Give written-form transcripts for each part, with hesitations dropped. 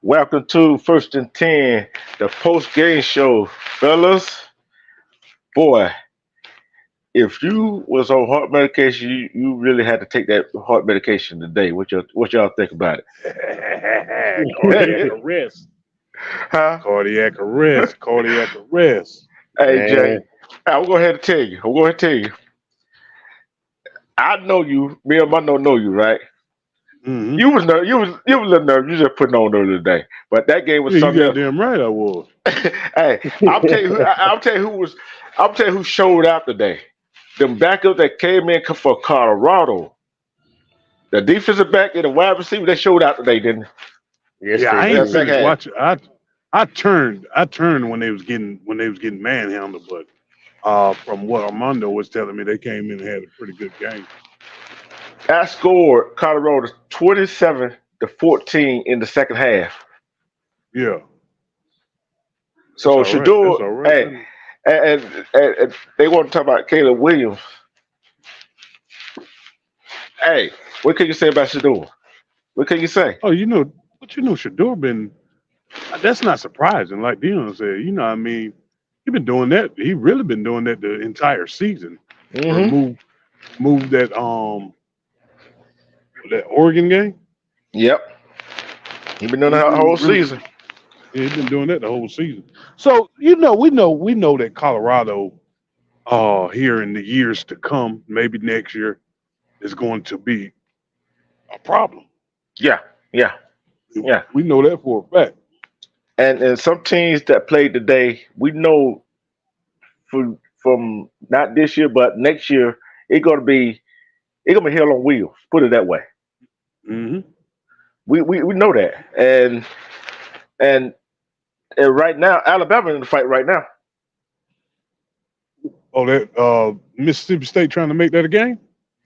Welcome to First and 10, the post game show. Fellas, boy, if you was on heart medication, you really had to take that heart medication today. What y'all think about Cardiac it? arrest. Huh? Cardiac arrest. Cardiac arrest. Hey Jay, Man, I'm going ahead and tell you. I'm going to tell you. I know you. Me and Mondo know you, right? Mm-hmm. You was a little nervous. You just putting on earlier today, but that game was Yeah, you something else. goddamn right I was. Hey, I'll tell you who was. I'll tell you who showed out today. Them backups that came in for Colorado, the defensive back and the wide receiver, they showed out today, didn't yes, Yeah, they I they? ain't That did. second finished half. watching. I turned when they was getting manhandled, but from what Armando was telling me, they came in and had a pretty good game. I scored Colorado 27-14 in the second half. Yeah, that's So all right. That's Shedeur, all right. hey, and they want to talk about Caleb Williams. Hey, what can you say about Shedeur? What can you say? Oh, Shedeur been. That's not surprising. Like Dion said, what I mean, he been doing that. He really been doing that the entire season. Or Mm-hmm. move that Oregon game. Yep. He been doing He that whole really, season. yeah, he been doing that the whole season. So we know that Colorado, here in the years to come, maybe next year, is going to be a problem. Yeah, yeah, yeah. We know that for a fact. And some teams that played today, we know from not this year but next year, it gonna be hell on wheels. Put it that way. Hmm. We know that. And right now, Alabama in the fight right now. Oh, that Mississippi State trying to make that a game.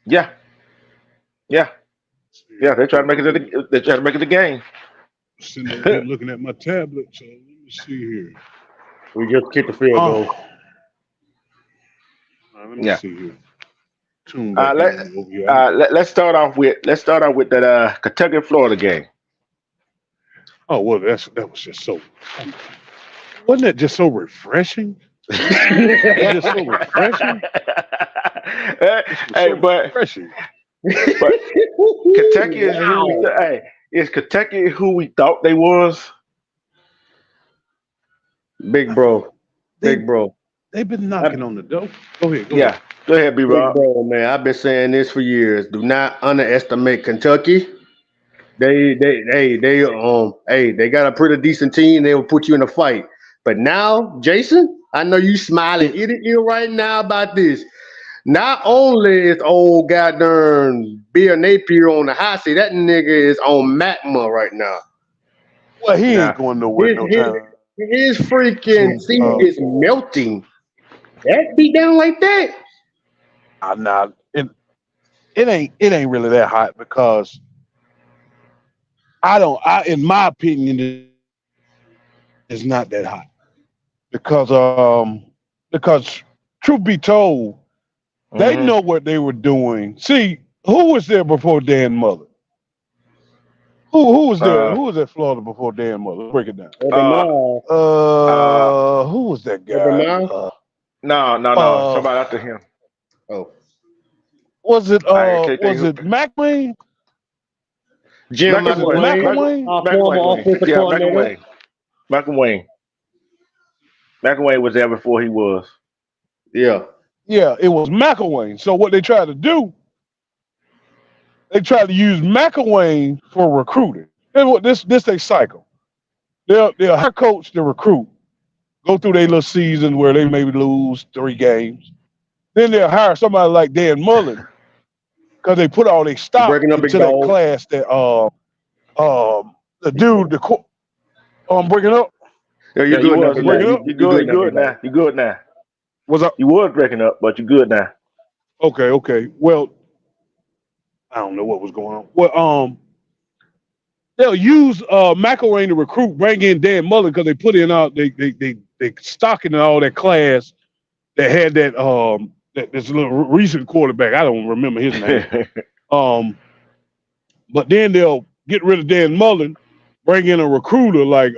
Yeah, yeah, yeah. They try to make it. They try to make it a game. Sitting over here looking at my tablet. So let me see here. We just kicked the field Oh, goal. let me Yeah. see here. Tune Uh, back let, in over here. let's start off with that Kentucky Florida game. Oh well, that was just so. Wasn't that just so refreshing? It was just so refreshing. This was Hey, so refreshing. but Kentucky is who we Wow. hey, is Kentucky who we thought they was? Big bro. They Big bro. they've been I, knocking on the door. Go ahead. Go ahead. Yeah. Go ahead, B big Rob. bro, man. I've been saying this for years. Do not underestimate Kentucky. They got a pretty decent team. They will put you in a fight. But now, Jason, I know you smiling ear to ear right now about this. Not only is old goddamn Bill Napier on the hot seat, that nigga is on magma right now. Well, he Nah. ain't going nowhere His no his time his freaking soon. seat is melting. That beat down like that. Nah, it ain't really that hot because in my opinion, it's not that hot because because truth be told, they Hmm. know what they were doing. See, who was there before Dan Mullen? Who was there? Uh, Who was at Florida before Dan Mullen? Break it down. Urban uh, Meyer. uh, Who was that Urban guy? Meyer. no. Uh, Somebody after him. Oh. was it I can't think was who. it McWayne? Jim Was it McElwain. McElwain, McElwain? our former McElwain. offensive Yeah, coordinator. McElwain. McElwain. McElwain was there before he was. Yeah. Yeah, it was McElwain. So what they tried to do, they tried to use McElwain for recruiting. And what this they cycle. They'll hire coach to recruit, go through their little season where they maybe lose 3 games. Then they'll hire somebody like Dan Mullen because they put all their You stock breaking up, big into that dog. class that the dude I'm breaking up. Yeah, you Yeah, you good now, was. big Break dog. it You, up. you You good. good You now, good big dog. now. You good now. What's up? You was breaking up, but you good now. Okay. Well, I don't know what was going on. Well, they'll use McElwain to recruit, bring in Dan Mullen because they put in they stocking in all that class that had that this little recent quarterback. I don't remember his name. Um, but then they'll get rid of Dan Mullen, bring in a recruiter like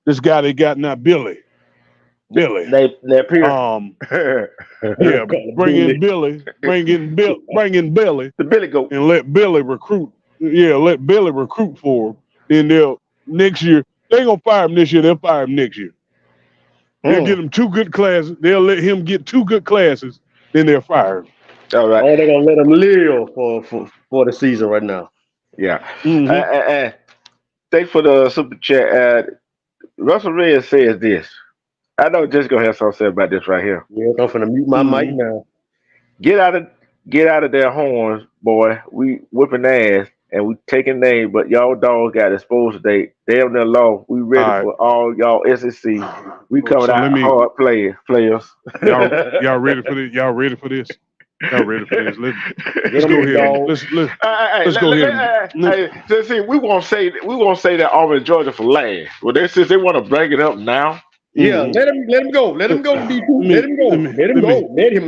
this guy they got now, Billy. They appear. Yeah, bring in Billy, bring in Billy, The Billy Goat. and let Billy recruit. Yeah, let Billy recruit for him. Then they'll next year they ain't gonna fire him this year. They'll fire him next year. They'll get him 2 good classes. They'll let him get 2 good classes. Then they'll fire him. All right. Oh, they're gonna let him live for the season right now. Yeah. Mm-hmm. Thanks for the super chat. Russell Red says this. I know Jessica has something to say about this right here. Yeah, I'm finna mute my mic now. Get out of their horns, boy. We whipping ass and we taking names, but y'all dogs got exposed today. Damn near low. We ready for all y'all SEC. We coming So out hard players. Y'all ready for this? Y'all ready for this? Y'all ready for this? Let's go ahead. Let's go ahead. See, we won't say that Auburn, Georgia for last. Well, since they want to bring it up now. Yeah, let him go. Let him go. Let him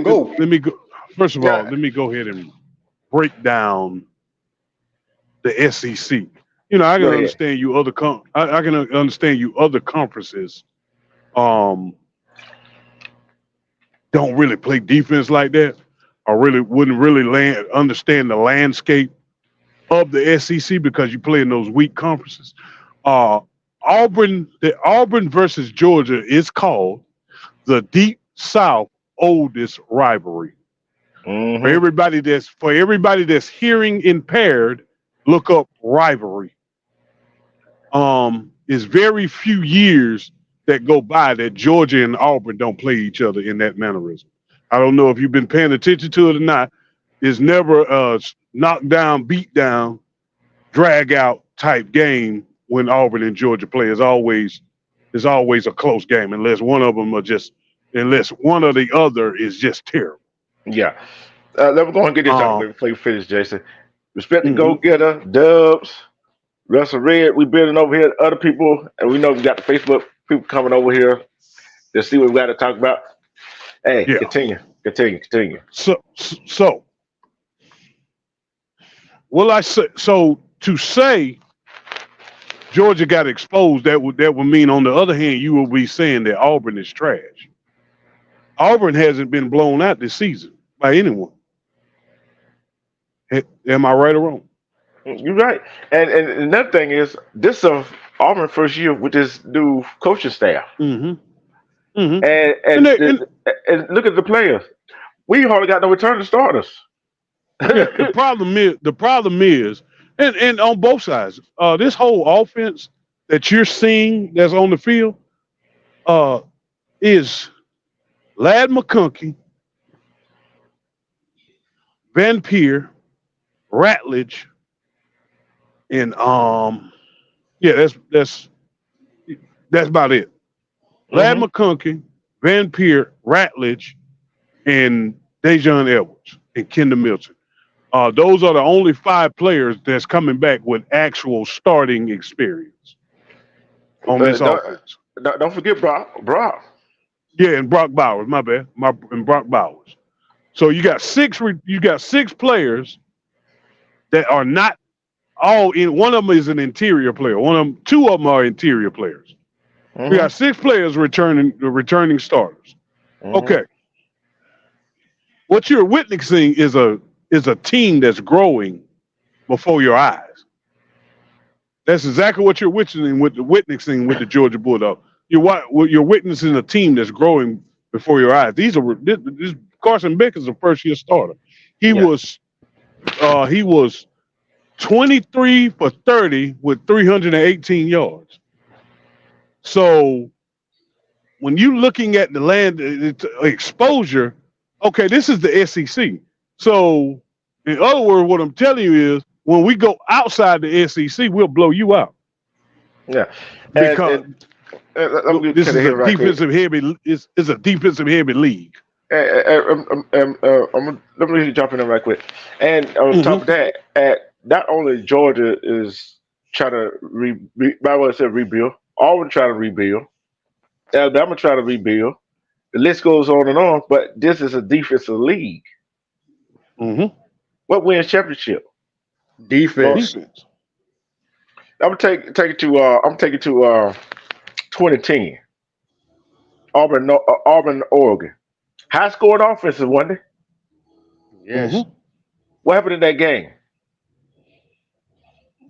go. Let me go. First of all, let me go ahead and break down the SEC. You know, I can understand you other I can understand you other conferences. Don't really play defense like that, or wouldn't really understand the landscape of the SEC because you play in those weak conferences. Auburn versus Georgia is called the Deep South oldest rivalry. Mm-hmm. For everybody that's hearing impaired, look up rivalry. It's very few years that go by that Georgia and Auburn don't play each other in that mannerism. I don't know if you've been paying attention to it or not. It's never a knockdown, beat down, drag out type game when Auburn and Georgia play. It's always a close game unless one of them unless one or the other is just terrible. Yeah. Let me go and get this out before you finish, Jason. Respect the go-getter, Dubs, Russell Red. We building over here other people, and we know we got the Facebook people coming over here to see what we got to talk about. Hey, continue. So will I say to say Georgia got exposed, that would mean on the other hand you will be saying that Auburn is trash. Auburn hasn't been blown out this season by anyone. Am I right or wrong? You're right. And another thing is, this is Auburn first year with this new coaching staff. And look at the players. We hardly got no returning starters. The problem is, and on both sides, this whole offense that you're seeing that's on the field is Lad McConkey, Van Peer, Ratledge, and that's about it. Lad McConkey, Van Peer, Ratledge, and Dejon Edwards and Kendall Milton. Those are the only 5 players that's coming back with actual starting experience on this offense. Don't forget Brock. Yeah, and Brock Bowers. My bad. And Brock Bowers. So you got 6 players that are not all in. One of them is an interior player. 2 of them are interior players. We got 6 players returning starters. Okay. What you're witnessing is a team that's growing before your eyes. That's exactly what you're witnessing with the Georgia Bulldogs. You're witnessing a team that's growing before your eyes. This Carson Beck is a first-year starter. He was 23 for 30 with 318 yards. So when you're looking at the land exposure, okay, this is the SEC. So in other words, what I'm telling you is when we go outside the SEC, we'll blow you out. Yeah. Because this is a defensive heavy. It's a defensive heavy league. Let me jump in there right quick. And on top of that, not only Georgia is trying to rebuild, Auburn trying to rebuild, Alabama trying to rebuild. The list goes on and on. But this is a defensive league. What wins championship? Defense. I'm take it to 2010. Auburn, Oregon. High scoring offenses, wasn't it? Yes. Mm-hmm. What happened in that game?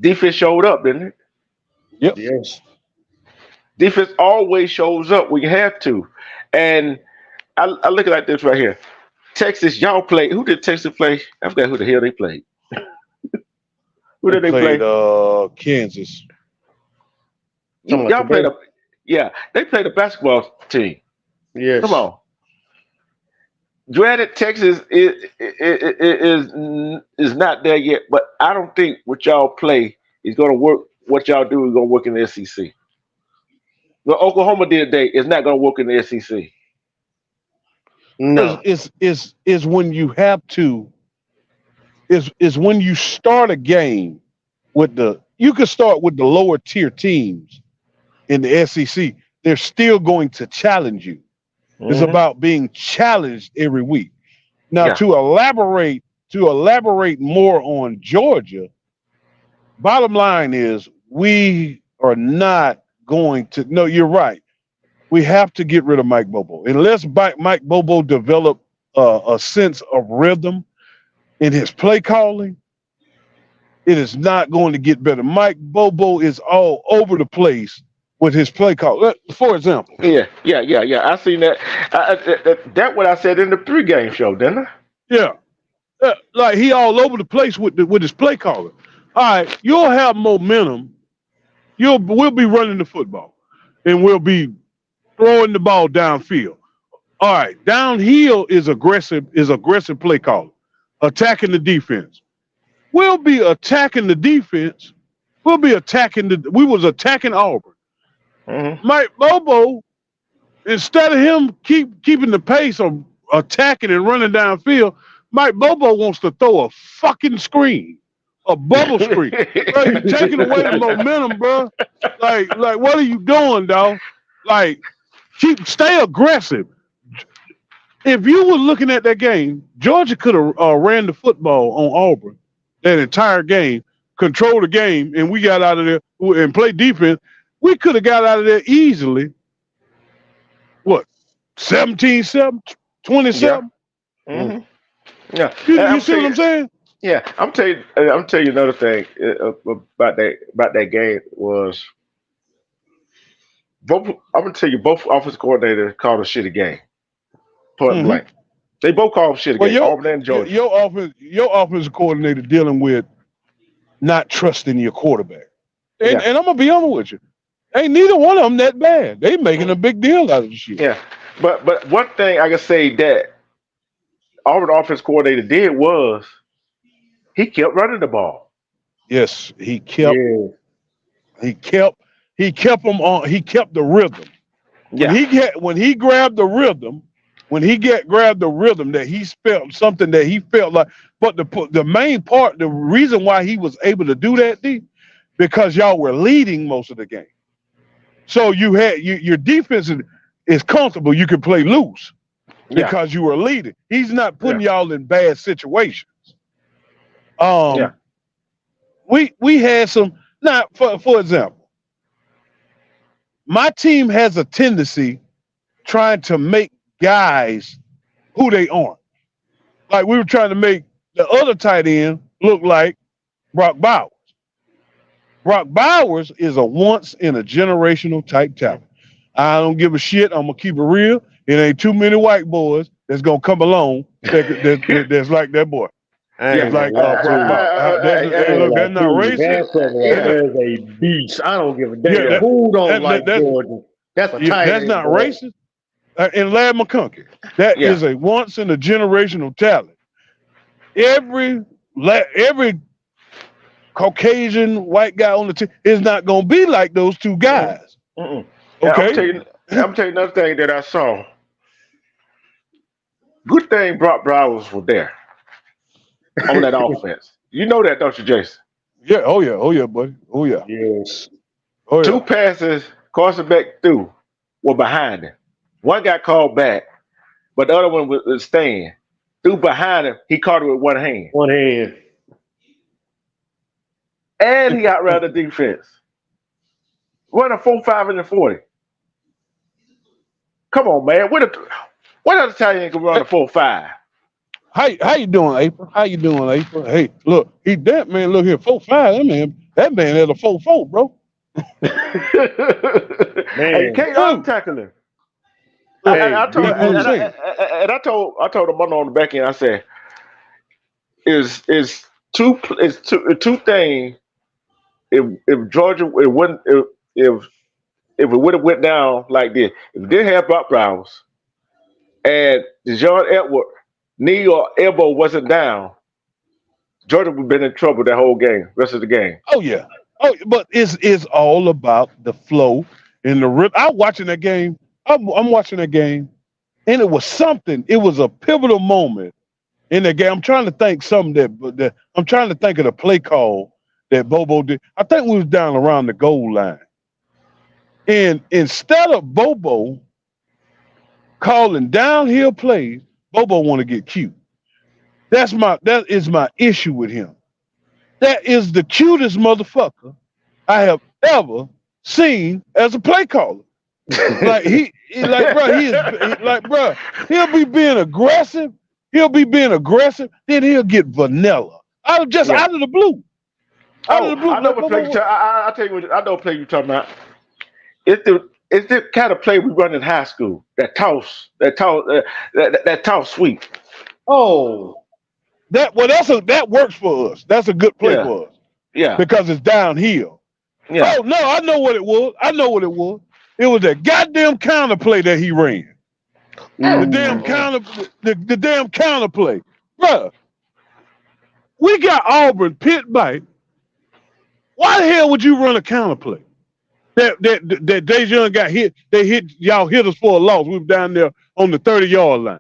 Defense showed up, didn't it? Yep. Yes. Defense always shows up when you have to. And I look at it like this right here. Texas, y'all play. Who did Texas play? I forgot who the hell they played. Who They did they played play? Kansas. Talking about Y'all played today. a yeah. They played a basketball team. Come Yes. on. Granted, Texas is not there yet, but I don't think what y'all play is going to work. What y'all do is going to work in the SEC. What Oklahoma did today is not going to work in the SEC. No. Is when you have to is when you start a game with you can start with the lower tier teams in the SEC. They're still going to challenge you. It's Hmm. about being challenged every week. Now Yeah, to elaborate more on Georgia, bottom line is we are not going to no, you're right. We have to get rid of Mike Bobo. Unless Mike Bobo develop a sense of rhythm in his play calling, it is not going to get better. Mike Bobo is all over the place with his play call. For example, yeah. I seen that. That what I said in the pregame show, didn't I? yeah, like he all over the place with his play calling. All right, you'll have momentum. We'll be running the football, and we'll be throwing the ball downfield. All right, downhill is aggressive play calling, attacking the defense. We'll be attacking the defense. We was attacking Auburn. Hmm. Mike Bobo, instead of him keeping the pace of attacking and running downfield, Mike Bobo wants to throw a fucking screen, a bubble screen. Bro, you taking away the momentum, bro. Like what are you doing, dog? Like, stay aggressive. If you were looking at that game, Georgia could have ran the football on Auburn that entire game, controlled the game, and we got out of there and played defense. We could have got out of there easily. What, 17-7, Yeah. 27? Hmm. Yeah. You, And you see what I'm saying? I'm telling you another thing about that game was both. I'm gonna tell you both offensive coordinators called a shitty game. Point Hmm. blank. They both called a shitty Well, game. Auburn and Georgia. your offensive coordinator dealing with not trusting your quarterback. And Yeah. and I'm gonna be honest with you, ain't neither one of them that bad. They making a big deal out of the shit. Yeah. But one thing I can say that Auburn offense coordinator did was he kept running the ball. Yes, he kept Yeah. he kept he kept them on. He kept the rhythm. Yeah. When he grabbed the rhythm, grabbed the rhythm that he felt something that he felt like. But the main part, the reason why he was able to do that, because y'all were leading most of the game. So your defense is comfortable. You can play loose Yeah. because you were leading. He's not Yeah. putting y'all in bad situations. Yeah. We had some. Now, for example, my team has a tendency trying to make guys who they aren't. Like we were trying to make the other tight end look like Brock Bowers. Brock Bowers is a once in a generational type talent. I don't give a shit. I'm gonna keep it real. It ain't too many white boys that's gonna come along that's like that boy. I Yeah. That's ain't gonna like lie to Brock you. Bowers. I Hey, ain't look, gonna lie that's to not you. racist. Yeah. That is a beast. I don't give a Yeah, damn who don't like that's Georgia. That's a tight that's end, not boy. racist. And Lad McConkey, that Yeah. is a once in a generational talent. Every Caucasian white guy on the team is not gonna be like those two Mm-mm. guys. Mm-mm. And Okay. I'm telling you another thing that I saw. Good thing Brock Bowers was there on that offense. You know that, don't you, Jason? Yeah. Oh yeah. Oh yeah, buddy. Oh yeah. Yes. Oh Two yeah. passes Carson Beck threw were behind him. One got called back, but the other one was staying. Threw behind him. He caught it with one hand. One hand. And he outran the defense. run a 4.5 in the 40. Come on, man. What other tight end can run a 4.5? How you doing, April? How you doing, April? Hey, look, that man. Look here, 4.5. That man had a 4.4, bro. Hey, you Man, can't out tackle him. hey, I told That's what I'm DB, saying. I told the man on the back end. I said, is two things. If Georgia it wouldn't if it would have went down like this, if it didn't have Buck Browns and John Edward knee or elbow wasn't down, Georgia would have been in trouble that whole game, rest of the game. Oh yeah. Oh, but it's all about the flow and the rhythm. I'm watching that game. I'm watching that game, and it was something. It was a pivotal moment in that game. I'm trying to think something that I'm trying to think of the play call that Bobo did. I think we was down around the goal line, and instead of Bobo calling downhill plays, Bobo want to get cute. That is my issue with him. That is the cutest motherfucker I have ever seen as a play caller. Like bro, he'll be being aggressive. Then he'll get vanilla Yeah. out of the blue. Out of Oh, the blue. I know Like, what play you. I tell you what. I know what play you talking about. It's the kind of play we run in high school. That toss sweep. oh, that works for us. That's a good play Yeah, for us yeah, because it's downhill. yeah. Oh no, I know what it was. It was that goddamn counter play that he ran. The damn mm, counter, the damn counter play, bruh. We got Auburn pit bite. Why the hell would you run a counter play? That Dejan got hit. They y'all hit us for a loss. We were down there on the 30-yard line.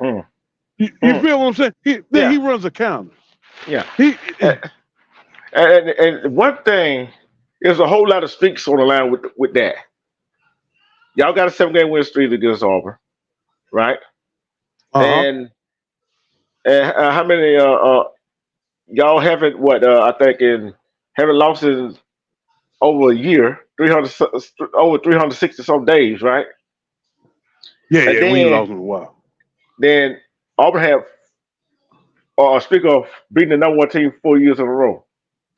Mm, You mm, feel what I'm saying? Then yeah, he runs a counter. yeah. He And, and one thing, there's a whole lot of streaks on the line with that. Y'all got a 7-game win streak against Auburn, right? uh-huh. And how many y'all haven't I think in haven't lost in over a year, 300 over 360 some days, right? And Yeah, we ain't lost in a while. then Auburn have speak of beating the number one team 4 years in a row.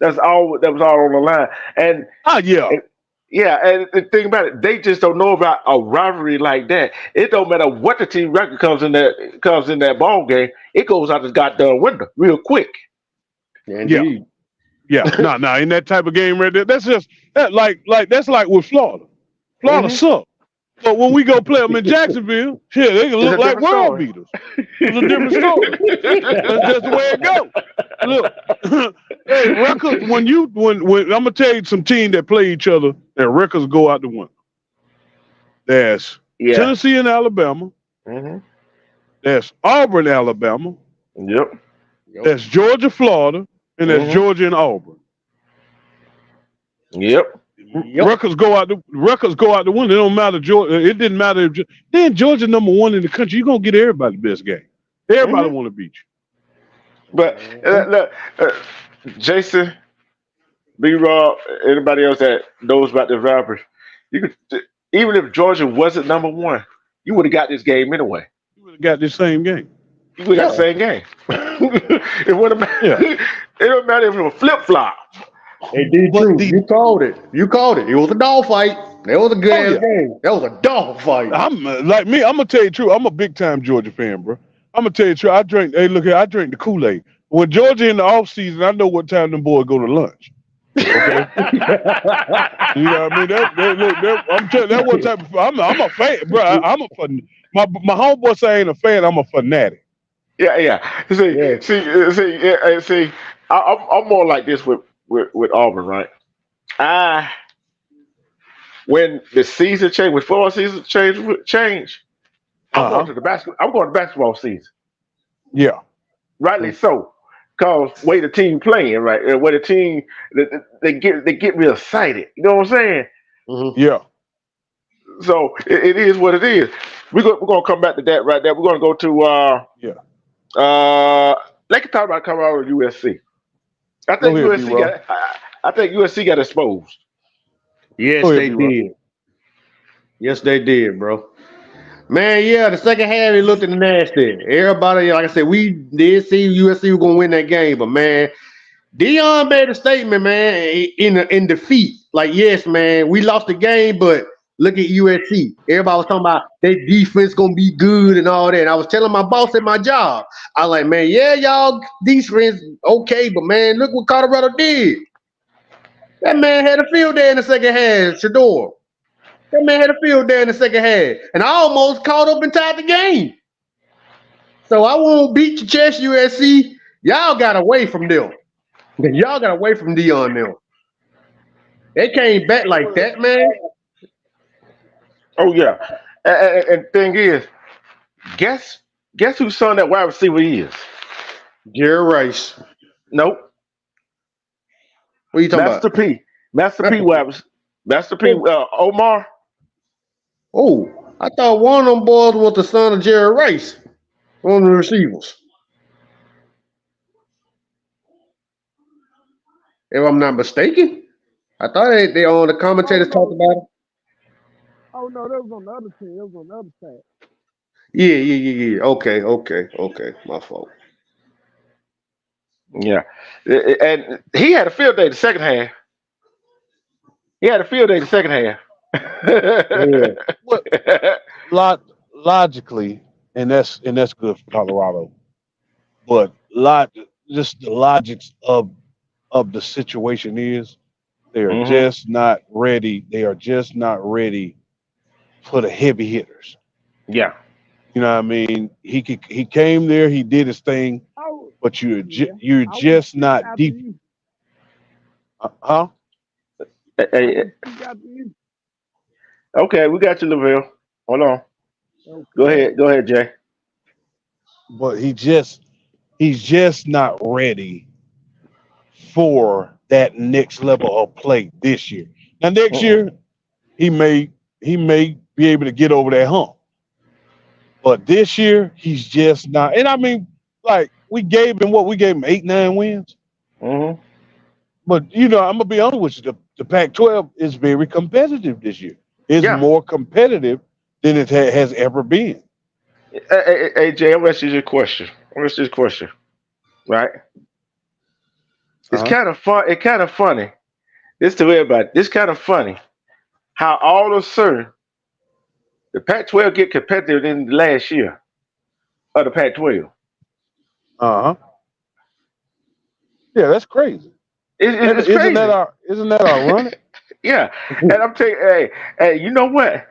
That's all that was all on the line. And, Ah, yeah. and yeah, and the thing about it, they just don't know about a rivalry like that. It don't matter what the team record comes in that ball game, it goes out the goddamn window real quick. Yeah. indeed. Yeah. Nah, in that type of game right there, that's just that's like with Florida. Florida Hmm. suck. But when we go play them in Jacksonville, shit, they can It's look a like different world story. beaters. It's a different story. That's just the way it goes. Look, hey, records when I'm gonna tell you some teams that play each other and records go out the window. There's Yeah. Tennessee and Alabama. Hmm. There's Auburn, Alabama. Yep. Yep. There's Georgia, Florida, and there's Hmm. Georgia and Auburn. Yep. Yep. Records go out the window. It don't matter. Georgia. It didn't matter. Then Georgia number one in the country. You're gonna get everybody the best game. Everybody Hmm. want to beat But Mhm. look, Jason, B. Rob, anybody else that knows about the rappers, you could even if Georgia wasn't number one, you would have got this game anyway. you. You would have got this same game. You would have got Yeah. the same game. It wouldn't Yeah. matter. It don't matter if it was a flip flop. Hey, D But true. You called it. You called it. It was a dog fight. That was a good ass yeah, game. That was a dog fight. I'm like me. I'm gonna tell you the truth. I'm a big time Georgia fan, bro. I'm gonna tell you the truth. I drink. Hey, look here. I drink the Kool-Aid. When Georgia in the off season, I know what time them boys go to lunch. Okay. You know what I mean? I'm telling you, that what type of. I'm a fan, bro. I'm a fan. My homeboy say I ain't a fan. I'm a fanatic. Yeah, yeah. Yeah. See. I'm more like this with Auburn, right? I when the season changed, when football season change, I'm Uh going huh. to the basketball. I'm going to basketball season. Yeah. Rightly so, cause way the team playing, right? And way the team they get real excited. You know what I'm saying? Mhm. Yeah. So it is what it is. We're gonna come back to that right there. We're gonna go to Yeah. let's talk about Colorado USC. I Go think ahead, B. USC Rob. got I think USC got exposed. Yes, Go ahead, they B-Rock. did. Yes, they did, bro. Man, yeah, the second half it looked nasty. Everybody, like I said, we did see USC was gonna win that game, but man, Dion made a statement, man, in defeat. Like, yes, man, we lost the game, but look at USC. Everybody was talking about their defense gonna be good and all that. And I was telling my boss at my job, I was like, man, yeah, y'all defense okay, but man, look what Colorado did. That man had a field day in the second half, Shedeur. That man had a field day in the second half, and I almost caught up and tied the game. So I won't beat your chest, USC. Y'all got away from them. Y'all got away from Dion now. They came back like that, man. Oh yeah. And thing is, guess guess whose son that wide receiver is? Jerry Rice. Nope. What are you talking Master about? P. Master P. Master P. Master P. Omar. Oh, I thought one of them boys was the son of Jerry Rice. One of the receivers. If I'm not mistaken. I thought they on the Oh commentators talked no, about it. oh no, that was on the other team. It was on the other side. Yeah. Okay. My fault. Yeah. And he had a field day the second half. He had a field day the second half. Yeah. What logically, and that's good for Colorado. But just the logics of the situation is they are hmm just not ready. They are just not ready for the heavy hitters. Yeah. You know what I mean? He came there, he did his thing, Oh but yeah, you're I will just speak not after deep. you. Huh? I Hey, will speak after you. okay, we got you, Lavelle. Hold on. Go Okay. ahead. Go ahead, Jay. But he's just not ready for that next level of play this year. Now next Mm-mm. year he may be able to get over that hump. But this year he's just not. And I mean, like we gave him 8, 9 wins. hmm But I'm gonna be honest with you, the Pac-12 is very competitive this year. It's Yeah. more competitive than it has ever been. Hey, Jay, I'm gonna ask you a question. I'm gonna ask you a question. Right? It's Uh-huh. kind of fun. It's kind of funny. This to everybody. It's kind of funny how all of a sudden the Pac-12 get competitive in the last year of the Pac-12. Uh-huh. Yeah, that's crazy. It, And it's isn't that crazy. our isn't that ironic? Yeah. And I'm telling you, hey, you know what?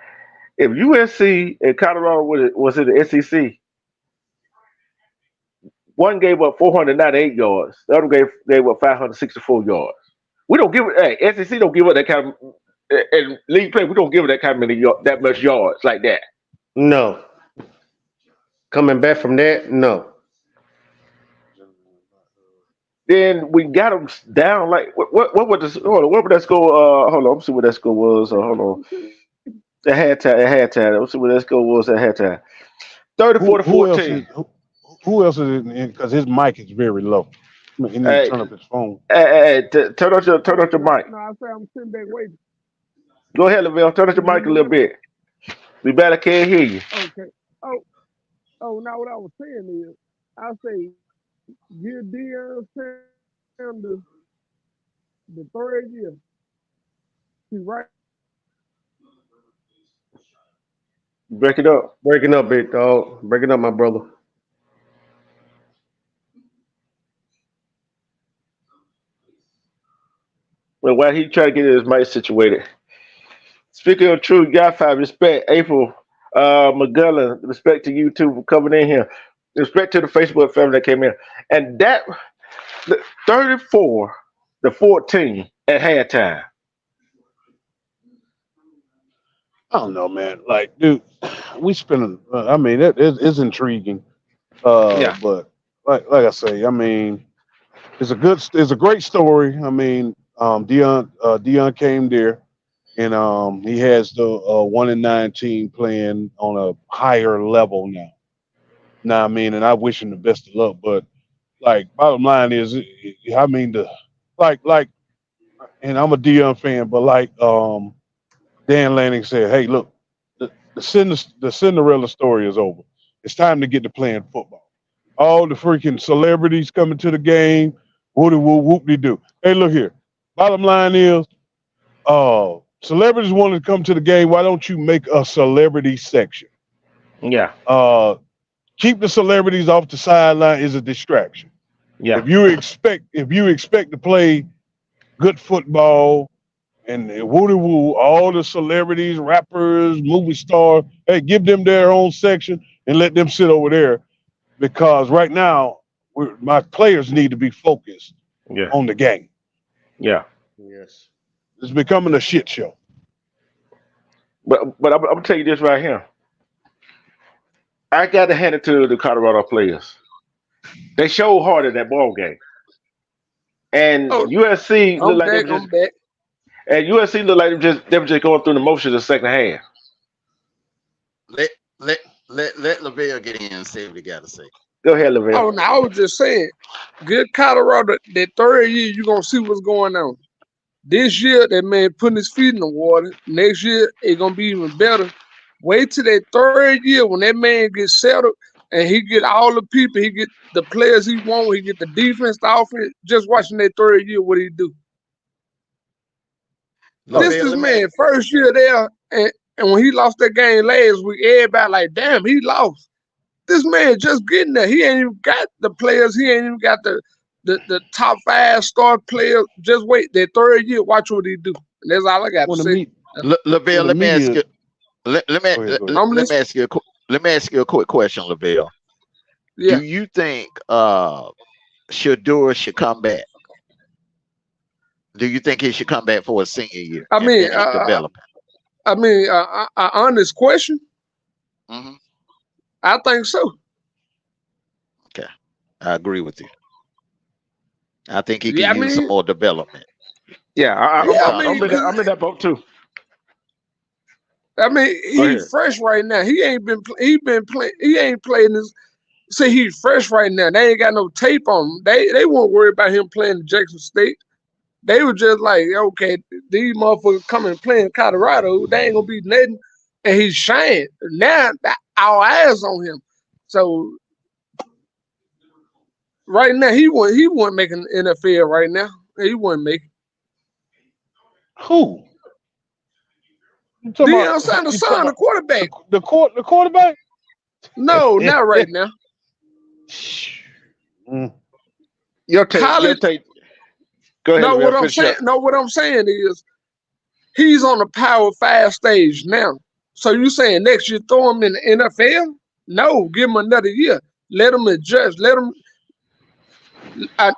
If USC and Colorado was in the SEC, one gave up 498 yards, the other gave up 564 yards. We don't give it. Hey, SEC don't give up that kind of and league play. We don't give it that kind of that much yards like that. No. Coming back from that, no. Then we got them down like what was this? Hold on, what was that score? Hold on, let's see what that score was. Hold on, at halftime. Let's see what that score was at halftime. 34 to Who else is 14. who else is in? Because his mic is very low. He need to Hey, turn up his phone. turn on your mic. No, I say I'm sitting back waiting. Go ahead, Lavelle. Turn on Can your you hear mic a me little now? bit. We better can't hear you. Okay. Oh, oh. Now what I was saying is, I say give Deion Sanders the third year. He's right. Break it up. Breaking up, big dog. Breaking up, my brother. Well, while he try to get his mic situated. Speaking of truth, God five respect. April McGullen, respect to you too for coming in here. Respect to the Facebook family that came in. And that 34 to 14 at halftime. I don't know, man. Like, dude, we spending. I mean, it's intriguing. Yeah. But like I say, I mean, it's a great story. I mean, Dion came there, and he has the 1-9 team playing on a higher level now. Now, I mean, and I wish him the best of luck. But like, bottom line is, I mean, like, and I'm a Dion fan, but like, Dan Lanning said, "Hey, look, the Cinderella story is over. It's time to get to playing football. All the freaking celebrities coming to the game. Woody woo whoop de do. Hey, look here. Bottom line is, celebrities want to come to the game. Why don't you make a celebrity section? Yeah. Keep the celebrities off the sideline is a distraction. Yeah. If you expect to play good football and woody woo, all the celebrities, rappers, movie stars, hey, give them their own section and let them sit over there because right now my players need to be focused Yeah. on the game. Yeah. Yes. It's becoming a shit show. But I'm gonna tell you this right here. I got to hand it to the Colorado players. They showed hard in that ball game, and Oh, USC looked I'm like they back. were just I'm back. and USC looked like they were just going through the motions of the second half. Let let let Lavelle get in and say what he got to say. Go ahead, Lavelle. Oh, no, I was just saying, good Colorado, that third year, you're going to see what's going on. This year, that man putting his feet in the water. Next year, it's going to be even better. Wait till that third year when that man gets settled and he get all the people, he get the players he want, he get the defense, the offense. Just watching that third year, what he do. This Lavelle, is let me man first year there, and when he lost that game last week, everybody like, damn, he lost. This man just getting there. He ain't even got the players. He ain't even got the top 5 star players. Just wait that third year. Watch what he do. And that's all I got to When the say. meet, Lavelle, when the let me ask media, you. Let me go ahead, go ahead. I'm let me listening. ask you let me ask you a quick question, Lavelle. Yeah. Do you think Shedeur should come back? Do you think he should come back for a senior year I and mean, finish developing? a honest question. Hmm. I think so. Okay, I agree with you. I think he could Yeah, I use some mean, more development. Yeah, That's yeah, I all I'm mean, saying. I'm in that boat too. Go he ahead. fresh right now. He ain't been he been playing. He ain't playing this. Say he fresh right now. They ain't got no tape on him. They won't worry about him playing at Jackson State. They were just like, okay, these motherfuckers coming playing Colorado, they ain't gonna be nothing. And he's shined. Now our eyes on him. So right now he wasn't making NFL right now. He wasn't making. Who? You talking Deion about? Sanders You talking son, the about quarterback. the quarterback? No, not right now. Mm. Your College. take. Go ahead, No, Lavelle. what I'm Finish saying. up. No, what I'm saying is he's on the Power 5 stage now. So you saying next year throw him in the NFL? No, give him another year. Let him adjust. Let him.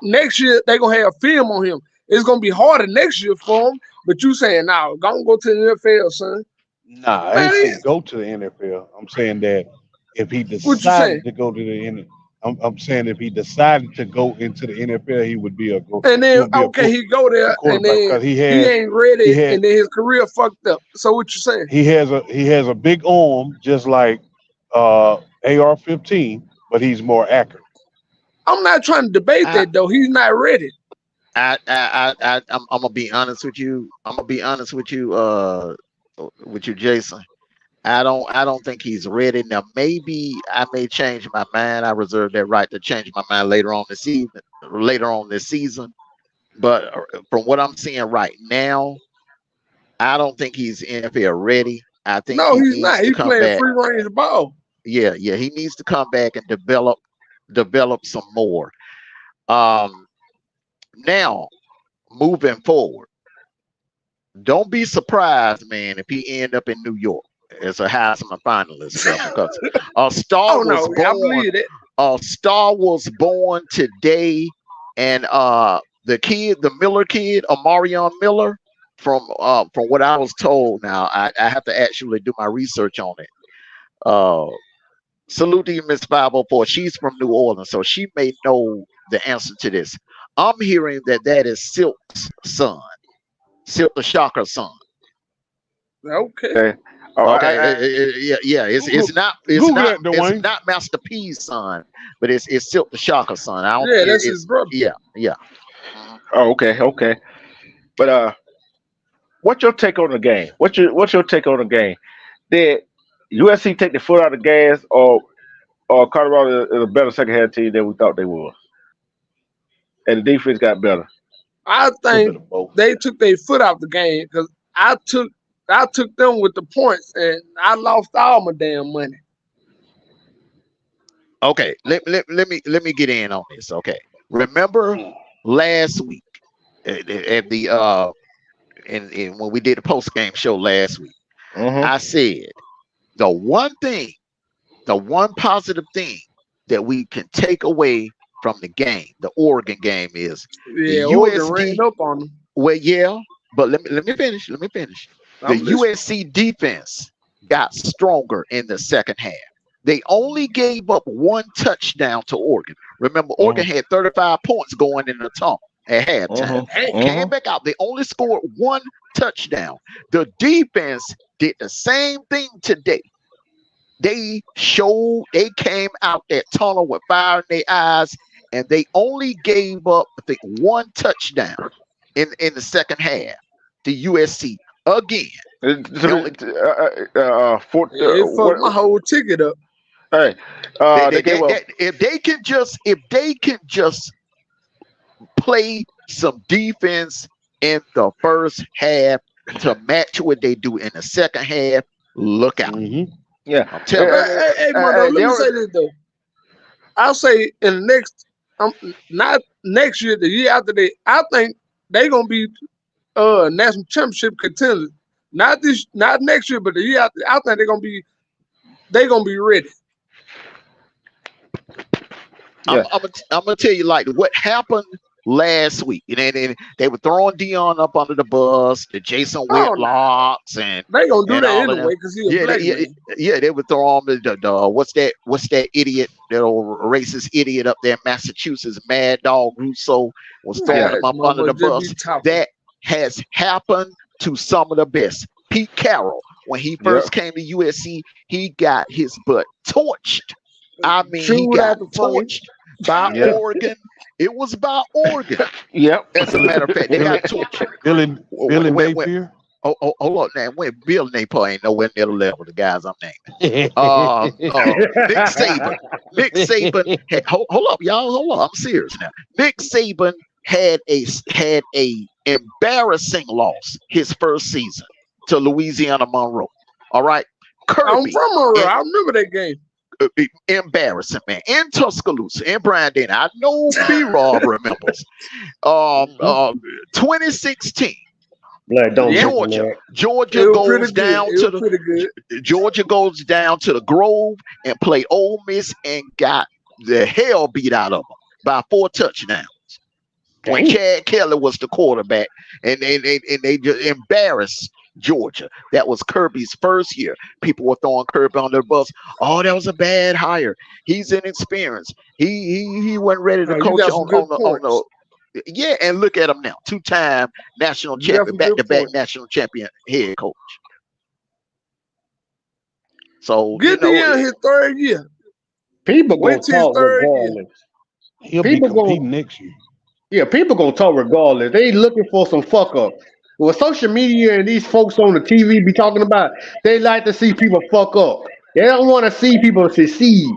Next year they're gonna have film on him. It's gonna be harder next year for him. But you saying now, don't go to the NFL, son. Nah, I ain't Man, saying go to the NFL. I'm saying that if he what you saying? decided to go to the NFL, I'm saying if he decided to go into the NFL, he would be And he then would be a okay, good he go there, and quarterback then because he he has ain't he ready, had and then his career fucked up. So what you saying? he has a big arm just like AR-15, but he's more accurate. I'm not trying to debate I that though. He's not ready. I'm gonna be honest with you. I'm gonna be honest with you, Jason. I don't think he's ready. Now maybe I may change my mind. I reserve that right to change my mind later on this season. But from what I'm seeing right now, I don't think he's NFL ready. I think No, he he's needs not. to He come playing back. free range ball. Yeah, he needs to come back and develop some more. Um, Now moving forward, don't be surprised, man, if he end up in New York as a Heisman finalist, brother. Because a star Oh was no, I born. believe that. A star was born today, and the Miller kid, Amarion Miller, from what I was told. Now I have to actually do my research on it. Uh, Salute to you, Miss 504. She's from New Orleans, so she may know the answer to this. I'm hearing that is Silk's son, Silk the Shocker's son. Okay. Okay. Oh, Okay, yeah. Google, It's Google not that, it's Dwayne. not Master P's son, but it's Silk the Shocker's son. I don't. Yeah, that's his brother. Yeah. Mhm. oh, okay. But what's your take on the game? What's your take on the game? Did USC take the foot out of the gas, or Colorado is a better second half team than we thought they was, and the defense got better? I A little think bit of both. they took their foot off the game because I took them with the points and I lost all my damn money. Okay, let me get in on this. Okay, remember last week at the and when we did the post game show last week, I said the one positive thing that we can take away from the game, the Oregon game, is Yeah, the Oregon USD. ran up on them. Well, yeah, but let me finish. Let me finish. The I'm listening. USC defense got stronger in the second half. They only gave up one touchdown to Oregon. Remember, Oregon had 35 points going in the tunnel at halftime. Came back out. They only scored one touchdown. The defense did the same thing today. They came out that tunnel with fire in their eyes, and they only gave up, I think, one touchdown in the second half to USC again. It fucked my whole ticket up. Hey, if they can just play some defense in the first half to match what they do in the second half, look out. Yeah, I'm telling you. Hey, let me say this though. I'll say in the next, not next year, the year after that, I think they're gonna be national championship contenders. Not next year, but the year after. I think they're gonna be ready. I'm gonna tell you like what happened last week. And they were throwing Dion up under the bus, the Jason Whitlocks, and they gonna do that all of anyway because he's a black man. They would throw him the what's that idiot, that old racist idiot up there in Massachusetts, Mad Dog Russo, was throwing him up under the bus. That has happened to some of the best. Pete Carroll, when he first came to USC, he got his butt torched. I mean, he got torched by Oregon. It was by Oregon. Yep. As a matter of fact, they got tortured. Bill and Napier. Oh, hold on now. When Bill Napier ain't nowhere near the level of the guys I'm naming. Nick Saban. Hold up, y'all. Hold up. I'm serious now. Nick Saban had a embarrassing loss his first season to Louisiana Monroe. All right. Kirby. I'm from Monroe. I remember that game. Embarrassing, man. In Tuscaloosa, in Brandon. I know B-Rob remembers. 2016. Georgia goes down to the Grove and play Ole Miss and got the hell beat out of them by 4 touchdowns. When Chad Kelly was the quarterback, and they just embarrassed Georgia. That was Kirby's first year. People were throwing Kirby on their bus. Oh, that was a bad hire. He's inexperienced. He wasn't ready to coach on the. Yeah, and look at him now. 2-time national champion, back-to-back national champion head coach. So get in his third year. People gonna talk regardless. He'll be competing next year. Yeah, people gonna talk regardless. They looking for some fuck up. What social media and these folks on the TV be talking about, they like to see people fuck up. They don't want to see people succeed.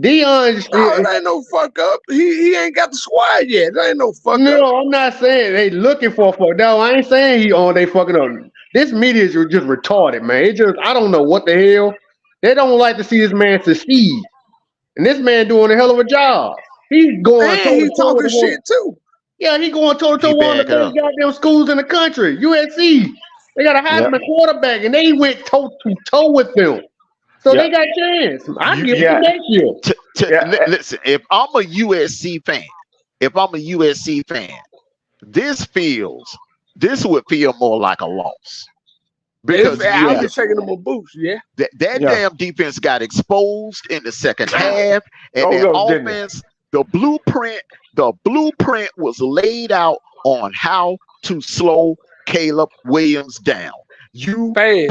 Dion, it ain't no fuck up. He ain't got the squad yet. There ain't no fuck up. No, I'm not saying they looking for a fuck. No, I ain't saying they fucking up. This media is just retarded, man. It just, I don't know what the hell. They don't like to see this man succeed, and this man doing a hell of a job. He's going. He's talking shit too. Yeah, he going toe-to-toe one of the best goddamn schools in the country, USC. They got a Heisman quarterback, and they went toe-to-toe with them. So they got a chance. I give it next year. Listen, if I'm a USC fan, this would feel more like a loss. Because I'll be checking them on boots, that damn defense got exposed in the second half, and their offense, the blueprint was laid out on how to slow Caleb Williams down. They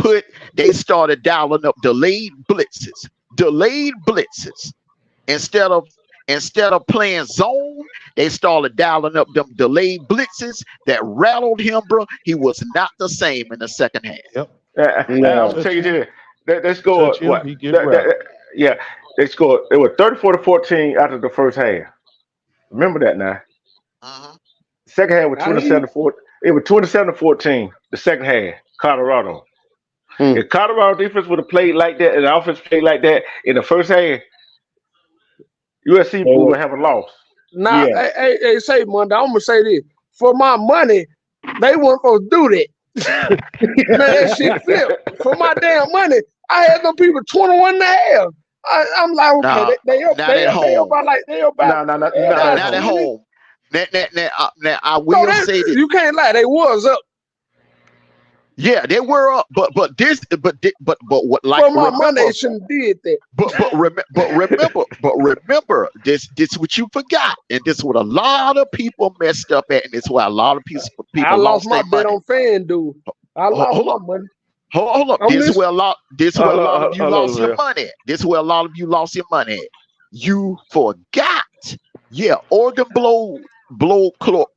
started dialing up delayed blitzes. Instead of playing zone, They started dialing up them delayed blitzes that rattled him, bro. He was not the same in the second half. Yep. I'm No. gonna tell you this. They Touch scored him, what? he get rattled. Yeah, they scored. It was 34-14 after the first half. Remember that now. Mhm. Second half was I hear 27-14. It was 27-14. The second half, Colorado. Hmm. If Colorado defense would have played like that and the offense played like that in the first half, USC They were- would have a loss. now, yeah. hey, say Monday. I'm gonna say this for my money. They weren't supposed to do that. Man, that shit flipped. For my damn money, I had them people 21 and a half. I'm like, okay, Now, they up, not they at up, they up home. by like they up by, No, no, no, they up not by at Not at home. 20. home. Now, I No, will say that. you can't lie. They was up. Yeah, they were up, but what like For my money, remember, they shouldn't did that. but remember this what you forgot, and this what a lot of people messed up at, and this why a lot of I people lost lost my their bet money. on FanDuel. I lost Hold my up, money. hold up. I'm This is listening. where a lot of you Hold lost on, your Will. money. This is where a lot of you lost your money at. You forgot. Yeah, Oregon blow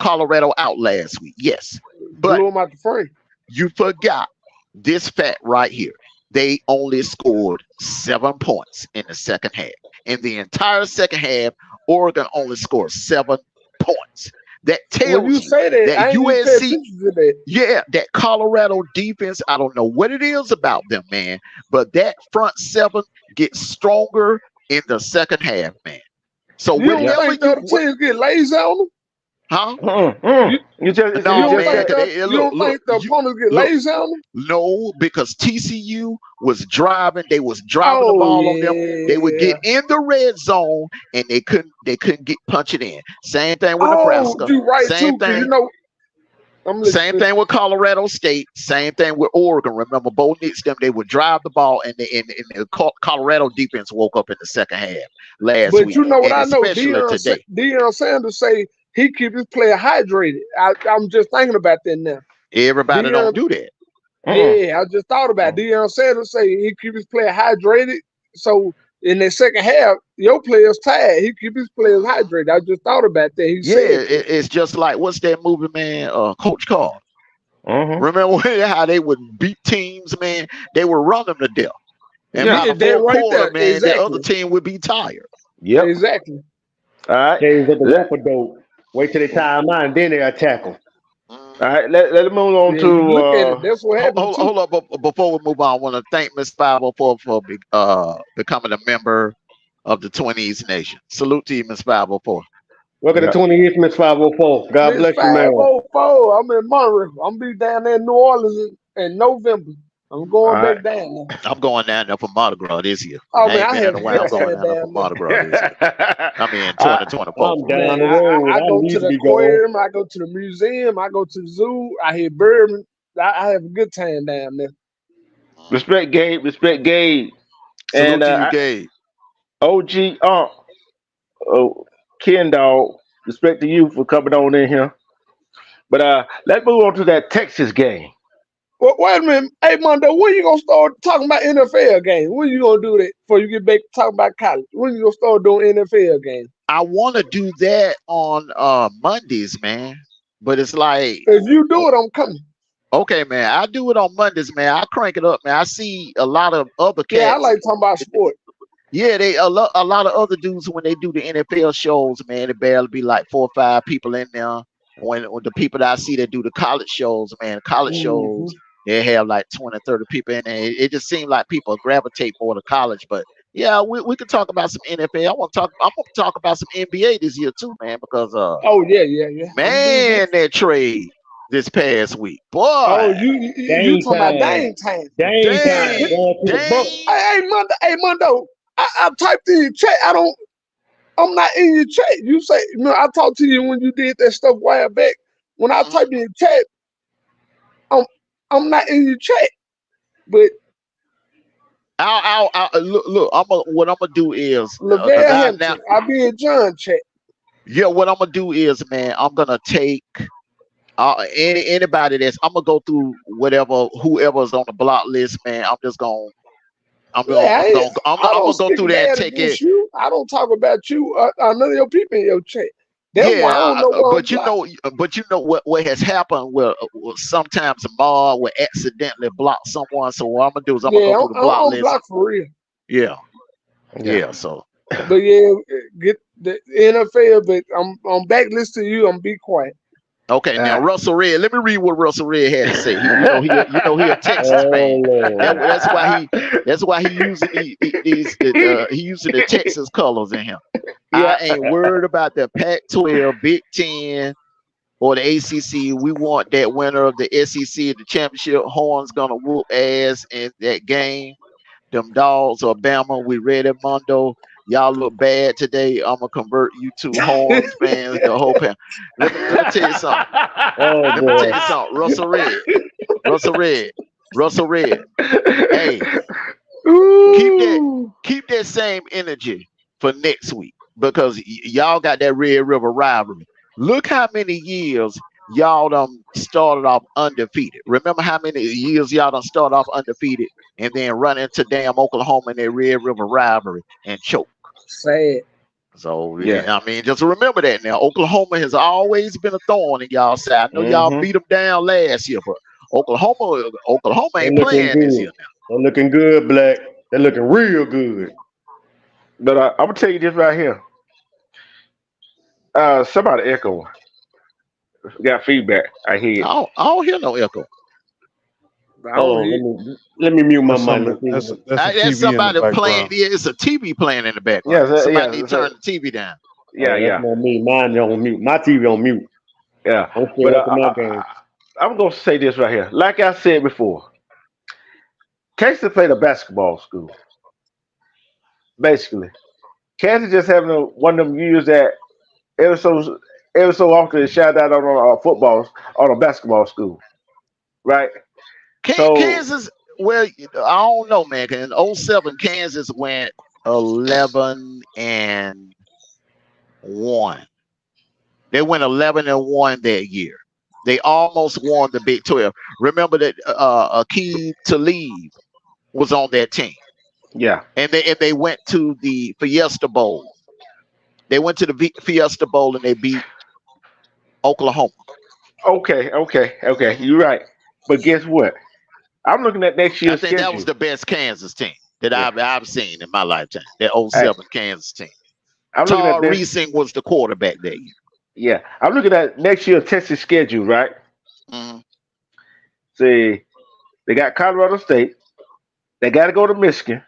Colorado out last week. Yes, but Blew them out the frame. you forgot this fact right here. They only scored 7 points in the second half. In the entire second half, Oregon only scored 7 points. That When you tells you say that, that I ain't even pay USC, attention to that. yeah, that Colorado defense, I don't know what it is about them, man, but that front seven gets stronger in the second half, man. So You don't Yeah. whenever think the other you, teams get lazy on them? huh? You, You just you No, you don't just man, think said because you look, don't think the you opponents get look. lazy on them? No, because TCU was driving. They was driving the Oh ball on them. They would yeah. get in the red zone and they couldn't get punch it in. Same thing with Oh, Nebraska. you right Same too, 'cause you thing. know I'm Same listening. thing with Colorado State. Same thing with Oregon. Remember, Bo Nix them. They would drive the ball, and the Colorado defense woke up in the second half last But week, you know what and I know? especially today. Deion Sanders say he keep his player hydrated. I'm just thinking about that now. Everybody don't Deion, do that. yeah, I just thought about it. Deion Sanders say he keep his player hydrated. So in the second half, your players tired. He keep his players hydrated. I just thought about that. He Yeah, said that. it's just like what's that movie, man? Coach Carr. Mm-hmm. Remember how they would beat teams, man? They would run them to death. And Yeah. by Yeah, the that fourth right quarter, there. man, the other Exactly. team would be tired. Yep. Exactly. All right. James at the Let, rope dope. Wait till they tie him out, and then they'll tackle. Mhm. all right. Let's move on Yeah, you look at it. to That's what happened too. Hold up. Before we move on, I want to thank Miss 504 for becoming a member of the 20s Nation. Salute to you, Miss 504. Welcome to yeah. 20 East, Miss 504. God Miss bless you, man. 504. I'm in Monterey. I'm be down there in New Orleans in November. I'm All going right. back down there. I'm going down there for Mardi Gras this year. Oh I man, ain't I been in have a a while. good I'm going time down there for down there. Mardi Gras this year. I mean, I, 2024. I'm down Man, the road. I I go need to to the be going. aquarium, I go to the museum, I go to the zoo, I hear birds. I have a good time down there. respect Gabe. Respect Gabe. And Salute to you, Gabe. OG Ken Dog. Respect to you for coming on in here. But let's move on to that Texas game. Well, wait a minute. Hey Mondo, when you gonna start talking about NFL games? When you gonna do that before you get back to talking about college? When you gonna start doing NFL games? I want to do that on Mondays, man. But it's like, If you do it, I'm coming. okay, man, I do it on Mondays, man. I crank it up, man. I see a lot of other Yeah, I cats. like talking about sport. Yeah, a lot of other dudes when they do the NFL shows, man, it barely be like 4 or 5 people in there. When the people that I see that do the college shows, man, college hmm shows, they have like 20, 30 people in there. It just seems like people gravitate more to college. But yeah, we could talk about some NFL. I'm gonna talk about some NBA this year too, man, because Oh yeah. I'm do that. man, that trade this past week. Oh, Boy, you Dang talking about time. dang time? Dang time. dang, Going to the book. dang. Hey Mondo. I typed in your chat. I'm not in your chat. You say I talked to you when you did that stuff a while back. When I Mhm. typed in your chat, I'm I'm not in your chat. But Look. What I'm gonna do is, cause Lavelle I now, Hampton, I be in John chat. yeah. What I'm gonna do is, man, I'm gonna take anybody I'm gonna go through whoever's on the block list, man. Yeah, I I'm don't gonna go speak through there and bad take it. against you. I don't talk about you. None of your people in your chat. That's why I Yeah, don't know why I'm but you know what has happened. Well, sometimes Ma will accidentally block someone. So what I'm gonna do is I'm gonna go Yeah, through the block I'm list. blocked for real. Yeah, Yeah. yeah. So But yeah, get the NFL. But I'm back listening to you. I'm be quiet. okay, now Russell Red. Let me read what Russell Red had to say. He a Texas fan. Oh Lord. That's why he using he using the Texas colors in him. Yeah. I ain't worried about the Pac-12, Big Ten, or the ACC. We want that winner of the SEC, the championship. Horns gonna whoop ass in that game. Them dogs or Bama. We ready, Mondo. Y'all look bad today. I'm gonna convert you to Horns fans. The whole pan. Let me tell you something. Oh Let me tell boy. you something. Russell Red. Hey, Ooh. keep that same energy for next week because y'all got that Red River rivalry. Look how many years y'all done started off undefeated. Remember how many years y'all done started off undefeated and then run into damn Oklahoma in their Red River rivalry and choke. Sad. So Yeah. I mean, just remember that now. Oklahoma has always been a thorn in y'all side. I know y'all Mm-hmm. beat them down last year, but Oklahoma They're ain't looking playing this good. year now. They're looking good, Black. They're looking real good. But I'm gonna tell you this right here. Somebody echoing. Got feedback. I hear it. I don't hear no echo. But I don't Hold hear. on, let me mute my That's mic. something. That's a That's TV in the somebody playing. background. Yeah, it's a TV playing in the background. Yes. Somebody need Yes. to turn the TV down. Yeah. That's Yeah. not me. Mine on mute. My TV on mute. Yeah. I'm But still watching my game. I'm gonna say this right here. Like I said before, Kansas played a basketball school. Basically, Kansas just having one of them years that ever so often it shout out on footballs on a basketball school, right? So Kansas. Well, I don't know, man. 'Cause in '07, Kansas went 11-1. They went 11-1 that year. They almost won the Big 12. Remember that Akeem Talib was on that team, yeah. and they went to the Fiesta Bowl. They went to the Fiesta Bowl and they beat Oklahoma. Okay. Hmm. You're right. But guess what? I'm looking at next I year's think that was schedule. the best Kansas team that Yeah. I've seen in my lifetime. That Hey, '07 Kansas team. I'm looking at Todd next. Reesing was the quarterback that year. Yeah, I'm looking at next year's Texas schedule, right? Mhm. See, they got Colorado State. They got to go to Michigan.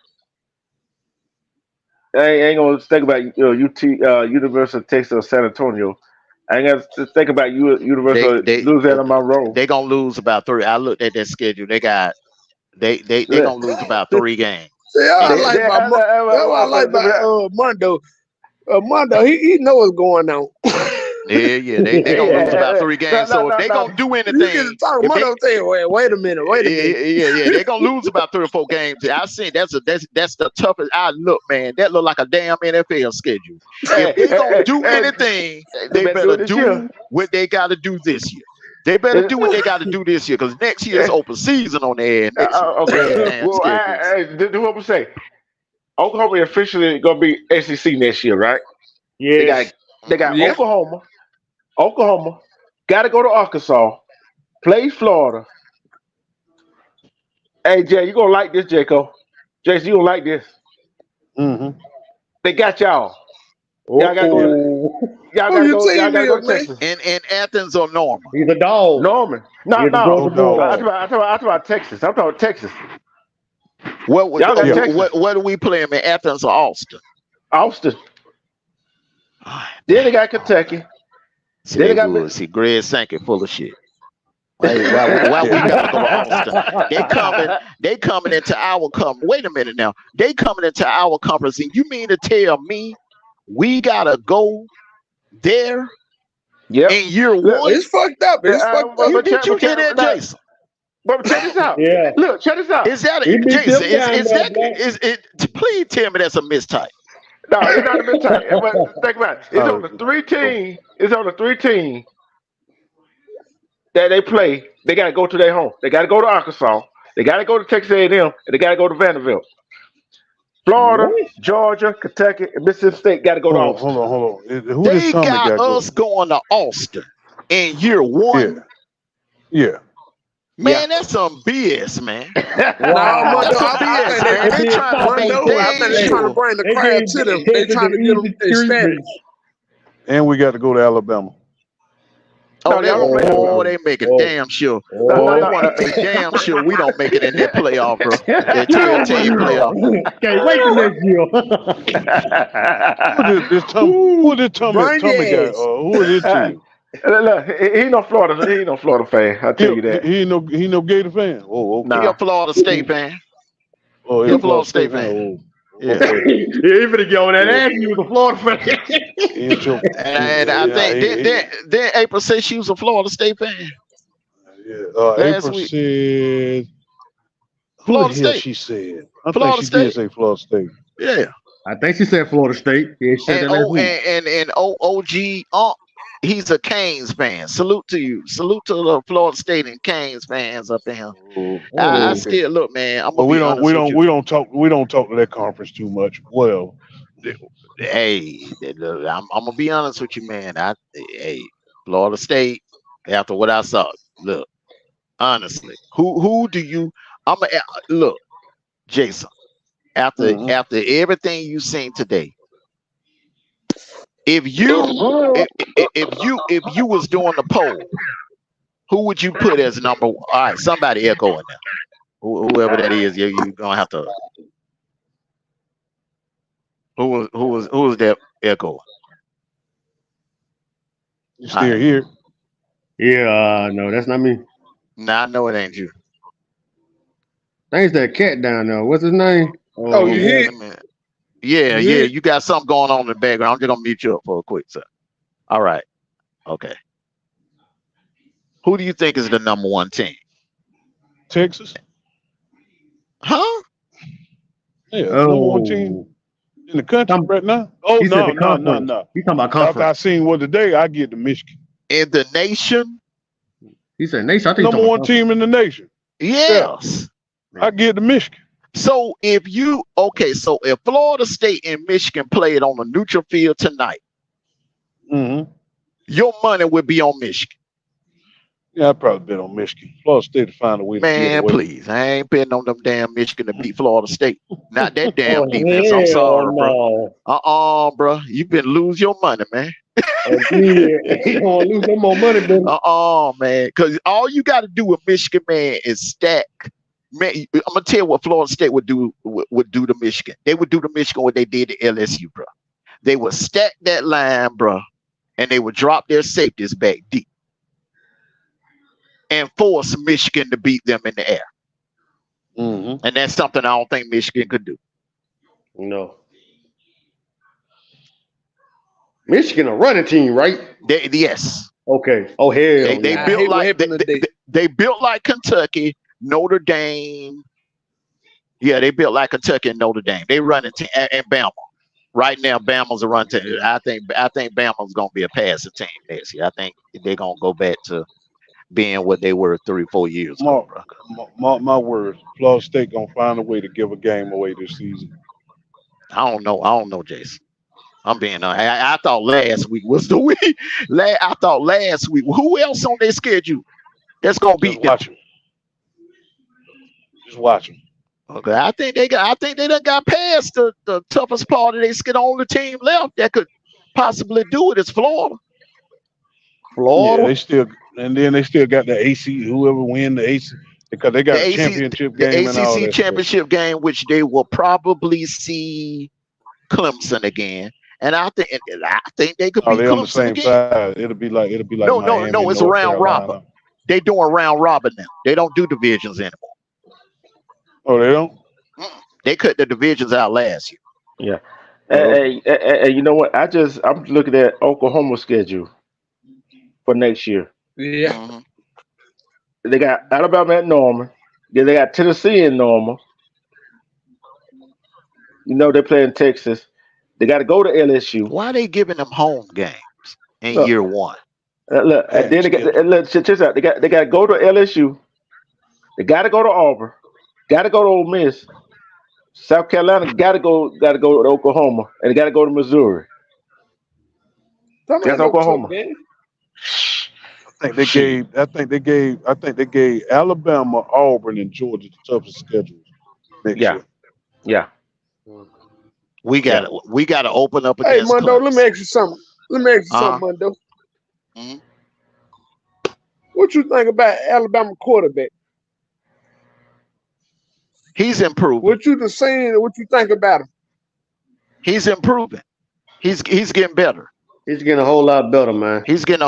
I ain't gonna think about UT, University of Texas or San Antonio. I ain't got to think about They University of they Louisiana Monroe. they gonna lose about three. I looked at that schedule. They got they Look, gonna lose about 3 games See, in they, they, that's what I like about Mondo. Mondo, he know what's going on. yeah. They gonna lose about three no, games. no, So if no, they no. gonna do You get to anything, talk. if they Mondo say, wait a minute, wait a minute. yeah, they're gonna lose about 3 or 4 games. I seen that's the toughest. I look, man, that look like a damn NFL schedule. If they gonna do anything, They they better do better it this year. do what they got to do this year. They better do what they got to do this year because next year it's open season on their ass next year. Okay. That damn Well, schedules. this is what I'm saying. Oklahoma officially gonna be SEC next year, right? They got Yes. they got Yeah. Oklahoma, got to go to Arkansas, play Florida. Hey Jay, you gonna like this, Jaco? Jason, you gonna like this? Hmm. They got y'all. Y'all gotta go. Oh, Y'all Who gotta your go. Y'all team gotta go to is, man? Texas. In Athens or Norman. he's a dog. Norman. No, He's a no. No Georgia dog. I'm Bulldog. talking about Texas. I'm talking about Texas. What Y'all got Yeah. Texas. what do we play them in Athens or Austin? Austin. Ah, Then they damn. got Oh, Kentucky. see, Then they they got. good. See, Greg Sankey full of shit. Why we Yeah. gotta go to Austin? They coming into our conference. Wait a minute now. They coming into our conference, and you mean to tell me we gotta go there Yep. in year Look, one? It's fucked up. It's fucked up. Did you hear that, Jason? but check this out. Yeah. Look, check this out. Is that We beat Jason? them down Is there, that Black. is it? Please tell me that's a mistype. No, it's not a bit tight. But think about it. It's on the Uh, three team. It's on the three team that they play. They got to go to their home. They got to go to Arkansas. They got to go to Texas A&M, and they got to go to Vanderbilt. Florida, What? Georgia, Kentucky, and Mississippi State got to go to Hold on, Austin. hold on. Who this They Tommy got got going? us going to Austin in year Yeah, one. yeah. Yeah. Man, that's some BS, man. Nah, Wow. That's Mundo, some I BS, think man. They They did trying to make Mundo, I think damn they trying to sure. bring the They crowd gave to them. They Texas trying the to get them easy ecstatic. treatment. And we got to go to Alabama. Oh, No, y'all gonna make Oh, they making oh, damn sure. no, Boy, no, they no. want to make damn sure we don't make it in that playoff, bro. That get 12 over team here. playoff. Can't wait till next year. Who this Tommy? Who this Bring Tommy guy? it. Who is this to you? Look, he ain't no Florida. He ain't no Florida fan. I'll tell you that. He ain't no Gator fan. Oh, okay. He a Nah. Florida State fan. Oh, He he a a Florida Florida State State fan. fan. Oh, Yeah. okay. Yeah, he finna get on that Yeah. ass. He was a Florida fan. He ain't your. And I think then April said she was a Florida State fan last April week. said. Who the Florida hell State. she said? I think Florida she State. did say Florida State. Yeah. I think she said Florida State. Yeah, she said And that last week. OG, he's a Canes fan. Salute to you. Salute to the Florida State and Canes fans up in here. Oh, I Oh, still look, man. I'm but gonna we be don't honest with you. we don't talk to that conference too much. Well, Hey, look, I'm gonna be honest with you, man. Hey, Florida State. After what I saw, look, honestly, who do you? Look, Jason. After mhm. after everything you seen today, if you was doing the poll, who would you put as number? All right, somebody echoing now. Whoever that is, you gonna have to. Who was that echo? You still here? yeah, no, that's not me. Nah, I know it ain't you. Thanks that cat down there. What's his name? Oh, you Yeah, hit. yeah, You hit. you got something going on in the background. I'm just gonna mute you up for a quick second. All right, okay. Who do you think is the number one team? Texas? Huh? Yeah, number one team in the country right now. Oh He said the no. conference. He talking about After I conference. seen one today, I get the Michigan. In the nation? He said nation. I think he Number talking one about team in the nation. Yes. I get the Michigan. So if Florida State and Michigan played on a neutral field tonight, Mm-hmm. your money would be on Michigan. Yeah, I probably bet on Michigan. Florida State to find a way to get Man, away. please. I ain't betting on them damn Michigan to beat Florida State. Not that damn Oh, defense. I'm hell sorry, bro. no. Bro. You been lose your money, man. Oh, yeah. He gonna lose some more money, baby. Man. Because all you got to do with Michigan, man, is stack. Man, I'm gonna tell you what Florida State would do to Michigan. They would do to Michigan what they did to LSU, bro. They would stack that line, bro, and they would drop their safeties back deep and force Michigan to beat them in the air. Mm-hmm. And that's something I don't think Michigan could do. No. Michigan a running team, right? Yes. Okay. Oh hell. They I built hate what like happened today. they built like Kentucky, Notre Dame. Yeah, they built like Kentucky and Notre Dame. They run it and Bama. Right now, Bama's a run team. I think Bama's gonna be a passing team next year. I think they're gonna go back to being what they were 3-4 years ago, bro. My words. Florida State gonna find a way to give a game away this season. I don't know, Jason. I'm being honest. I thought last week was the week. I thought last week. Who else on their schedule that's gonna beat them? Just watch them. Okay, I think they done got past the toughest part of their schedule. On the team left that could possibly do it is Florida. Florida. Yeah, they still got the AC. Whoever win the AC, because they got a championship game and all ACC that championship game, which they will probably see Clemson again. And I think they could beat they on the Clemson same again. side. It'll be like Miami, no. It's North a round Carolina. robin. They doing round robin now. They don't do divisions anymore. Oh, they don't. They cut the divisions out last year. Yeah. And you know what? I'm looking at Oklahoma's schedule for next year. Yeah. Mhm. They got Alabama at Norman. Then they got Tennessee in Norman. You know they're playing Texas. They got to go to LSU. Why are they giving them home games in Look, year one? Look, and then they got check this out. They got to go to LSU. They got to go to Auburn. Got to go to Ole Miss. South Carolina gotta go to Oklahoma, and got to go to Missouri. That That's ain't no tough Oklahoma. game. I think they Shit. gave Alabama, Auburn, and Georgia the toughest schedules next Yeah, year. yeah, We yeah. got to open up Hey, against Mondo, let me Clemson. ask you something. Let me ask you Uh something, Mondo. huh. What you think about Alabama quarterback? He's improving. What you done seen and what you think about him? He's improving. He's getting better. He's getting a whole lot better, man. He's getting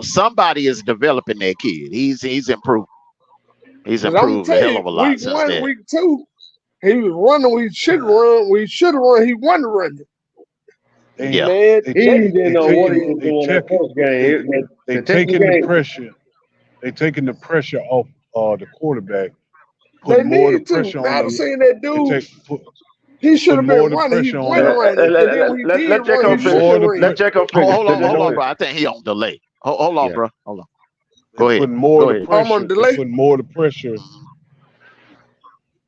somebody is developing that kid. He's improved. He's Because I'm going to improved a tell hell you, of a lot week since 1, that. week 2, he was running where he should run. Where he should have run, he wasn't running. They Yeah. Man, they He didn't they know what he taking was they doing that checking first game. they The second taking the game, pressure. They taking the pressure off the quarterback, they putting more of the need to. pressure on Now I'm the. saying that They dude, take he should putting have more been of the running. He pressure on wasn't the. running. And then when he did Let run, Jacob he Putting shouldn't finish. more have of the Let ran. Jacob Hold, finish. hold on, Finish. hold Let on, finish. bro. I think he on delay. Hold on, Yeah, bro. Hold on. They Go ahead. putting more of Go the ahead. I'm on pressure. They delay. putting more of the pressure. Mhm.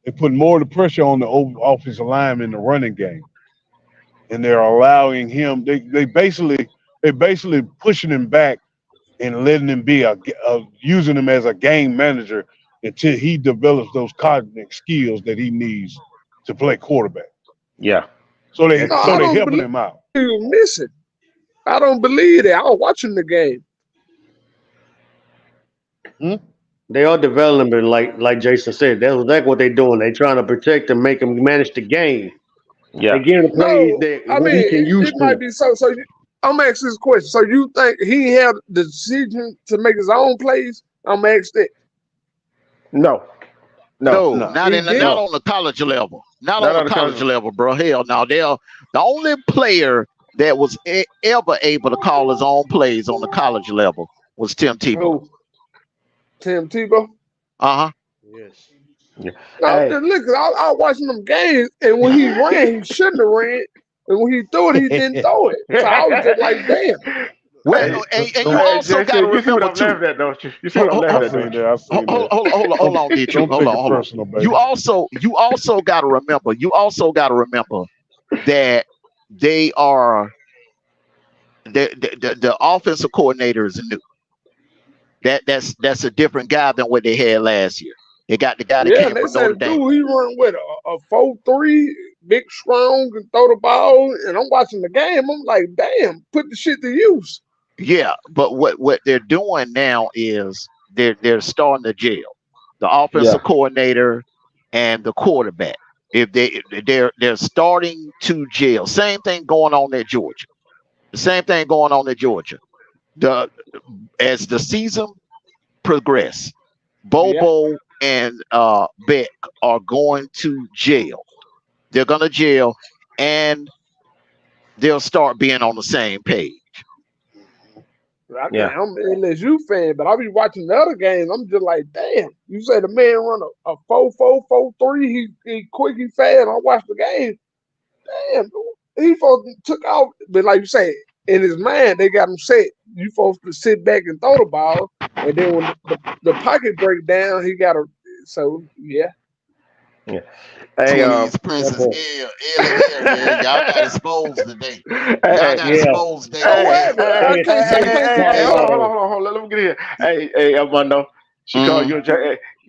They putting more of the pressure on the offensive lineman in the running game, and they're allowing him. They basically pushing him back and letting him be using him as a game manager until he develops those cognitive skills that he needs to play quarterback. yeah. So they that's No, so I they true. don't helping believe him out. he was missing. I don't believe that. I was watching the game. Hmm? They are developing, like Jason said. That's exactly what they're doing. They're trying to protect and make him manage the game. They Yeah. give him the plays No, that I what mean, he can use it might to. be so. So I'm asking this question. So you think he had the decision to make his own plays? I'm asking that. No, no, No, No. not He not didn't. no. on the college level. Not Not on the on the college college. level, bro. Hell no. The only player that was ever able to call his own plays on the college level was Tim Tebow. Who? Tim Tebow? Uh huh. Yes. Yeah. No, Hey, just look, I was watching them games, and when he ran, he shouldn't have ran. And when he threw it, he didn't throw it. So I was just like, damn. Well, hey, and you Don't hey, also got to Jason, you see what remember I'm too. laughing at, don't you? You see Hold, what I'm hold, I laughing at, seen don't that. you? I seen that. hold Don't on, Dietrich. don't Hold take on, it hold on. personal, You baby. also got to remember. You also got to remember that they are the offensive coordinator is new. That's a different guy than what they had last year. They got the guy that Yeah, and came they from said, Notre Dame. dude, he run with a 4-3, big, strong, and throw the ball. And I'm watching the game. I'm like, damn, put the shit to use. Yeah, but what they're doing now is they're starting to jail the Yeah, offensive coordinator and the quarterback. If they're starting to jail. Same thing going on at Georgia. The same thing going on at Georgia. The as the season progress, Yeah. Bobo and Beck are going to jail. They're going to jail, and they'll start being on the same page. yeah, I'm an LSU fan, but I be watching the other games. I'm just like, damn. You say the man run a 4-4, 4-3. He quick, he fast. I watch the game. Damn, he folks took out. But like you say, in his mind, they got him set. You supposed to sit back and throw the ball, and then when the pocket break down, he got to. So yeah, yeah. Hey, Please, That Princess boy. Ellie, man. Y'all got exposed today. Y'all hey, got Yeah. exposed today, so what hey, man. hey, happened? I hey, can't. I hey, can't see hey, the hey, Talk hold chat. on, hold about on, hold on, hold on. Let me get here. Hey, Armando. She called Mm. you and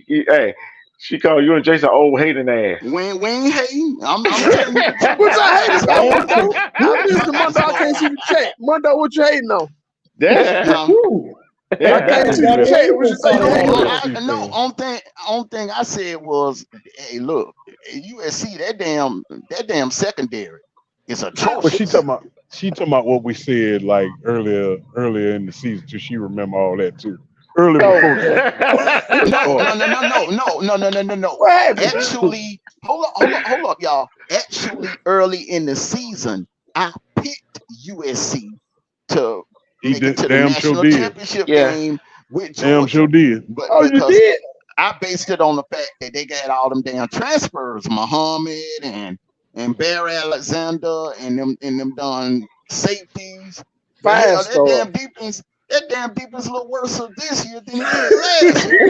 hey, she called you and Jason old hating ass. We ain't hating. I'm telling you the truth. What Y'all y'all got hating about, exposed. Mondo? I missed Y'all the got Mondo. I can't see exposed. the chat. Mondo, what you hating on? that's the Huh? truth. I That's can't why I see got the Female, chat. What you Ravens say you started female hating on? winning. USC No, fan. only thing I said was, hey, look, USC, that damn secondary is But atrocious. she talking about what we said like earlier in the season too. She remember all that too. Early Oh, before okay. it No, started. no, no, no, no, no, no, no, no, no, no. What happened? Actually, hold up, y'all. Actually, early in the season, I picked USC to He make it did, to the damn sure national did. championship Yeah, game with Damn sure Georgia, did. but Oh, you because did? I based it on the fact that they got all them damn transfers, Muhammad and Barry Alexander and them done safeties. But Five hell, star. that That damn defense look worse this year than it did last year.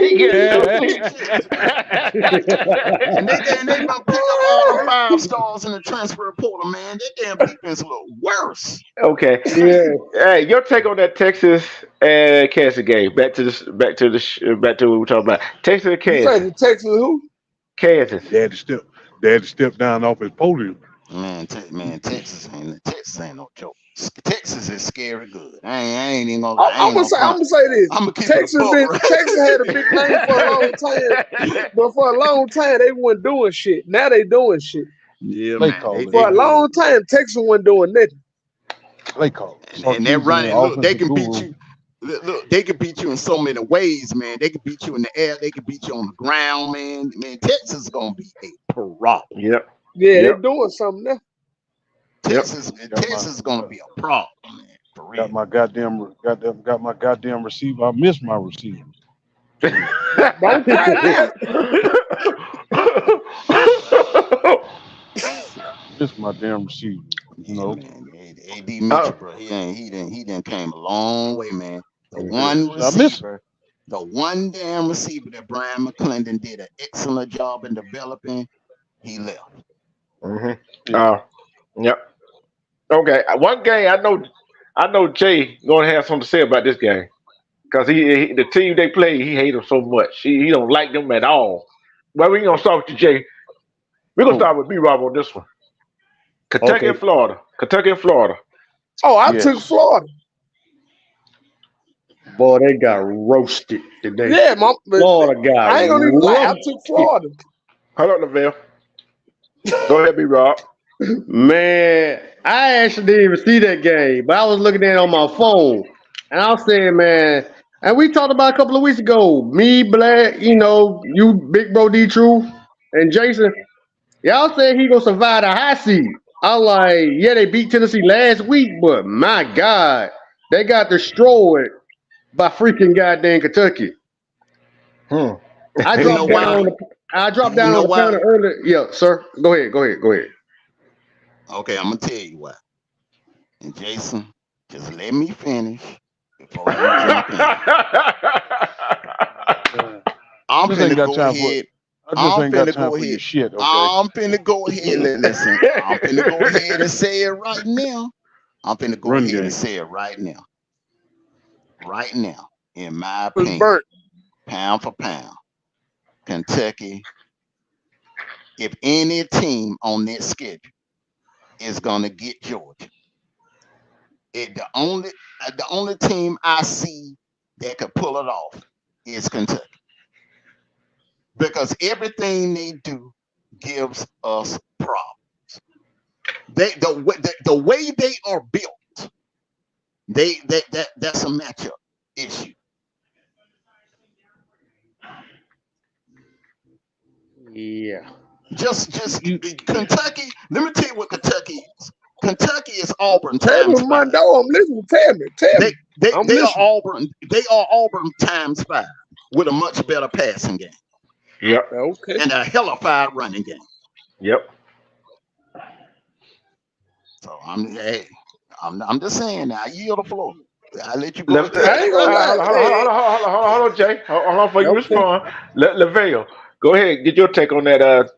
And they about pick up all the 5 stars in the transfer portal, man. That damn defense look worse. Okay. Yeah. Hey, your take on that Texas and Kansas game? Back to what we're talking about. Texas and You say Kansas. the Texas who? Kansas. They had to step down off his podium. Man, Texas ain't no joke. Texas is scary good. I ain't even gonna. I'm gonna say this. I'm gonna keep Texas it Texas had a big name for a long time, but for a long time they weren't doing shit. Now they doing shit. Yeah, They man. call it. For a long time, Texas wasn't doing nothing. Play call. And they're running. Look, they can beat you. Look, they can beat you in so many ways, man. They can beat you in the air. They can beat you on the ground, man. Man, Texas is gonna be a problem. Yep. Yeah, Yep. they're doing something now. Texas is gonna be a problem, man. For real. Got my goddamn receiver. I missed my receiver. Don't cry Missed my damn receiver. You know. Man, AD Mitchell, bro. He didn't came a long way, man. The one damn receiver that Brian McClendon did an excellent job in developing, he left. Yep. Okay. One game I know Jay gonna have something to say about this game because he the team they play he hate them so much. He don't like them at all. Well, we gonna start with you, Jay. We're gonna start with B-Rob on this one. Kentucky and Florida. Oh, I took Florida. Boy, they got roasted today. Yeah, Florida got I ain't gonna even lie. I roasted. took Florida. Hold on, Lavelle. Go ahead, B-Rob. Man, I actually didn't even see that game, but I was looking at it on my phone. And I was saying, man, and we talked about a couple of weeks ago, me, Black, you, Big Bro D True, and Jason, y'all said he gonna survive the high seed. I'm like, yeah, they beat Tennessee last week, but my God, they got destroyed by freaking goddamn Kentucky. I dropped down on the counter earlier. Yeah, sir. Go ahead. Okay, I'm gonna tell you why. And Jason, just let me finish before you jump in. I'm finna go ahead. I'm finna go ahead. Shit, okay? I'm finna go ahead. Listen, I'm finna go ahead and say it right now. And say it right now. Right now, in my opinion, pound for pound, Kentucky, if any team on that schedule is gonna get Georgia, the only team I see that could pull it off is Kentucky. Because everything they do gives us problems. The way they are built, that's a matchup issue. Yeah. Just Kentucky. Let me tell you what Kentucky is. Kentucky is Auburn Tell times me, 5. Mondo, I'm listening. Tell me. They are Auburn. They are Auburn times 5 with a much better passing game. Yep. Okay. And a hellified running game. Yep. So I'm just saying now. I yield the floor. I let you go. I ain't gonna lie. Hold on, Jay. Hold on before you respond. Lavelle, go ahead. Get your take on that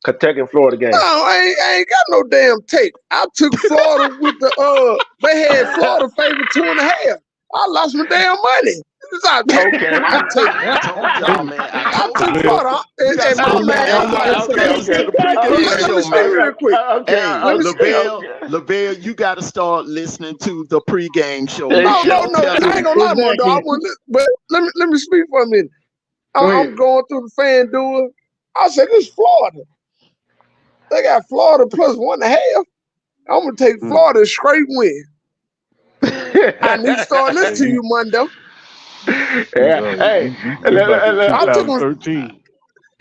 Kentucky and Florida game. No, I ain't got no damn tape. I took Florida with they had Florida favored 2.5. I lost my damn money. I took Florida. And my man, let me speak real quick. Lavelle, you got to start listening to the pregame show. No, I ain't gonna lie, Mondo. But let me speak for a minute. I'm going through the FanDuel. I said, this is Florida. They got Florida plus 1.5. I'm gonna take Florida straight win. I need to start listening to you, Mondo. Yeah, hey, I took 13.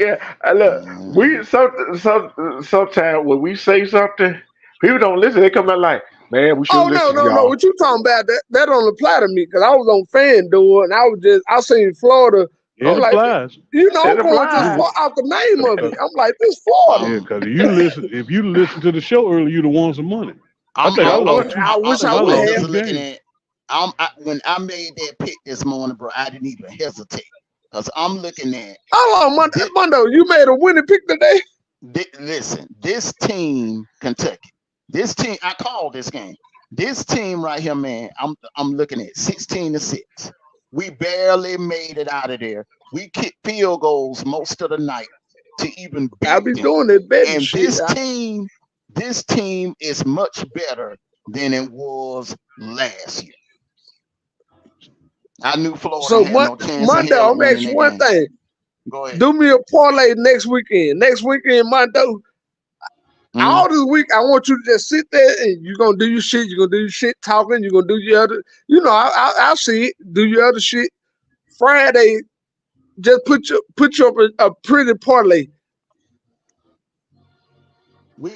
Yeah, look, we sometimes when we say something, people don't listen. They come out like, man, we should listen. No. What you talking about? That don't apply to me because I was on FanDuel and I seen Florida. It applies. I'm going just out the name of it. I'm like, this Florida. Yeah, because if you listen to the show earlier, you'd have won some money. I wish I would have. when I made that pick this morning, bro, I didn't even hesitate because I'm looking at. Hold on, Mondo, you made a winning pick today. Listen, this team, Kentucky, this team, I called this game. This team right here, man, I'm looking at 16-6. We barely made it out of there. We kicked field goals most of the night to even beat I be them. doing that betting And shit. this team is much better than it was last year. I knew Florida So had no chance in Mondo, hell I'm gonna ask winning you that one game. thing. Go ahead. Do me a parlay next weekend. Next weekend, Mondo. All this week, I want you to just sit there and you're gonna do your shit. You're gonna do your shit talking. You're gonna do your other. You know, I'll see it. Do your other shit. Friday, just put you up a pretty parlay. He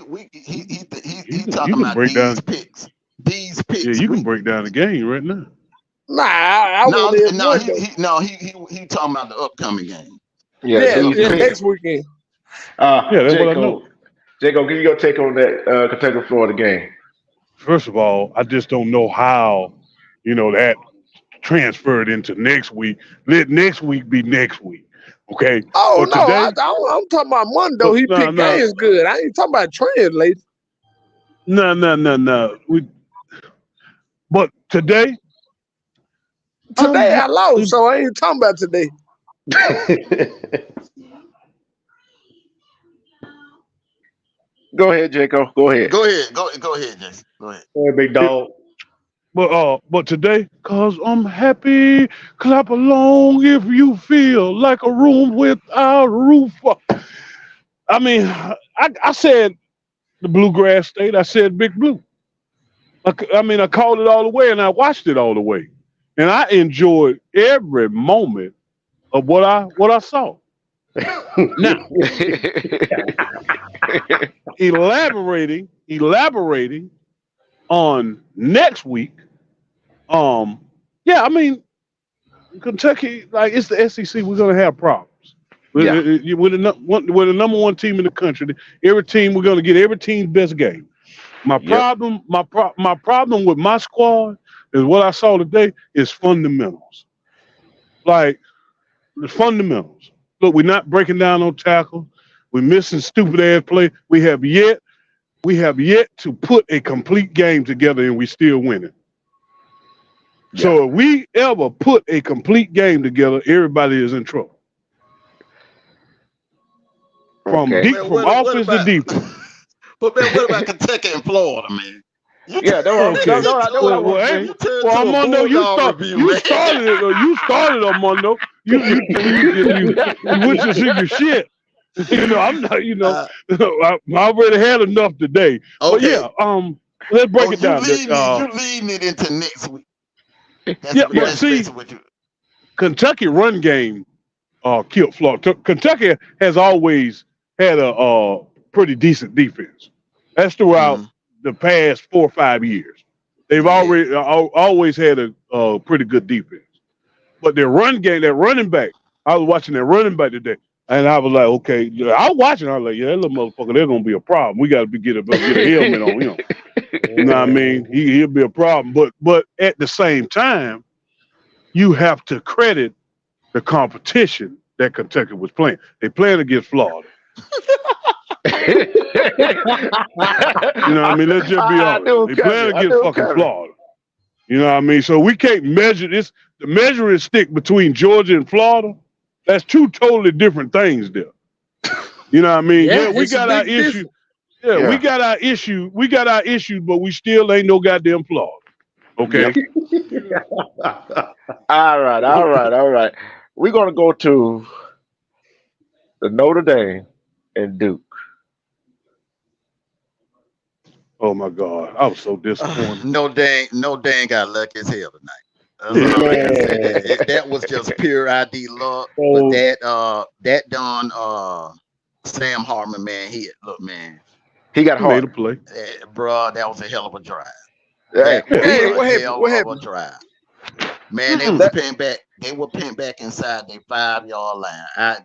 talking about these picks. These picks. Yeah, you can break down the game right now. Nah, I No, want he talking about the upcoming game. Yeah, next weekend. Yeah, that's what I know. Jacob, give you your take on that Kentucky Florida game. First of all, I just don't know how, that transferred into next week. Let next week be next week. Okay. Oh but no, today, I'm talking about Mondo. He picked games good. I ain't talking about translate. No. But today I lost, so I ain't talking about today. Go ahead, Jacob. Go ahead. Go ahead, Jason. Go ahead. Go ahead, big dog. But today, cause I'm happy, clap along if you feel like a room without a roof. I mean, I said the bluegrass state. I said Big Blue. I called it all the way, and I watched it all the way, and I enjoyed every moment of what I saw. Now, elaborating on next week. Kentucky, like it's the SEC, we're gonna have problems. Yeah. We're the number one team in the country. We're gonna get every team's best game. My problem with my squad is what I saw today is fundamentals. Like the fundamentals. Look, we're not breaking down on tackle. We're missing stupid ass play. We have yet to put a complete game together, and we still winning. Yeah. So if we ever put a complete game together, everybody is in trouble. From offense to defense. But man, what about Kentucky and Florida, man? I'm Mondo. You started it. You started on Mondo. You went to see your shit. I'm not. I already had enough today. Okay. But yeah, let's break it down. You leading it into next week. Kentucky run game killed Florida. Kentucky has always had a pretty decent defense. That's throughout the past 4 or 5 years. They've always had a pretty good defense. But their run game, their running back, I was watching their running back today, and I was like, okay, I was watching. I was like, yeah, that little motherfucker, there's gonna be a problem. We got to get a helmet on him. You know what I mean? He'll be a problem. But at the same time, you have to credit the competition that Kentucky was playing. They playing against Florida. You know what I mean? Let's just be honest. They playing against fucking Florida. You know what I mean? So we can't measure this. The measuring stick between Georgia and Florida, that's two totally different things there. You know what I mean? Yeah, we got our issue. Yeah, we got our issue. We got our issues, but we still ain't no goddamn Florida. Okay. All right. We're gonna go to the Notre Dame and Duke. Oh my God, I was so disappointed. No dang got lucky as hell tonight. That was just pure ID luck. But that Don Sam Hartman, man, he got hard. Made a play. Bro, that was a hell of a drive. Hey, what happened? Drive. Man, they were pinned back inside their 5-yard line.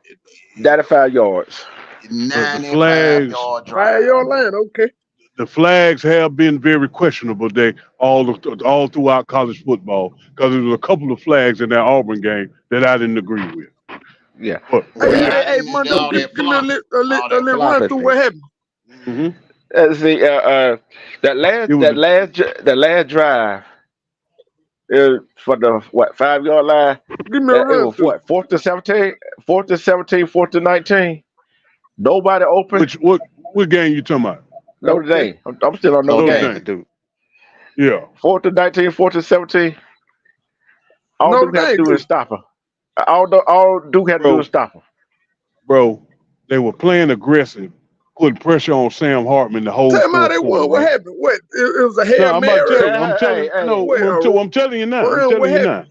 95 yards. 95-yard drive. 5-yard line, okay. the flags have been very questionable today all throughout college football because there was a couple of flags in that Auburn game that I didn't agree with. Yeah. But Hey, And Mondo, all give, that give me flopping. All a that little run through flopping. what happened. hmm See, that it was that last drive for the 5 yard line. Give me a It run was through. what 4th to 17, 4th to 17, 4th to 19. Nobody open. what game you talking about? Notre Okay. Dame. I'm still on Notre Notre Dame. Dame. Dude. Yeah, 4th to 19, 4th to 17. All Notre Duke had to Dame do is too. stop her. All Duke had to do bro, is stop her. bro, they were playing aggressive, putting pressure on Sam Hartman the whole Tell me how fourth they quarter, won. What right? happened? What? It was a No, Hail I'm about to Mary. tell you. Or, I'm telling Hey, no. what? I'm telling you now. I'm Run, telling what you happened? now.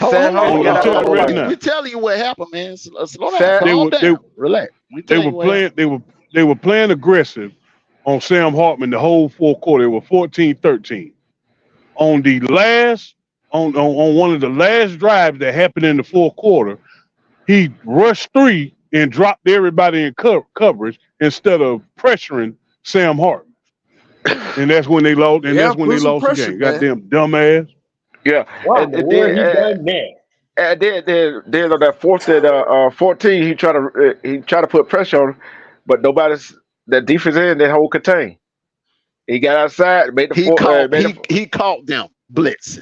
Sam Hold Hartman on, got I'm out telling of you hold right on. overtime. now. We telling you what happened, man. Slow down. Sam, They Calm were they down. Relax. We they telling were you what happened. playing they were playing aggressive on Sam Hartman the whole fourth quarter. They were 14-13. On the last on one of the last drives that happened in the fourth quarter, he rushed three and dropped everybody in coverage instead of pressuring Sam Hartman. And that's when they lost. And Yeah, that's when put they some lost the pressure, game. man. Goddamn dumbass. yeah, Why in and, the and world he then done that? then on that 4th and 14, he tried to put pressure on him, but nobody's that defense end that whole contain. He got outside, made the He four, caught made the he caught them blitzing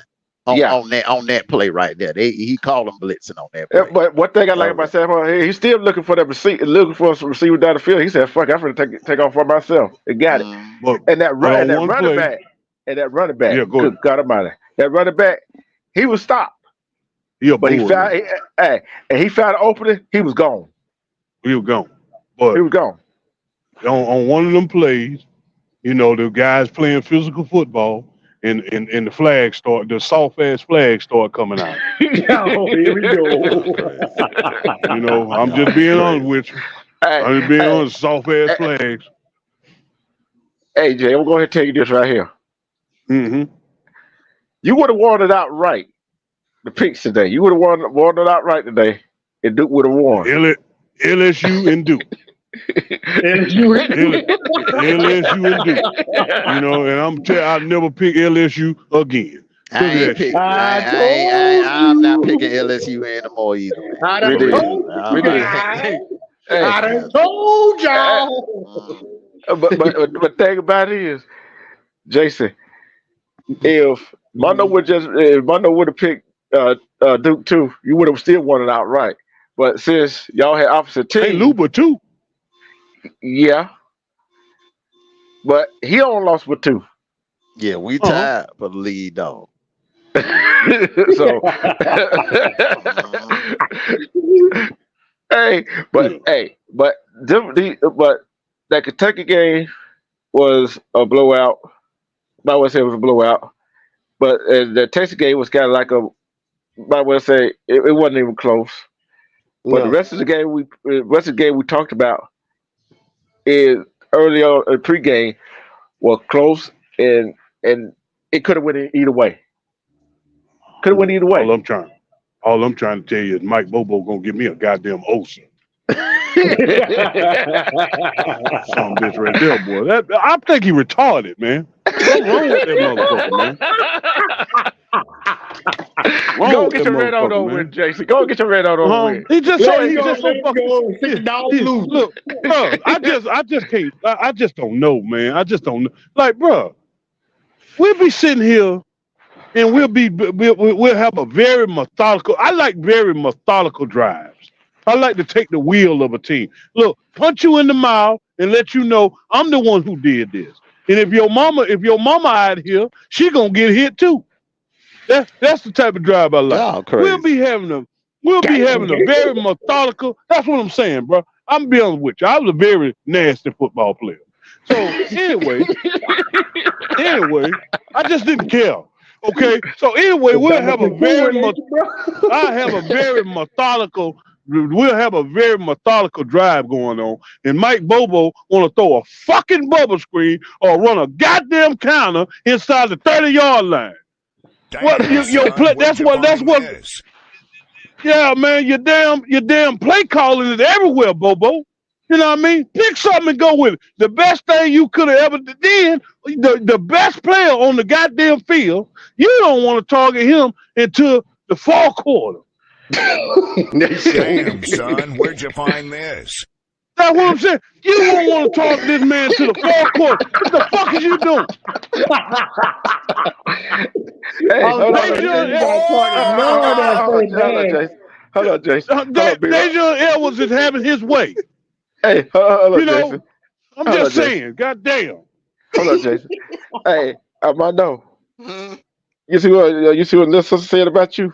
yeah. on that play right there. He called them blitzing on that Yeah, play. but one thing I like All about right. Sam Hartman, he's still looking for that receiver, looking for some receiver down the field. He said, "Fuck, I'm gonna take off for myself." And got it. But And that but run, and on that one running play, back, and that running back. yeah, go Good ahead. God Almighty, that running back, he was stopped, He a but he bull found, runner. hey, and he found an opening. He was gone. He was gone. He But was gone. on one of them plays, the guys playing physical football, and the soft ass flags start coming out. Oh, here we Y'all go. crazy. I'm just Y'all being honest crazy. with you. Hey, I'm just being hey, honest. Soft ass hey, flags. hey, Jay, I'm going to go ahead and tell you this right here. hmm You would have won it outright. The picks today. You would have won it outright today, and Duke would have won. LSU and Duke. And you L- LSU and Duke. I'll never pick LSU again. I Look at ain't that pick. shit. I told I'm not picking you. LSU anymore either, man. I We done For did. real. told We you I'm did. not. guys. Hey, I done Yeah. told uh, y'all. Mm. but thing about it is, Jason, if Mondo Mhm. would just if Mondo would have picked Duke too, you would have still won it outright. But since y'all had opposite Hey, teams, Luba too. yeah. But he only lost with two. Yeah, we Uh huh. tied for the lead dog. So Mhm. hey, Yeah. but that Kentucky game was a blowout. I would say it was a blowout. But the Texas game was kind of like I would say it wasn't even close. But the No. rest of the game we talked about is early on pregame was close and it could have went either way. Could have went either All way. I'm trying, all I'm trying to tell you is Mike Bobo gonna give me a goddamn ulcer. Some bitch right there, boy. I think he retarded, man. Something wrong with that motherfucker, man. Wrong Go with get that your red on motherfucker, over with, man. Jason. Go get your red on over with. He just Let so it he's go, just so let it fucking. go. Sit the dogs loose. Look, bro. I just don't know, man. I just don't know. Like, bro, we'll be sitting here and we'll have a very methodical. I like very methodical drives. I like to take the wheel of a team. Look, punch you in the mouth and let you know I'm the one who did this. And if your mama out here, she gonna get hit too. That's the type of drive I like. Y'all We'll crazy. be having a we'll be having a very methodical. That's what I'm saying, bro. I'm being honest with you. I was a very nasty football player. So anyway, I just didn't care. Okay. So anyway, Is that what you're doing, ain't you, bro? I have a very methodical. We'll have a very methodical drive going on, and Mike Bobo want to throw a fucking bubble screen or run a goddamn counter inside the 30-yard line. What Damn, son, where'd that's you what find this? yeah, man, your damn play calling is everywhere, Bobo. You know what I mean? Pick something and go with it. The best thing you could have ever did, the best player on the goddamn field, you don't want to target him until the fourth quarter. Damn, son, where'd you find this? That's what I'm saying. You don't want to target this man to the fourth quarter. What the fuck is you doing? Hey, hold on, Jason. Dejan Edwards is having his way. Hey, hold on, You know, Jason. I'm Hold just on, saying. Goddamn. Hold on, Jason. Hey, Armando. You see what little sister said about you?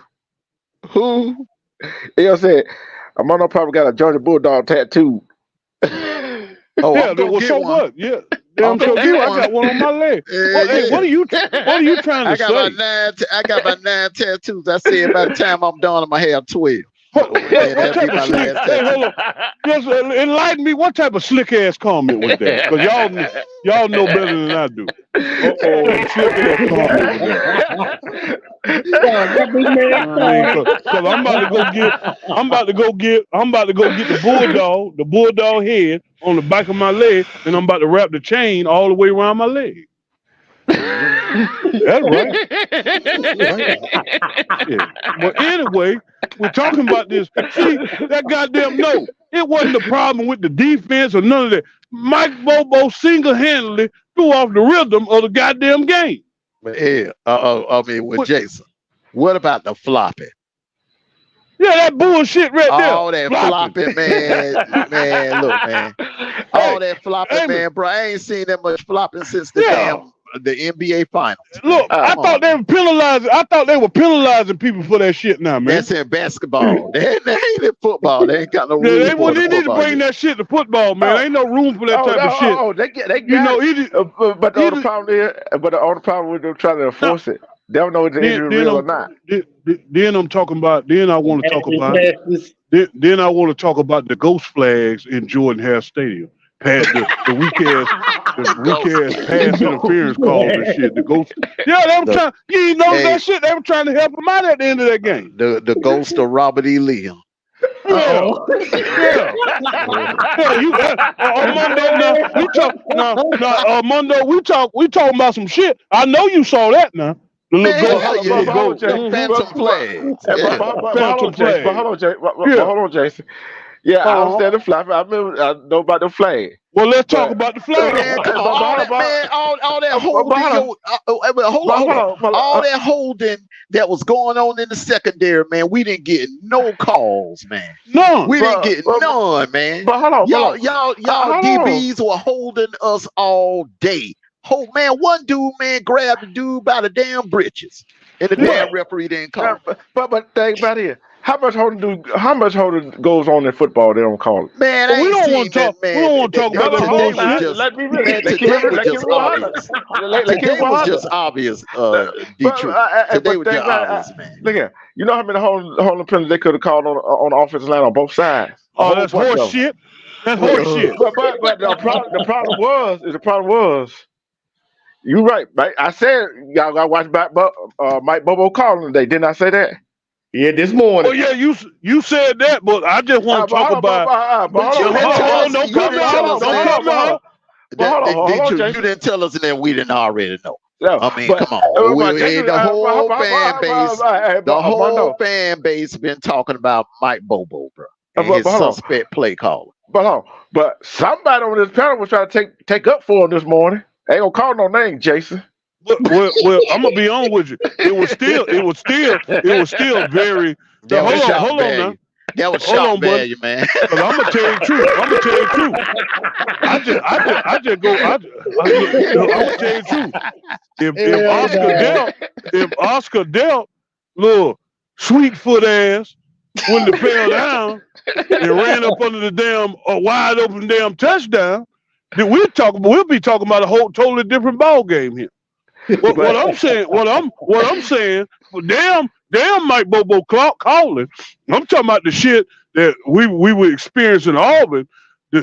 Who? He said, Armando probably got a Georgia Bulldog tattoo. Oh, Yeah, I'm gonna well, get so one. what? Yeah. Damn gonna sure get do. I one. got one on my leg. Well, hey, Yeah. what are you trying to I got say? I got my 9 tattoos. I said by the time I'm done, I'm gonna have 12. What that'll type be my of slick? last Hey, tattoo. hold on. Just enlighten me. What type of slick ass comment was that? Because y'all know better than I do. Slick ass comment was that? That big man Because I'm about to go get the bulldog head on the back of my leg, and I'm about to wrap the chain all the way around my leg. That's right. Yeah. But anyway, we're talking about this. See, that goddamn it wasn't the problem with the defense or none of that. Mike Bobo single-handedly threw off the rhythm of the goddamn game. But yeah, with Jason. What about the flopping? Yeah, that bullshit right there. All that flopping, man. Man, look, man. All that flopping, man, bro. I ain't seen that much flopping since the NBA finals. Look, I thought they were penalizing people for that shit now, man. That's in basketball. They ain't in football. They ain't got no rules. They need to bring that shit to football, man. Ain't no room for that type of shit. They got it. But the problem with them trying to enforce it. They don't know if the injury is real or not. Then I want to talk about the ghost flags in Jordan Hare Stadium. The weak ass pass interference calls and shit. The ghost. Yeah, they were trying. You ain't know that shit. They were trying to help him out at the end of that game. The ghost of Robert E. Lee. Yeah. Armando, we talking about some shit. I know you saw that now. The little phantom flag. But hold on, Jason. Yeah, I understand the flag. I know about the flag. Well, let's talk about the flag. Man, come on, all that holding that was going on in the secondary, man. We didn't get no calls, man. None. We didn't get none, man. But hold on, y'all DBs were holding us all day. Man, one dude, man, grabbed the dude by the damn britches, and the damn referee didn't call. But think about it. How much holding goes on in football? They don't call it. Man, we don't want to talk. We don't want to talk about that bullshit. Today was just obvious. Detroit. Today was just obvious, man. Look here. You know how many holding penalties they could have called on the offensive line on both sides? Oh, that's horse shit. That's horse shit. But the problem was. You're right. I said y'all got to watch Mike Bobo calling today. Didn't I say that? Yeah, this morning. Oh yeah, you said that, but I just want to talk about. Don't cut me off. You didn't tell us, and then we didn't already know. I mean, come on. The whole fan base been talking about Mike Bobo, bro, and his suspect play caller. But somebody on this panel was trying to take up for him this morning. Ain't gonna call no name, Jason. Well, I'm gonna be on with you. It was still very. Hold on now. That was shock value, man. Because I'm gonna tell you the truth. I'm gonna tell you the truth. If Oscar dealt, little sweet foot ass when they fell down and ran up under the damn wide open damn touchdown, then we'll be talking about a whole totally different ball game here. What I'm saying, damn Mike Bobo calling. I'm talking about the shit that we were experiencing in Auburn, to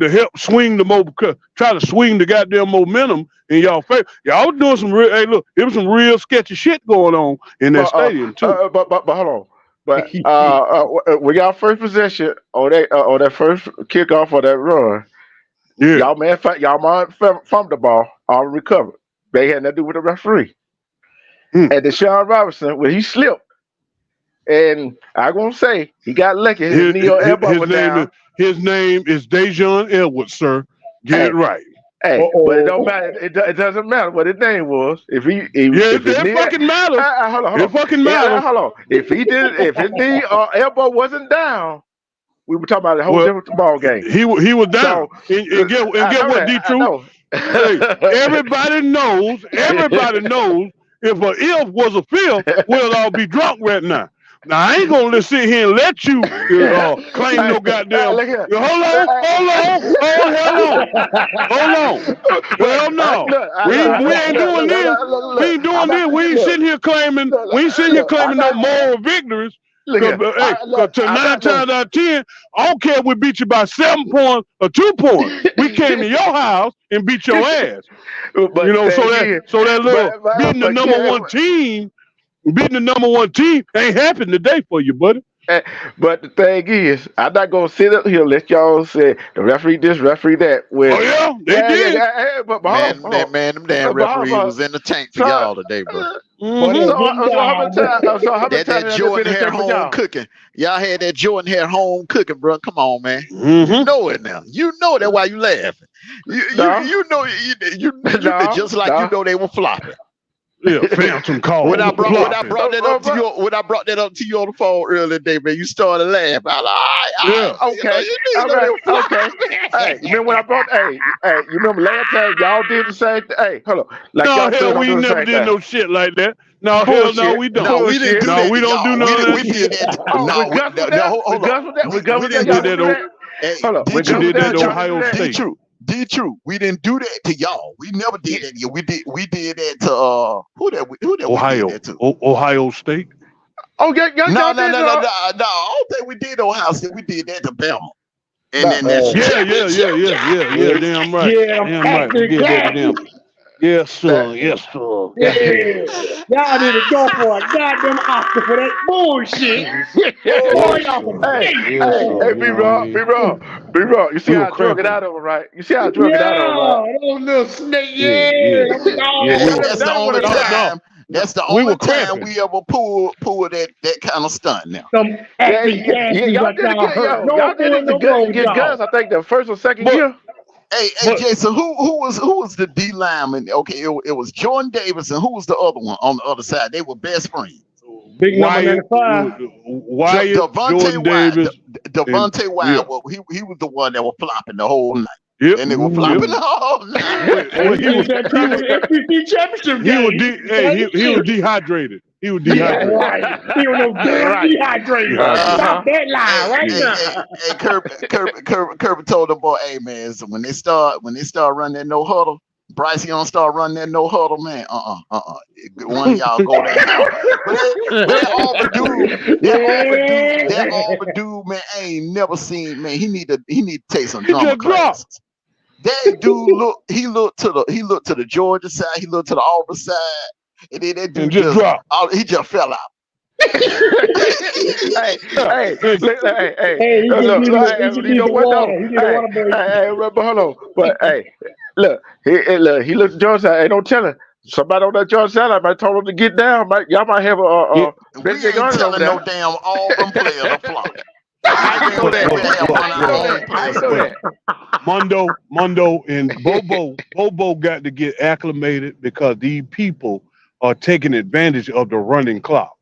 help swing the try to swing the goddamn momentum in y'all favor. Y'all doing some real. Hey, look, there was some real sketchy shit going on in that stadium too. But hold on. But when y'all first possession on that first kickoff of that run, Yeah. y'all man fumbled the ball, all recovered. They had nothing to do with the referee. Hmm. And Deshaun Robinson, when he slipped, and I'm gonna say he got lucky. His knee or elbow was down. His name is Dejon Edwards, sir. Get it Hey, right. hey, but it don't matter. It doesn't matter what his name was. If Yeah, if his it knee, fucking matters. hold on, It fucking matters. hold on. If his knee or elbow wasn't down, we were talking about a whole Well, different ball game. he was down. So And get what, D-True? Hey, everybody knows if a if was a fifth, we'll all be drunk right now. Now, I ain't going to sit here and let you claim no goddamn. Hold on. Hell no. We ain't doing this. We ain't doing this. We ain't sitting here claiming no moral victories. Because 9 times out of 10, I don't care if we beat you by 7 points or 2 points. We came to your house and beat your ass. But You know, so that little beating the number one team. Beating the number one team ain't happened today for you, buddy. But the thing is, I'm not gonna sit up here and let y'all say the referee this, referee that. When, oh yeah, they did. Yeah, but Man, them damn referee was in the tank for y'all today, bro. That Jordan Hare home cooking. Y'all had that Jordan Hare home cooking, bro. Come on, man. Mm-hmm. You know it now. You know that why you laughing. You know just like you know they were flopping. Yeah, phantom call. When I brought that up to you on the phone earlier today, man, you started laughing. Okay. Hey, you remember when I brought? Hey, you remember last time y'all did the same thing? Hey, hold on. Like no, y'all hell, we never did no shit like that. No, hell, no, we don't. No, we didn't do that. No, we don't do none of that shit. We did that. We did that at Ohio State. D-True, we didn't do that to y'all. We never did that. We did that to who that Ohio. We did that to? Ohio State. Oh yeah, no. I don't think we did Ohio State. We did that to Bama. And then that's yeah. Damn right. Damn right. We did that to them. Yes, sir. Yes, sir. Yeah. Y'all didn't go for a goddamn Oscar for that bullshit. Hey, be wrong. You see how I drug it out of him, right? You see how I drug it out of him, right? Those little snake, That's the only time. That's the only time we ever pull that kind of stunt now. Y'all did it to get guns. I think the first or second year. Hey, Jason, who was the D lineman? Okay, it was Jordan Davis, and who was the other one on the other side? They were best friends. Big number 95. Devontae Wyatt. Well, he was the one that was flopping the whole night. Yep. And they were flopping all night. He was dehydrated. He was dehydrated. Right. He was dehydrated. Stop that lie right now. Hey, Kirby told them, boy, hey man, so when they start running that no huddle, Bryce Young start running that no huddle, man. One of y'all go there. But that Auburn dude, man, I ain't never seen, man. He need to take some drama classes. That dude looked to the Georgia side, he looked to the Auburn side, and then that dude just dropped. He just fell out. Hey, you know what though? Hey, hold on. But hey, look, he looked to Georgia side. Hey, don't tell him. Somebody on that Georgia side, I might told him to get down. Y'all might have a we ain't telling no damn Auburn player to flop. I know that. Mondo, and Bobo got to get acclimated because these people are taking advantage of the running clock.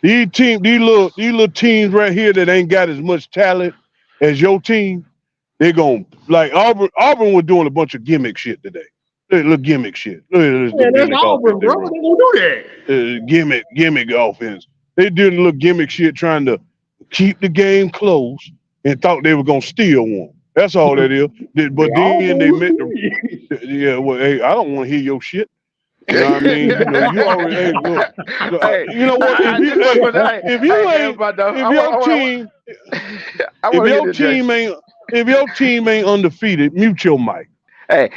These little teams right here that ain't got as much talent as your team, they're gonna like Auburn was doing a bunch of gimmick shit today. Little gimmick shit. That's Auburn, bro. They gonna do that. Gimmick offense. They did a little gimmick shit trying to keep the game close and thought they were gonna steal one. That's all that is. But then they meant to. Yeah, well, hey, I don't want to hear your shit. You know what I mean? You already. Hey, look, you know what? If your team ain't undefeated, mute your mic. Hey,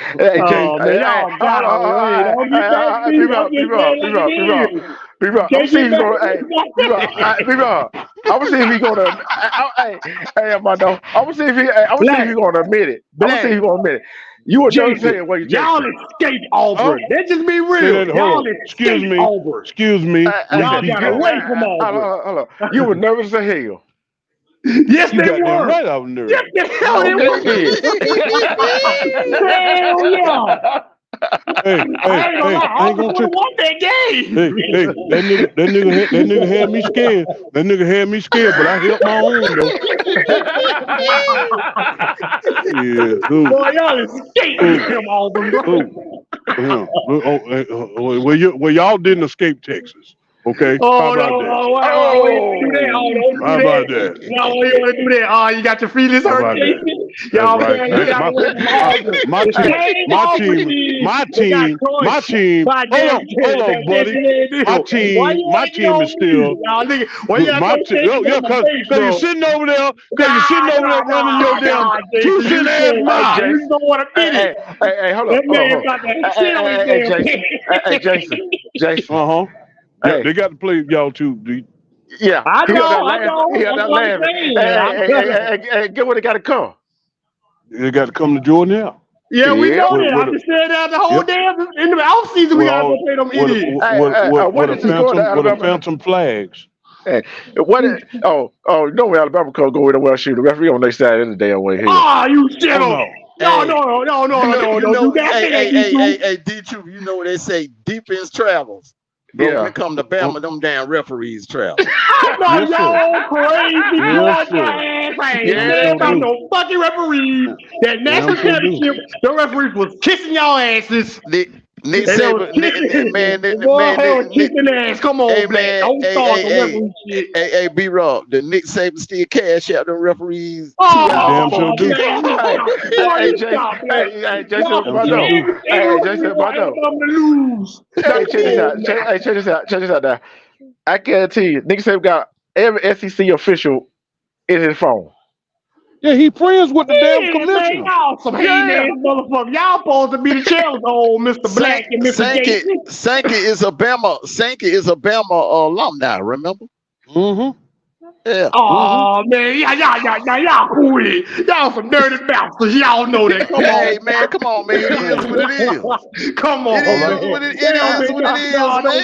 Be wrong. I'm seeing you going. Hey, be wrong. I'm gonna see if he gonna. Hey, my dog. I'm gonna see if he. I'm gonna see if Black, he gonna admit it. I'm gonna see if black. he gonna admit it. You would never say Jason, it, well, you y'all Jason. escaped Huh? Auburn. That just be Say real. that. Y'all Hold on. Excuse escaped me. Auburn. Excuse me. Y'all Repeat got that. away from Auburn. Hold on. You were nervous as hell. Yes, You they got them were. right out Yes, nerve. the hell they Okay, were. then. Hell yeah. Hey, I hey, ain't gonna hey, lie. I ain't Auburn gonna would have take. won that Hey, game. hey, that nigga had me scared. That nigga had me scared, but I held my own though. Yeah, Boy, y'all escaped who, him, Auburn, bro. yeah. Well, y'all didn't escape Texas. Okay, how Oh no! about that? Why you want to do that? Oh, Oh, don't How do that. about that? No, you want to do that? Oh, you got your feelings How hurt, about that? Jason. That's Y'all right. barely got away from Auburn. My The team, same my Auburn team, team my that got team, my crushed team. by damn Hold on, buddy. Cincinnati. Why My you ain't team is on still me? Y'all nigga, why you got my no team. Jason Oh yeah, on my cause face, you're bro? sitting over there, running your damn Nah, Jason, 2 cent you ass said, hey, nah, mouth. you Jason. don't want to admit it. Hold That man on. got that shit on his damn Jason. Jason. Jason. Uh huh. Yeah, Hey, they got to play y'all too. yeah. I He got that know, I laugh. He know. got That's that what I'm laughing. saying. Get where they gotta come. They got to come to Jordan now. Yeah, we Yeah. know With, that. with I've a, been saying that the whole yep. damn in the off season. We With gotta go all play them idiots. When is he going to with a Alabama? phantom flags. Hey, no way Alabama could go in well shoot. The referee on their side in the damn way here. Ah, you shit Oh up. no. No, Hey, no, no, no, no, no, no. Do not say that, D2. hey, D2, you know what they say, defense travels. But when Yeah. it come to Bama, them damn referees travel. I know Yes, sir. y'all crazy Yes, Georgia sir. ass ain't Yeah, Damn they care sure about do. do. no fucking referees. That Damn national sure do. championship, the referees was kissing y'all asses. Nick And they was Saban, kissing. man, The boy was Nick, kissing ass. Come on, hey Black. man, Don't start the referee shit. hey, B Rob, the Nick Saban still cash out the referees 2 hours Damn before sure Oh, the do. kickoff. man, you Hey, stop. Boy, you stop, Black. Jason, Y'all, Damn sure do. every Jason, referee want Bando. Alabama to lose. Hey, Come check this on, out. man. Check this out now. I guarantee you, niggas have got every SEC official in his phone. Yeah, he friends with the damn Yeah, man, commissioner. y'all some hating Yeah. ass motherfucker. Y'all supposed to be the chairs, old Mr. Black and Mr. Jason. Sankey is a Bama alumni, remember? Mm-hmm. Yeah. Mm-hmm. Oh man, y'all cool with it. Y'all some dirty bastards. Y'all know that. Come Hey on, man, come on, man. It is what it is. come It on, All right. is man. what it Damn, is man, what it is, man.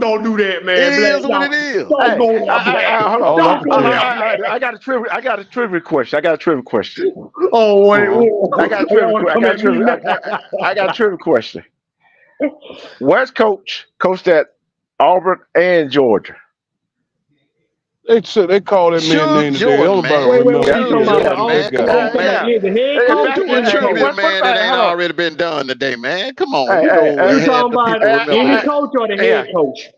don't do that, It man. Black, is what it is. don't Hey, go there, Black. hold on. All I Don't can go tell you. there, Black. I got a trivia question. Oh wait, Uh-huh. y'all wanna come at me now? I got a trivia question. Where's coached at Auburn and Georgia? They said they call that man Suge name today. Jordan, Everybody man. Wait, remember you Yeah, talking Suge about everybody Jordan, that man. Come got you on, talking about man. the head Hey, coach Don't do or a the trivia, coach? man, that ain't hold on. already been done today, man. Come on. Hey, You hey, know, hey, You have talking the about people remember any that. coach or the yeah. head coach?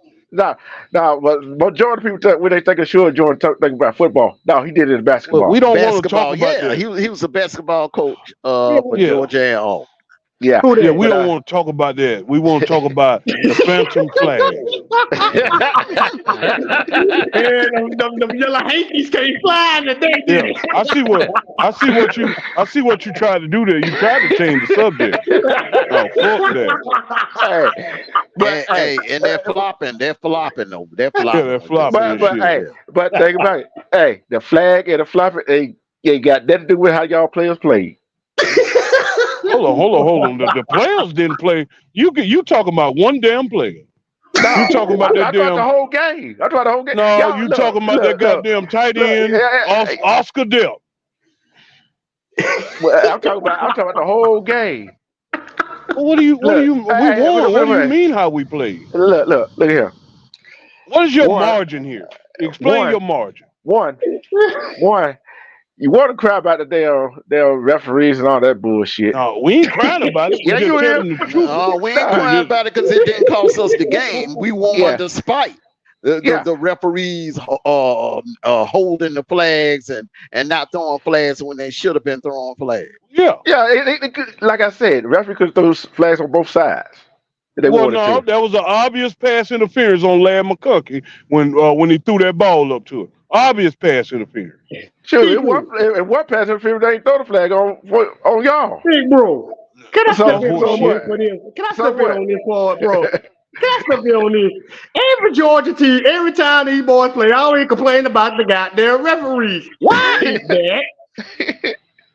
No, but majority of people when they think of sure Jordan think about football. No, he did it in well, we basketball. don't want to talk Basketball, about yeah. that. He was a basketball coach Yeah, for Yeah. Georgia and all. Yeah, who Yeah, that? we but don't want to talk about that. We want to talk about the phantom flags. And them yellow hankies can't fly today, did Yeah. it? I see what you tried to do there. You tried to change the subject. Oh, fuck that. hey, but hey, And they're flopping over. They're Yeah, flopping they're over this flopping year. and but shit. hey, Yeah. but think about it. Hey, the flag and the flopper, they got nothing to do with how y'all players play. Hold on. The players didn't play. You talking about one damn player. You No, talking about that I thought the damn whole game. I thought the whole game. no, Y'all you talking about that goddamn tight end look. Oscar Delp. Well, I'm talking about the whole game. What do you Look, we won? What do you mean how we played? look here. What is your One, margin here? Explain one, your margin. one, one. You want to cry about the damn referees and all that bullshit. No, we ain't crying about it. We Yeah, just you telling will. the truth. No, we ain't Nah, crying Just, about it because it didn't cost us the game. We won yeah, despite yeah. the referees holding the flags and not throwing flags when they should have been throwing flags. yeah. Yeah, like I said, the referee could throw flags on both sides if they Well, wanted no, to. that was an obvious pass interference on Larry McCunkey when he threw that ball up to it. Obvious pass interference. Sure, People, it was pass interference. They ain't throw the flag on y'all. big bro. Can I That's step some So in so on this bullshit. what? for this? Can I So step in what? on this for it, bro? Catch me on this. Every Georgia team, every time these boys play, I always complain about the goddamn referees. Why is that?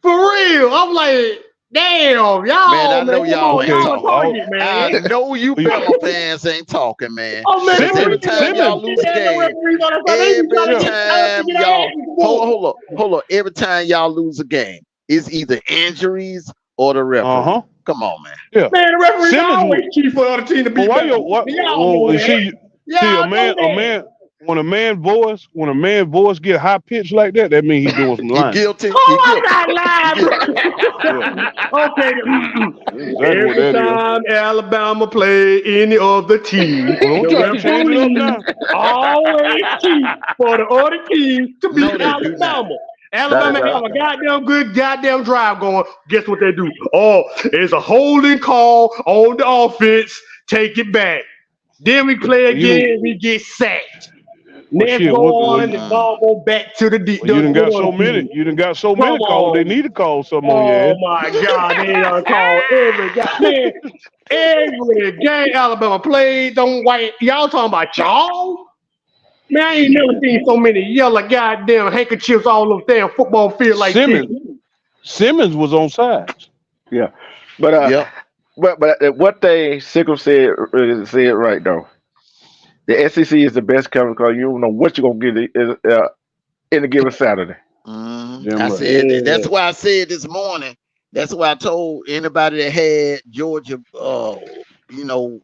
For real. I'm like, damn, y'all, Man, I know man, come y'all on, ain't Okay, y'all talking. target, I man. know you you- Bama fans ain't talking, man. Oh man, Cause every Simmons, time y'all Simmons, lose a the game, referees on that side, they be every trying to yeah. get us to time get our y'all asses whooped. hold up. Every time y'all lose a game, it's either injuries or the referee. Uh-huh. Come on, man. Yeah. Man, the referees Simmons always was cheat for the other team to well, beat why better. you what Y'all know well, that. see Y'all know that. when a man voice get high pitched like that, that means he doing some He lying. guilty. He Oh, guilty. I'm not He lying, guilty. bro. Okay. That's exactly what Every that is. time Alabama play any of the team, Well, don't the try to change it up referees now. always cheat for the other team to No, beat they do not. Alabama. That is Alabama have a a goddamn good goddamn drive going. Guess what they do? Oh, it's a holding call on the offense. Take it back. Then we play Well, you again. didn't We get sacked. well Next shit, go what well, on, the ball go back to you didn't the got other so many team. you didn't got so many Come calls. They on. need to call something on your Oh ass. my God, they done call every guy. Man, every game Alabama played, don't white. Y'all talking about y'all? Man, I ain't never seen so many yellow goddamn handkerchiefs all over damn football field like this. Simmons was on sides. yeah. But Yep. what they Sickle said right though. The SEC is the best coverage because you don't know what you're gonna get in a given Saturday. Damn I right. said Yeah. that's why I said this morning. That's why I told anybody that had Georgia, you know,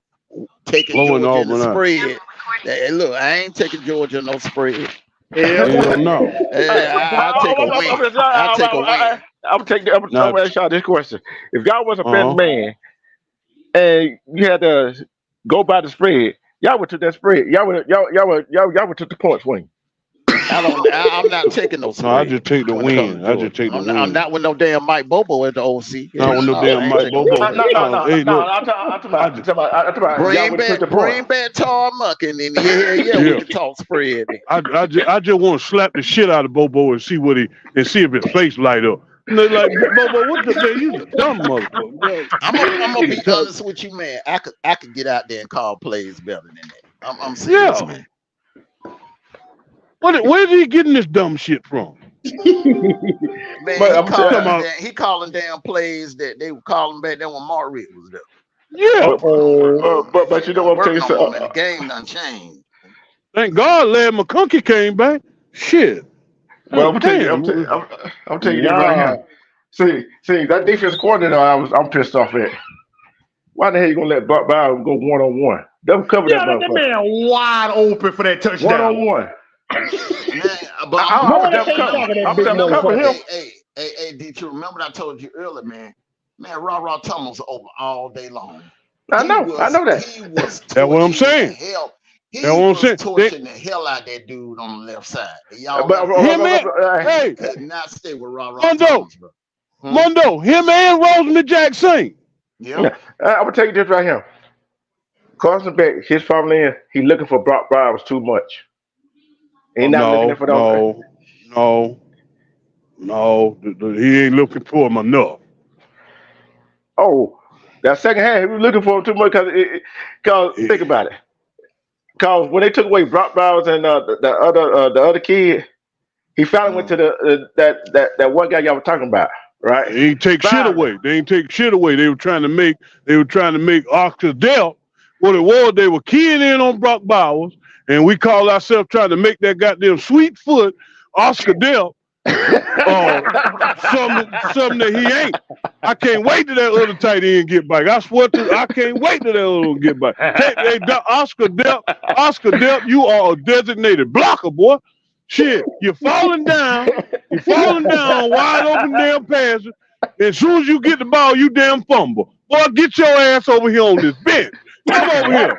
taking Blowing Georgia in the Auburn out. spread. Hey, look, I ain't taking Georgia in no spread. Yeah, Hell boy. no. I'll take a win. I'll take a win. I'm Now gonna ask y'all this question: if y'all was a betting uh-huh. man and you had to go by the spread, y'all would took that spread. Y'all would took the point swing. I'm not taking no No, I spread just take the when it comes to win. I just Georgia. take the I'm win. not with no damn Mike Bobo at the OC. Not Hell with no no, damn I ain't Mike taking no Bobo. spread. Hey, look, I just I'm talking about y'all would have took the point. Bring back Tar Muckin, and yeah, we yeah. can talk spread. I just want to slap the shit out of Bobo and see if his face light up. And they're like, Bobo, what the man? You dumb motherfucker. Bro. I'm gonna be Tell- honest with you, man. I could get out there and call plays better than that. I'm serious, Yeah. man. Where's he getting this dumb shit from? Man, But he I'm t- Talking about, calling damn plays that they were calling back then when Mark Rick was there. yeah. but, Uh-oh. but you know Don't what I'm work telling you. no more, man. The game done changed. Thank God Larry McConkey came back. Shit. Well, I'm God gonna tell you, damn. I'm telling you this right Nah. here. See that defense coordinator, I'm pissed off at. Why the hell you gonna let Buck Bowers go 1-on-1? They'll cover that Yeah, that motherfucker. man wide open for that One touchdown. on one. Man, but I'm No, a they double can't cover. cover that I'm a big double remember, cover him. motherfucker. did you remember what I told you earlier, man? Man, Ra Thomas was over all day long. I He know that. was That's what I'm torching the saying. hell. That's He what I'm was saying. torching the hell out that dude on the left side. Y'all But gotta quit Him that. and, hey, Could not stay with Ra Mondo, Thomas, bro. him and Rosemary Jackson. Yep. I'm gonna tell you this right here. Carson Beck, his family, he looking for Brock Bowers too much. He Oh, not looking at for those. no. He ain't looking for him enough. Oh, that second half, he was looking for him too much because think about it. Because when they took away Brock Bowers and the other kid, he finally went to that one guy y'all were talking about, right? They ain't take shit Finally. away. They were trying to make Oscar Delp what it was. They were keying in on Brock Bowers, and we call ourselves trying to make that goddamn sweet foot Oscar Delp something that he ain't. I can't wait till that other tight end get back. I swear to I can't wait till that other one get back. Hey, Oscar Delp, you are a designated blocker, boy. Shit, you're falling down wide open damn passes. As soon as you get the ball, you damn fumble. Boy, get your ass over here on this bench. Come over here.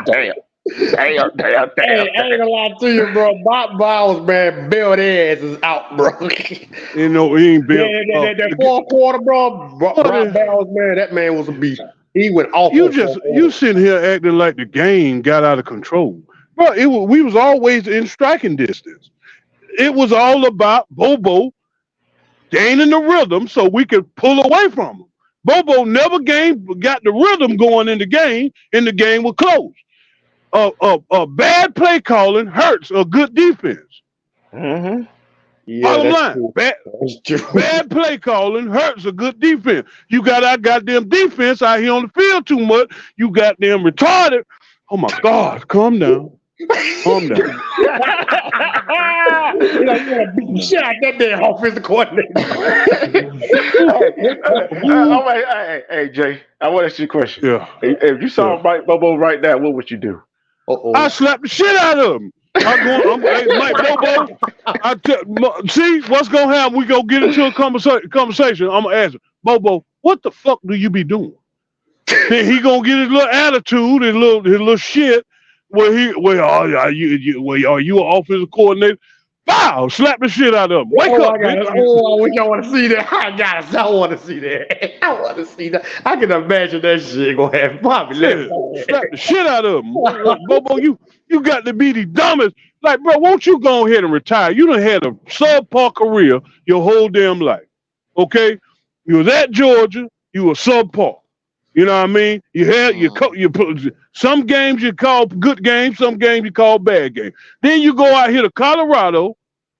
Damn. Hey, I ain't gonna lie to you, bro. Bob Bowles, man, Bill their ass is out, bro. You know, he ain't built. That fourth quarter, bro. Brock Bowles, man, that man was a beast. He went off. You sitting here acting like the game got out of control, bro. We was always in striking distance. It was all about Bobo gaining the rhythm so we could pull away from him. Bobo never got the rhythm going in the game, and the game was close. Bad play calling hurts a good defense. Mm-hmm. Yeah, Bottom that's line, true. That's true. bad play calling hurts a good defense. You got our goddamn defense out here on the field too much. You goddamn retarded. Oh my God, calm down. Calm down. You gotta beat the shit out that damn offensive coordinator. Hey, Jay, I want to ask you a question. Yeah. If you saw Mike Bobo right now, what would you do? I slapped the shit out of him. Hey, Mike Bobo. See what's gonna happen? We gonna get into a conversation. I'm gonna ask him, Bobo, what the fuck do you be doing? Then he gonna get his little attitude, his little shit. Are you an offensive coordinator? Wow, slap the shit out of him. Wake up, bitch. I wish I want to see that. I want to see that. I want to see that. I can imagine that shit gonna happen. Slap the shit out of him. Bobo, you got to be the dumbest. Like, bro, won't you go ahead and retire? You done had a subpar career your whole damn life. Okay? You was at Georgia, you were subpar. You know what I mean? You had some games you call good games, some games you call bad games. Then you go out here to Colorado,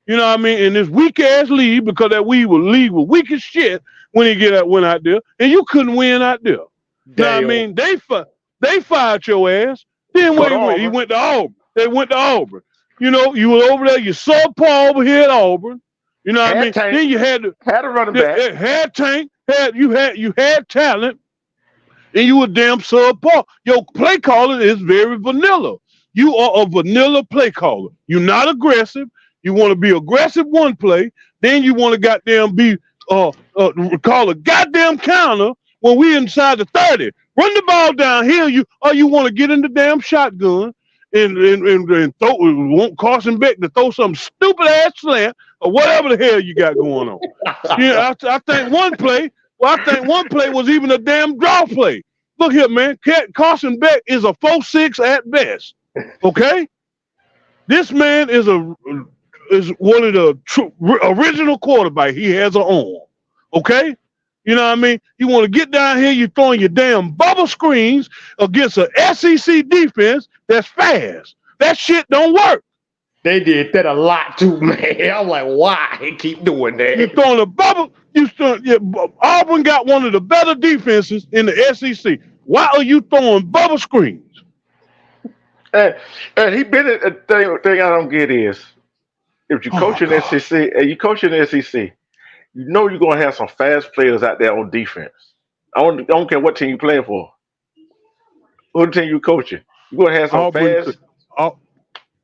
you know what I mean, in this weak ass league because that league was weak as shit when he went out there, and you couldn't win out there. You know what I mean? They fired your ass. Then where he went? He went to Auburn. They went to Auburn. You know, you were over there, you subpar over here at Auburn. You know what I mean? Tank. Then you had a running back. Had Tank, you had talent. And you a damn subpar. Your play calling is very vanilla. You are a vanilla play caller. You're not aggressive. You want to be aggressive one play. Then you want to goddamn be call a goddamn counter when we inside the 30. Run the ball down here. You want to get in the damn shotgun and throw. Want Carson Beck to throw some stupid ass slant or whatever the hell you got going on. Yeah, I think one play. Well, I think one play was even a damn draw play. Look here, man. Carson Beck is a 4.6 at best. Okay, this man is one of the original quarterback. He has an arm. Okay, you know what I mean. You want to get down here, you throwing your damn bubble screens against an SEC defense that's fast. That shit don't work. They did that a lot too, man. I'm like, why he keep doing that? You throwing a bubble. Auburn got one of the better defenses in the SEC. Why are you throwing bubble screens? And he been a thing I don't get is if you coach in SEC and you coach in the SEC, you know you're gonna have some fast players out there on defense. I don't care what team you playing for. What team you coaching? You're gonna have some fast.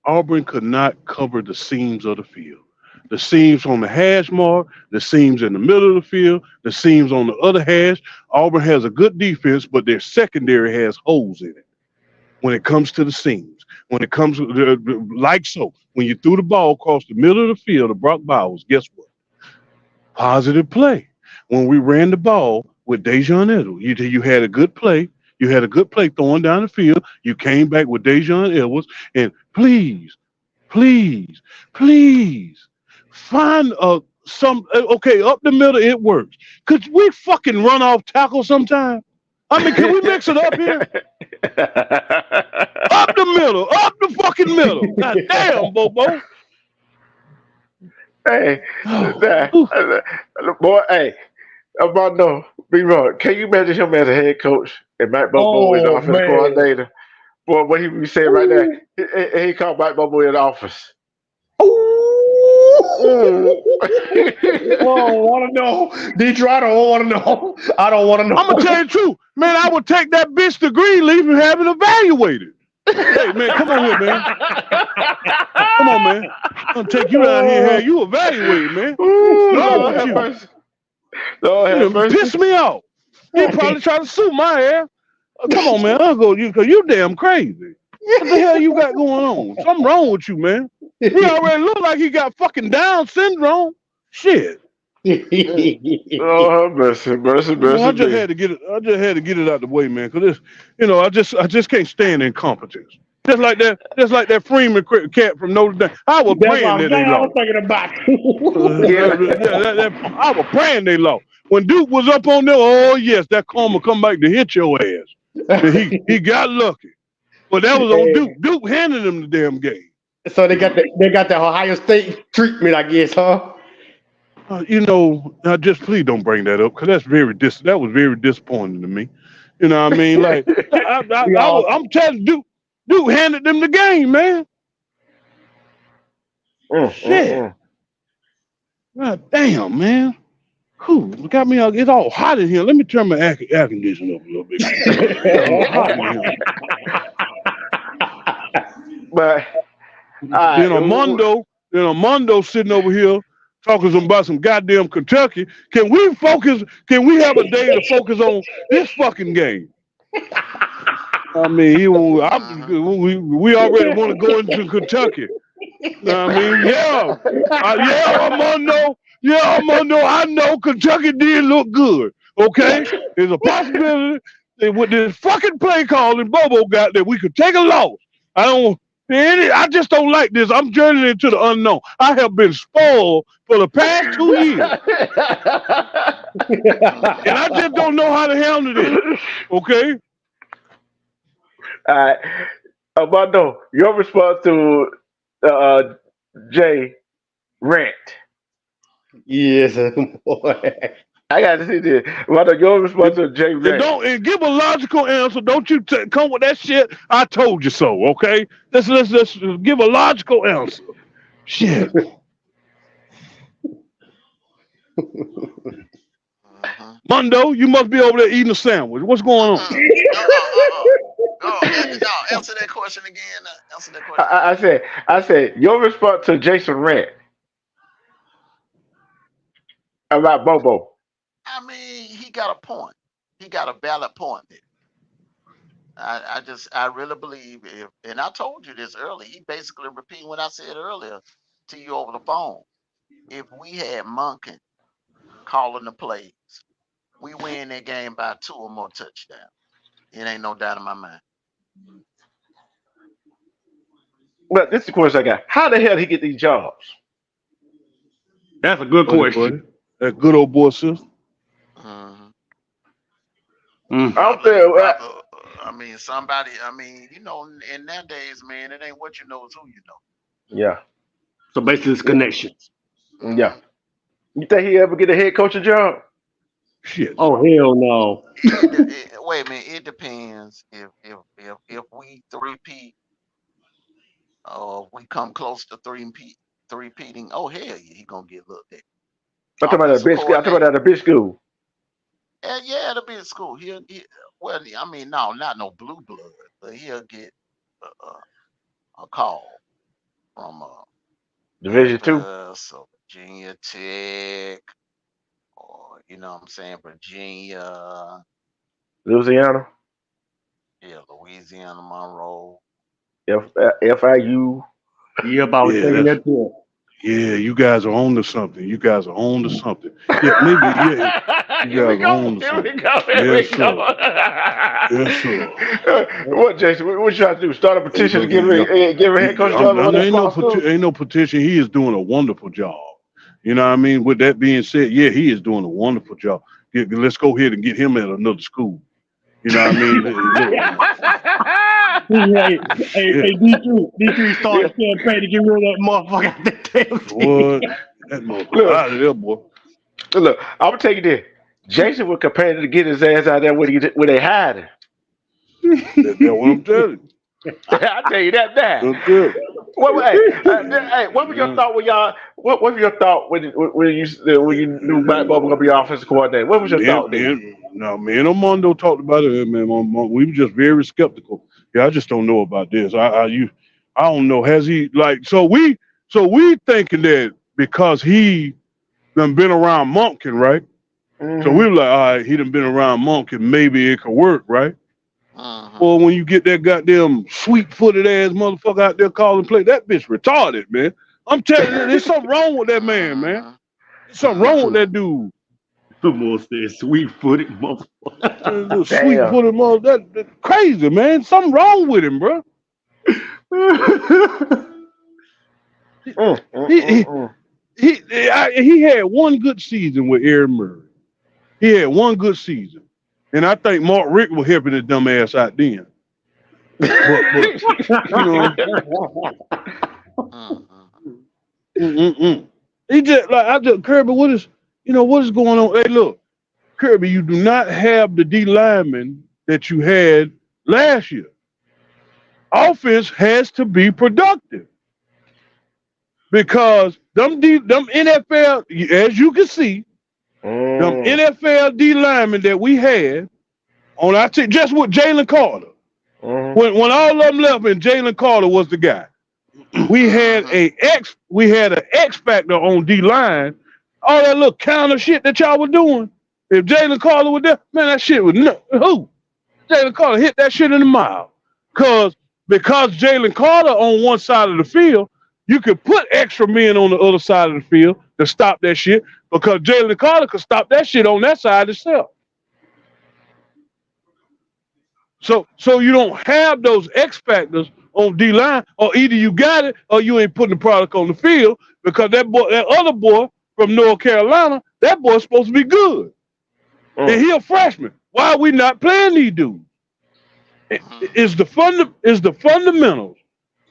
Auburn could not cover the seams of the field. The seams on the hash mark, the seams in the middle of the field, the seams on the other hash. Auburn has a good defense, but their secondary has holes in it when it comes to the seams. When it comes to like so, when you threw the ball across the middle of the field to Brock Bowers, guess what? Positive play. When we ran the ball with Dejon Edwards, you had a good play. You had a good play throwing down the field. You came back with Dejon Edwards, and please find some okay up the middle. It works. Could we fucking run off tackle sometime? I mean, can we mix it up here? Up the middle, up the fucking middle. God damn, Bobo. Hey, boy, hey, about no, be wrong. Can you imagine him as a head coach and Mike Bobo as the offensive coordinator? Boy, what he be saying right there, he called Mike Bobo in the office. Oh, want to know? Detroit, I don't want to know. I don't want to know. I'm gonna tell you the truth, man. I would take that bitch to Greenleaf and have it evaluated. Hey, man, come on here, man. Come on, man. I'm gonna take you down here and have you evaluated, man. Lord have mercy. Lord have mercy. Piss me off. You probably try to sue my ass. Come on, man. I'll go you because you damn crazy. What the hell you got going on? Something wrong with you, man. He already look like he got fucking Down syndrome. Shit. Oh, mercy. I just had to get it out the way, man. Cause I just can't stand incompetence. Just like that Freeman cat from Notre Dame. I was praying that they lost. I was thinking about. I was praying they lost. When Duke was up on there, oh yes, that karma come back to hit your ass. And he got lucky. But that was on Duke. Duke handed him the damn game. So they got the Ohio State treatment, I guess, huh? Just please don't bring that up because that was very disappointing to me. You know what I mean? Like I'm telling you, Duke handed them the game, man. Shit. God damn, man. Whew, got me out. It's all hot in here. Let me turn my air conditioner up a little bit. It's all hot in here. But Then Armando sitting over here talking about some goddamn Kentucky. Can we focus? Can we have a day to focus on this fucking game? I mean, we already want to go into Kentucky. I mean, yeah, Armando. Yeah, Armando. I know Kentucky did look good. Okay, there's a possibility that with this fucking play call and Bobo got that we could take a loss. I just don't like this. I'm journeying into the unknown. I have been spoiled for the past 2 years. And I just don't know how to handle this. Okay? All right. Armando, your response to Jay rant. Yes, boy. I got to see this. Armando, your response to Jay rant. And give a logical answer. Don't you come with that shit. I told you so. Okay? Let's give a logical answer. Shit. Mondo, you must be over there eating a sandwich. What's going on? Answer that question again. Answer that question. I said, your response to Jason rant about Bobo. I mean, he got a point. He got a valid point there. I really believe and I told you this earlier. He basically repeating what I said earlier to you over the phone. If we had Monken calling the plays, we win that game by 2 or more touchdowns. It ain't no doubt in my mind. Well, this is the question I got. How the hell did he get these jobs? That's a good question. That good old boy sister. Out there. I mean, somebody. I mean, in nowadays, man, it ain't what you know, it's who you know. Yeah. So basically, it's connections. Yeah. You think he ever get a head coaching job? Shit. Oh hell no. Wait a minute. It depends if we three-peat or we come close to three-peating. Oh hell yeah, he gonna get looked at. I'm talking about at a bitch school. Yeah, it'll be at school. Well, I mean, no, not no blue blood, but he'll get a call from Division II. So Virginia Tech, or what I'm saying, Virginia, Louisiana. Yeah, Louisiana, Monroe. FIU. Yeah, about that too. Yeah, you guys are on to something. Yeah, maybe, yeah. You guys are on to something. Yes, sir. Yes, sir. What, Jason? What you trying to do? Start a petition to give a head coach job? Ain't no petition. He is doing a wonderful job. You know what I mean? With that being said, yeah, he is doing a wonderful job. Let's go ahead and get him at another school. You know what I mean? Hey, D3 started a campaign to get rid of that motherfucker out that damn team. What? That motherfucker out of there, boy. Look, I'm gonna take it there. Jason was comparing to get his ass out there where they hide him. That's what I'm telling you. I tell you that now. That's good. What was your thought when y'all? What was your thought when you knew Matt Bobo gonna be offensive coordinator? What was your thought? Me and Armando talked about it, man. We were just very skeptical. Yeah, I just don't know about this. I don't know. Has he so we thinking that because he done been around Monken, right? Mm-hmm. So we were like, all right, he done been around Monken, maybe it could work, right? Well, when you get that goddamn sweet-footed ass motherfucker out there calling play, that bitch retarded, man. I'm telling you, there's something wrong with that man. There's something wrong with that dude. Almost said sweet-footed motherfucker. Sweet-footed motherfucker. That's crazy, man. Something wrong with him, bro. He had one good season with Aaron Murray. He had one good season, and I think Mark Rick was helping his dumb ass out then. But you know, he just like Kirby. What is going on? Hey, look, Kirby, you do not have the D lineman that you had last year. Offense has to be productive because them NFL, as you can see, them NFL D linemen that we had on our team, just with Jalen Carter. When all of them left and Jalen Carter was the guy, we had an X factor on D line. All that little counter shit that y'all were doing. If Jalen Carter was there, man, that shit was who? Jalen Carter hit that shit in the mile. Because Jalen Carter on one side of the field, you could put extra men on the other side of the field to stop that shit. Because Jalen Carter could stop that shit on that side itself. So you don't have those X factors on D line, or either you got it or you ain't putting the product on the field because that other boy from North Carolina, that boy's supposed to be good. And he a freshman. Why are we not playing these dudes? It's the fundamentals.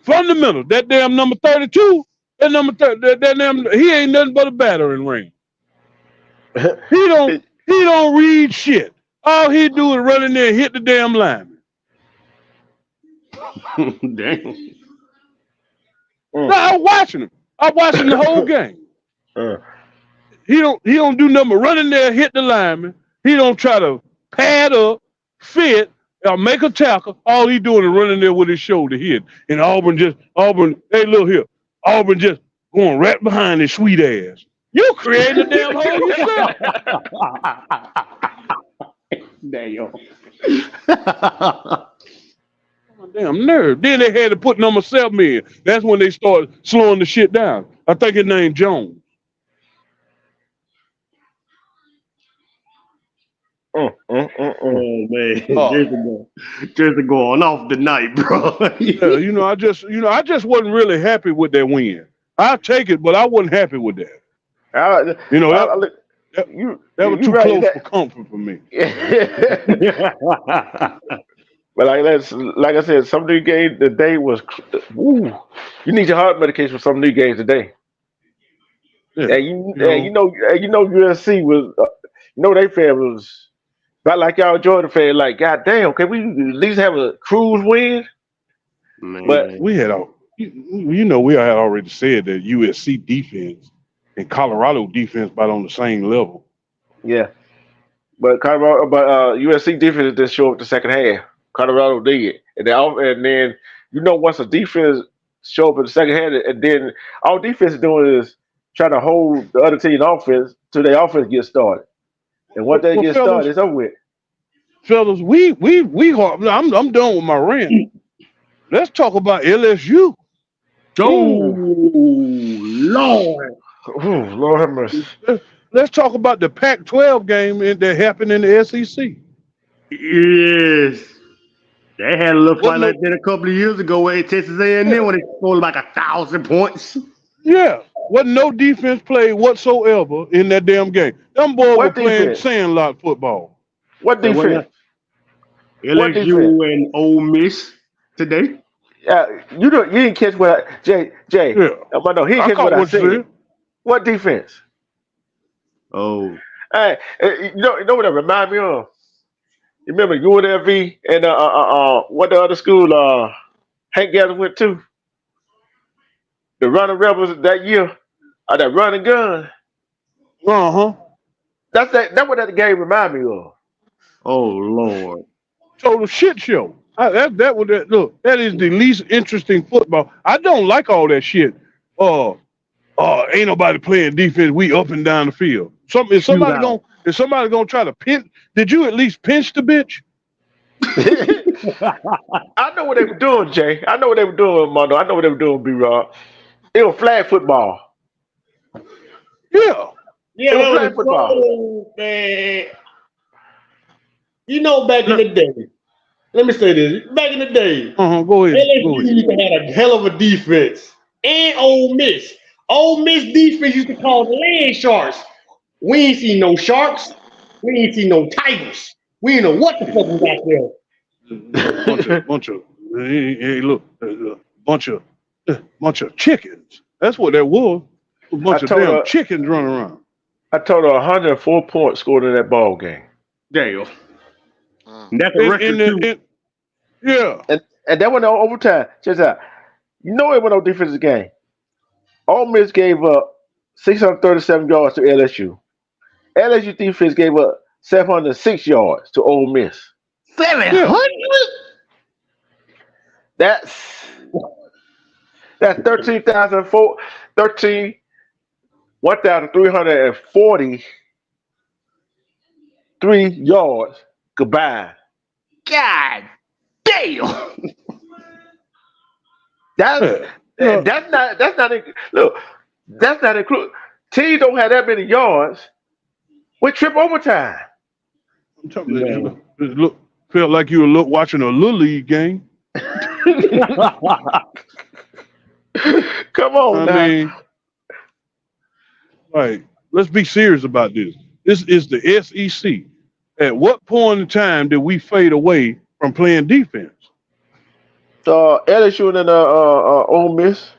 Fundamentals. That damn number 32, that number 30, that damn, he ain't nothing but a battering ram. He don't read shit. All he do is run in there and hit the damn lineman. Damn. No, I'm watching him. I'm watching the whole game. He don't do nothing but run in there and hit the lineman. He don't try to pad up, fit, or make a tackle. All he doing is running there with his shoulder hit. And Auburn, hey, look here. Auburn just going right behind his sweet ass. You created a damn hole yourself. Damn. Damn nerve. Then they had to put number 7 in. That's when they started slowing the shit down. I think his name Jones. Oh man, Jason going off tonight, bro. Yeah, I just wasn't really happy with that win. I'll take it, but I wasn't happy with that. That was too close for comfort for me. But like I said, some new games today was. You need your heart medication for some new games today. Yeah, you know USC was. They fan was. Not like y'all Jordan fan, like, God damn, can we at least have a cruise win? Man. But we had we had already said that USC defense and Colorado defense about on the same level. Yeah. But USC defense didn't show up the second half. Colorado did. And then once a defense show up in the second half, and then all defense is doing is trying to hold the other team's offense till their offense gets started. And once they get started, it's over with. Fellas, I'm done with my rant. Let's talk about LSU. Oh, Lord. Oh, Lord have mercy. Let's talk about the Pac-12 game that happened in the SEC. Yes. They had a little fight like that a couple of years ago at Texas A&M when they scored like 1,000 points. Yeah. Wasn't no defense played whatsoever in that damn game. Them boys were playing sandlot football. What defense? LSU and Ole Miss today. Yeah, you didn't catch what Jay. Yeah. But no, he didn't catch what I said. What defense? Oh. Hey, you know what that remind me of? You remember UNLV and what the other school Hank Gather went to? The Running Rebels that year, that running gun. That's what that game remind me of. Oh Lord! Total shit show. Look, that is the least interesting football. I don't like all that shit. Ain't nobody playing defense. We up and down the field. Is somebody gonna try to pinch? Did you at least pinch the bitch? I know what they were doing, Jay. I know what they were doing, Mondo. I know what they were doing, B-Rob. It was flag football. Yeah. Yeah, it was flag football. Cool, man. Back in the day. Let me say this. Back in the day. Go ahead. LSU had a hell of a defense. And Ole Miss. Ole Miss defense used to call the land sharks. We ain't seen no sharks. We ain't seen no tigers. We ain't know what the fuck was out there. bunch of hey, look, bunch of chickens. That's what that was. A I bunch of told damn her, chickens running around. I told her 104 points scored in that ball game. Damn. Mm. And that's a record too. Yeah. And that went on overtime. Check this out. You know it went on defensive game. Ole Miss gave up 637 yards to LSU. LSU defense gave up 706 yards to Ole Miss. 700? That's 1,343 yards combined. God damn. That's not look. That's not include. Teams don't have that many yards with trip overtime. I'm talking about look, felt like you were watching a little league game. Come on, I now. mean, like, let's be serious about this. This is the SEC. At what point in time did we fade away from playing defense? LSU and Ole Miss.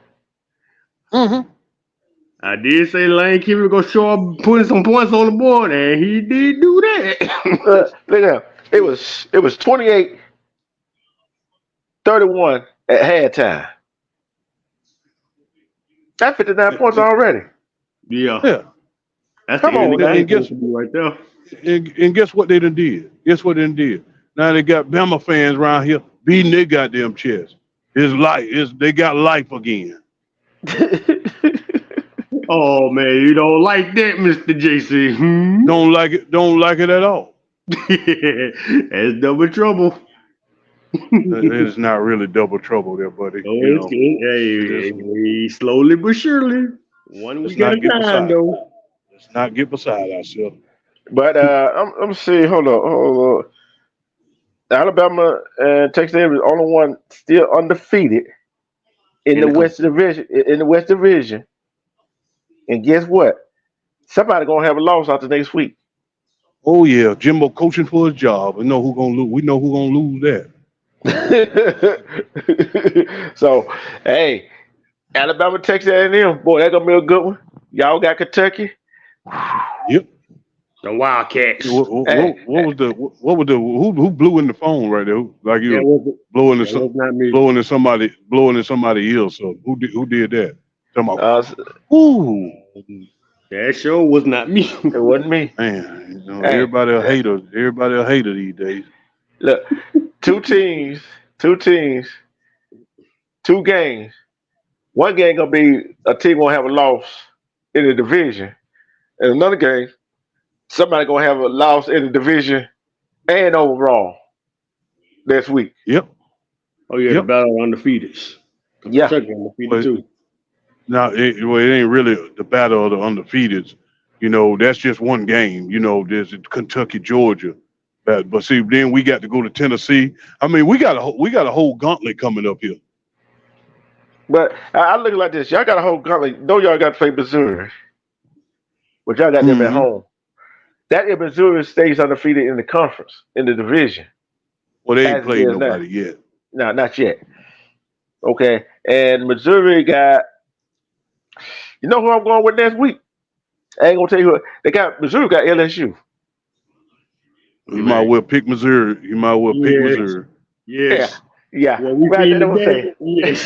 Mm-hmm. I did say Lane Kiffin gonna show up putting some points on the board, and he did do that. Look at it was 28-31 at halftime. That's 59 points already. Yeah. That's Come the end on, of the now. game supposed to be right there. And guess what they done did? Now they got Bama fans around here beating their goddamn chest. They got life again. Oh man, you don't like that, Mr. JC? Don't like it at all. That's double trouble. It is not really double trouble there, buddy. Oh, hey, slowly but surely. One week at a time, though. Let's not get beside ourselves. But I'm see. Hold on. Alabama and Texas A&M is the only one still undefeated in the West Division. In the West Division, and guess what? Somebody gonna have a loss after next week. Oh yeah, Jimbo coaching for his job. We know who gonna lose. We know who gonna lose that. So, hey, Alabama, Texas A&M, boy, that's gonna be a good one. Y'all got Kentucky. Yep. The Wildcats. What was the who blew in the phone right there? Like you blowing in somebody ear. So who did that? Ooh. That sure was not me. It wasn't me. Man, everybody a hater. Everybody a hater these days. Look, two teams, 2 games. One game gonna be a team gonna have a loss in the division, and another game, somebody gonna have a loss in the division and overall next week. Yep. Oh yeah, the battle of undefeateds. Yeah. Undefeated too. Now, it ain't really the battle of the undefeateds. That's just one game. There's Kentucky, Georgia. But see, then we got to go to Tennessee. I mean, we got a whole gauntlet coming up here. But I look like this. Y'all got a whole gauntlet. No, y'all got to play Missouri. But y'all got them at home. That if Missouri stays undefeated in the conference, in the division. Well, they ain't played nobody yet. No, not yet. Okay. And Missouri got, you know who I'm going with next week? I ain't gonna tell you who. Missouri got LSU. You might well pick Missouri. Missouri. Yes. Yeah. Well, we right, seen today. Yes.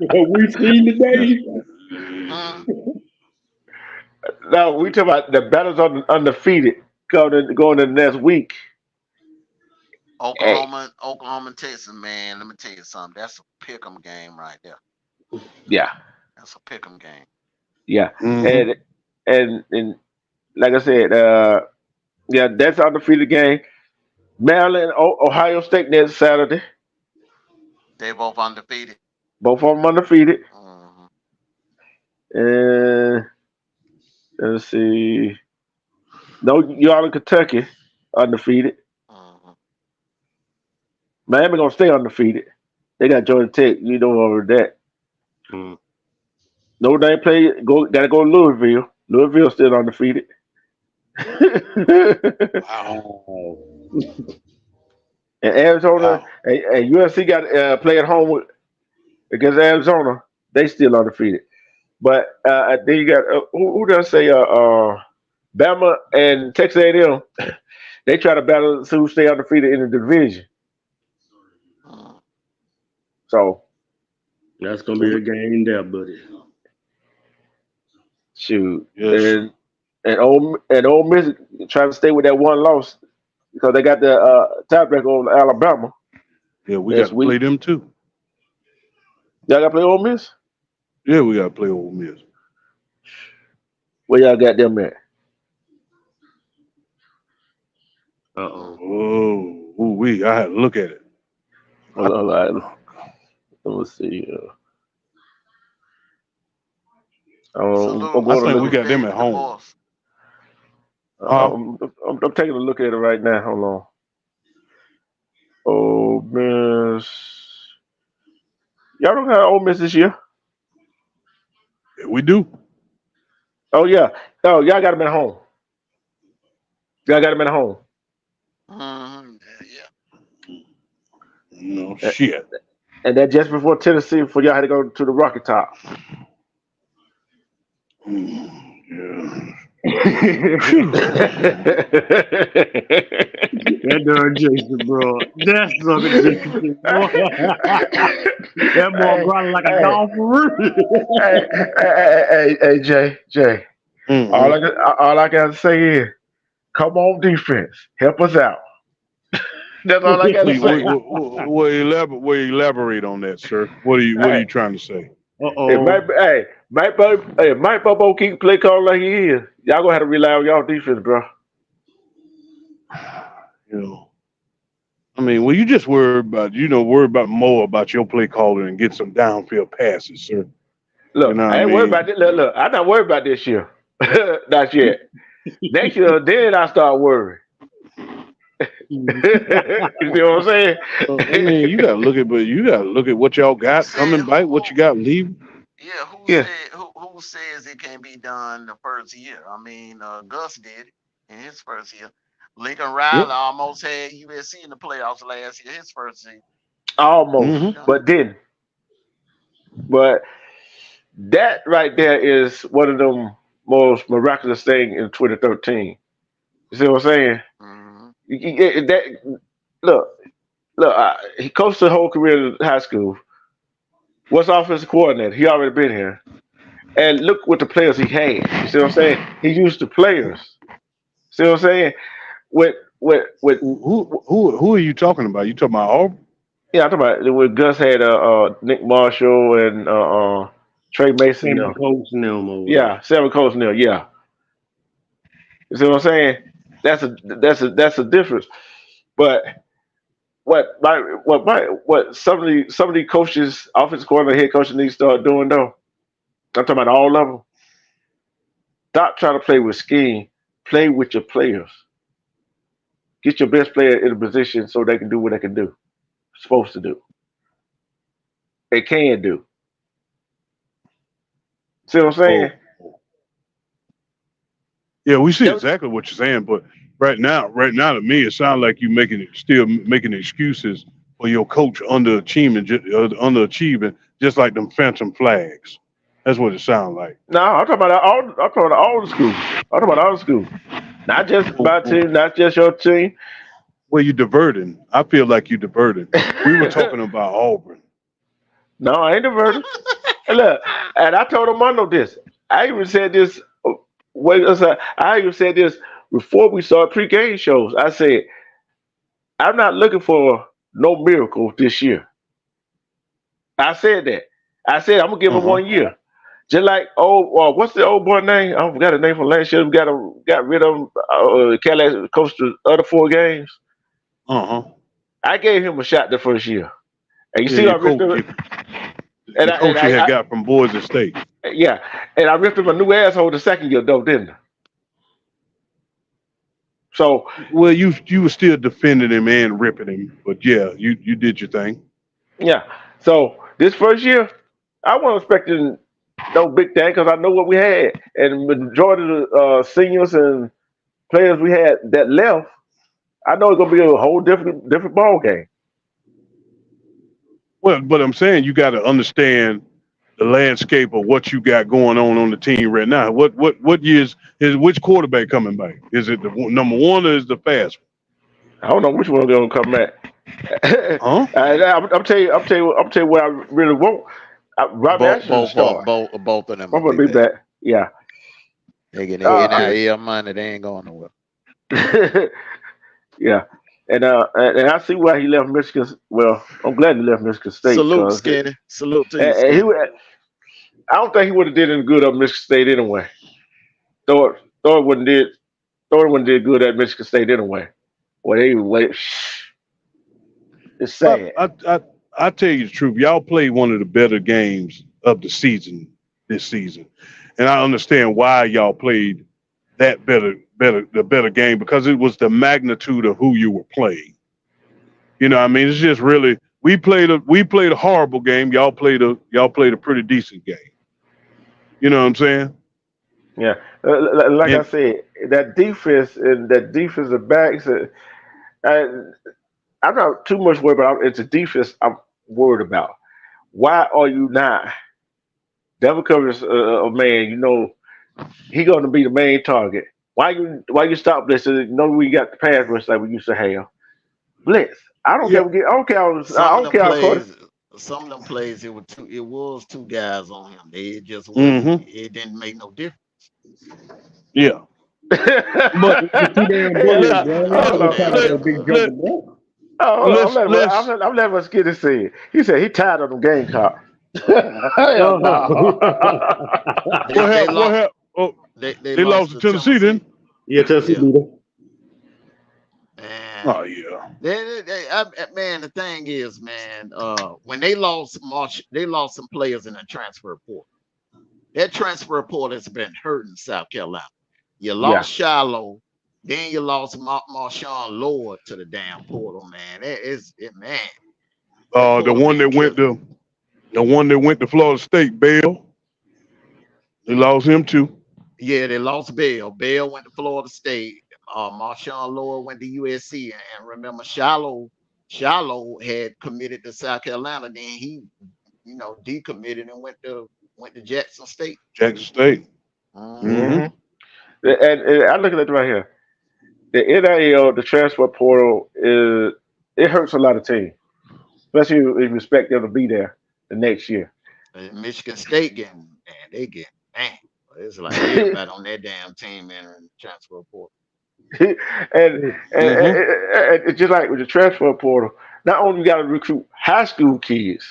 What we seen today. No, we talk about the battles on undefeated going to the next week. Oklahoma and Texas, man. Let me tell you something. That's a pick'em game right there. Yeah. That's a pick'em game. Yeah. Mm-hmm. And like I said, that's an undefeated game. Maryland, Ohio State next Saturday. They both undefeated. Both of them undefeated. Mm-hmm. And let's see. No, y'all in Kentucky undefeated. Mm-hmm. Miami gonna stay undefeated. They got Georgia Tech. You know over that. Mm. Notre Dame gotta go to Louisville. Louisville still undefeated. Wow. And Arizona Wow. and USC got play at home against Arizona. They still undefeated. But then you got who does say Bama and Texas A&M. They try to battle who stay undefeated in the division. So That's gonna be a game there, buddy. shoot, Yes. and Ole Miss trying to stay with that one loss because they got the tiebreaker on Alabama Yeah, we got next to play week. them too. Y'all got to play Ole Miss. Yeah, we got to play Ole Miss. Where y'all got them at? I had to look at it. Hold on, let me see. I'm I going to think we look. got them at home. Huh? I'm taking a look at it right now. Hold on. Ole Miss. Y'all don't got Ole Miss this year. Yeah, we do. Oh yeah. Oh, y'all got them at home. Y'all got them at home. Yeah. No Uh, shit. And that just before Tennessee, before y'all had to go to the Rocky Top. Yeah. That darn Jason, bro. That's something Jason, bro. That boy hey, growling like a hey, dog for real. hey, Jay. Mm-hmm. All I got to say is, come on, defense, help us out. That's all I got to Please, say. elaborate on that, sir. What are Hey, you trying to say? it might Uh-oh. be, hey, Mike Bobo keep play calling like he is. Y'all gonna have to rely on y'all defense, bro. You know, I mean, well, you just worry about more about your play calling and get some downfield passes, sir. You Look, know what I I ain't worried about mean? this. Look, I'm not worried about this year. Not yet. Next year, then I start worrying. You know what I'm saying? I mean, you gotta look at what y'all Who got said coming back, what you got leaving. yeah, who Yeah. said who says it can't be done the first year? I mean, Gus did it in his first year. Lincoln Yep. Riley almost had USC in the playoffs last year, his first season. Almost, Can't be Mm-hmm. done. but didn't. But that right there is one of them most miraculous things in 2013. You see what I'm saying? Hmm. That look, he coached the whole career in high school. What's offensive coordinator? He already been here. And look what the players he had. You see what I'm saying? He used the players. See what I'm saying? With Who are you talking about? You talking about Auburn? yeah, I'm talking about when Gus had Nick Marshall and Trey Mason Seven now. coach them over there. Yeah, seven coaches now. Yeah, you see what I'm saying? That's a difference. But what some of the coaches, offensive coordinator, head coaches need to start doing though. I'm talking about all of them. Stop trying to play with scheme. Play with your players. Get your best player in a position so they can do what they can do. Supposed to do. They can do. See what I'm saying? Oh, yeah, we see That, exactly what you're saying, but right now, to me, it sounds like you still making excuses for your coach underachieving, just like them phantom flags. That's what it sounds like. no, I'm talking about all the schools. I'm talking about all the schools. Not just Well, my team, not just your team. well, you diverting. I feel like you diverting. We were talking about Auburn. No, I ain't diverted. And look, and I told Armando this. I even said this. I even said this before we saw pre-game shows. I said I'm not looking for no miracle this year. I said that. I said I'm gonna give Uh him huh. 1 year. Just like what's the old boy name? I forgot his name from last year. We got rid of him. Cadillac coached the other 4 games. Uh huh. I gave him a shot the first year, and you Yeah, see I ripped him. And your I, and coach you had I, got from Boise State. yeah, and I ripped him a new asshole the second year though, didn't I? So Well, you were still defending him and ripping him, but yeah, you did your thing. yeah, so this first year, I wasn't expecting no big thing because I know what we had, and the majority of the seniors and players we had that left, I know it's gonna be a whole different ball game. Well, but I'm saying you got to understand the landscape of what you got going on the team right now. What years is which quarterback coming back? Is it the number one or is the fast I don't know which one gonna come back. one? Huh? I'm telling you what I really want. Robbie Ashton to start. Both of them I'm will gonna be be back. back. Yeah. They get Uh, NIL money. They ain't going nowhere. yeah. And I see why he left Michigan. Well, I'm glad he left Michigan State Salute, because Skinny. Salute to you, and Skinny. I don't think he would have did any good up Michigan State anyway. Thor wouldn't did good at Michigan State anyway. Well, anyway, it's But sad. I tell you the truth, y'all played one of the better games of the season this season, and I understand why y'all played that the better game because it was the magnitude of who you were playing. You know, what I mean, it's just really we played a horrible game. Y'all played a pretty decent game. You know what I'm saying? Yeah, like I And said, that defense and that defensive backs. I, I'm not too much worried about. It's the defense I'm worried about. Why are you not? Devil covers a man. You know he going to be the main target. Why you stop this? You know we got the pass rush like we used to have. Blitz. I don't yeah, care. I don't care. I Some of don't them care. How quarter. plays, some of them plays, it was two guys on him. It just wasn't. mm-hmm, It didn't make no difference. yeah. But It's just too damn let's big, bro. Y'all Hold gonna on. try to let that big let jumper, bro. Oh, hold on. let's let's I'm letting us get this in. He said he tired of them Gamecock. Hell no. They they what lost. happened? Oh, They they lost lost to to Tennessee Tennessee. then. Yeah, Tennessee Yeah, beat them. and Oh yeah. man, the thing is, man, when they lost March, they lost some players in the transfer portal. That transfer portal has been hurting South Carolina. You Yeah. lost Shiloh, then you lost Marshawn Lord to the damn portal, man. Man. That The portal one been that went killing. to Florida State, Bell, they lost him too. Yeah, they lost Bell. Bell went to Florida State. Marshawn Lord went to USC. And remember, Shiloh had committed to South Carolina. Then he, decommitted and went to Jackson State. Jackson State. Mhm. Mm-hmm. hmm and I look at it right here. The NIL, the transfer portal, it hurts a lot of teams, especially if you expect them to be there the next year. And Michigan State man. It's like everybody on that damn team entering the transfer portal. and, and, Mm-hmm. it's just like with the transfer portal. Not only you got to recruit high school kids,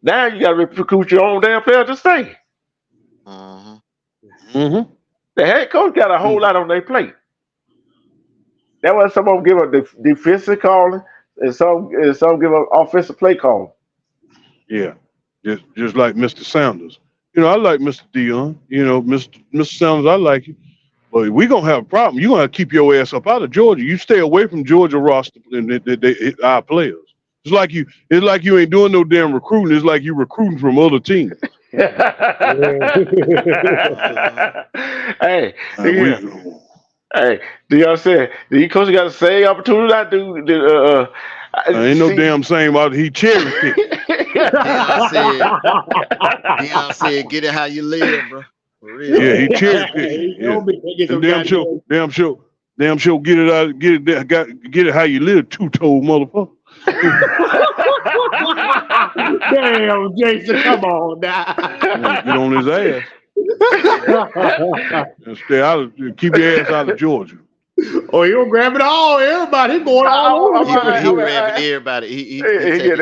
now you got to recruit your own damn players to stay. Mhm. Mm-hmm. The head coach got a whole lot on their plate. That's why some of them give a defensive calling and some give an offensive play calling. Yeah. Just like Mr. Sanders. You know, I like Mr. Dion. You know, Mr. Sanders, I like you. But we gonna have a problem. You're gonna have to keep your ass up out of Georgia. You stay away from Georgia roster and our players. It's like you ain't doing no damn recruiting. It's like you recruiting from other teams. Hey, We yeah. Hey, do y'all say the coach got the same opportunity I do? ain't no See, damn saying about he cherry picked. Dion said, Dion said, get it how you live, bro. For real. Yeah, he cherry picking. He Yeah, gonna be taking and some damn sure, get it out, get it how you live, two-toed motherfucker. damn, Jason, come on now. Get on his ass and stay out of, keep your ass out of Georgia. Oh, he'll grab it all. Everybody, he going all over. He grabbing everybody. He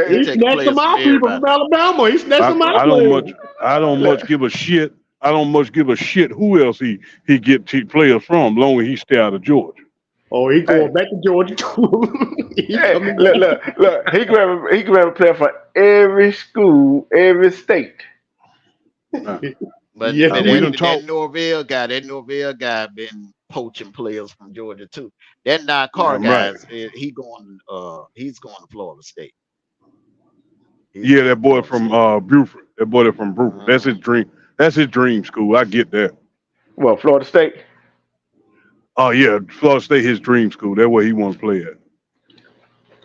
He taking snatched players some from our people from everybody. Alabama. He snatched some our I don't players. much I don't much give a shit. I don't much give a shit who else he get players from, long as he stay out of Georgia. Oh, he going hey, back to Georgia too. He hey, coming look, back. look. He grab a player for every school, every state. Now, But Yes, but we that done indeed. talk. that Norvell guy been poaching players from Georgia too. That Car I'm right. guys, he's going to Florida State. He's Yeah, going that to boy Florida from State. Buford. That boy that from Brooklyn. That's his dream. That's his dream school. I get that. Well, Florida State. Oh yeah, Florida State, his dream school. That's where he wants to play at.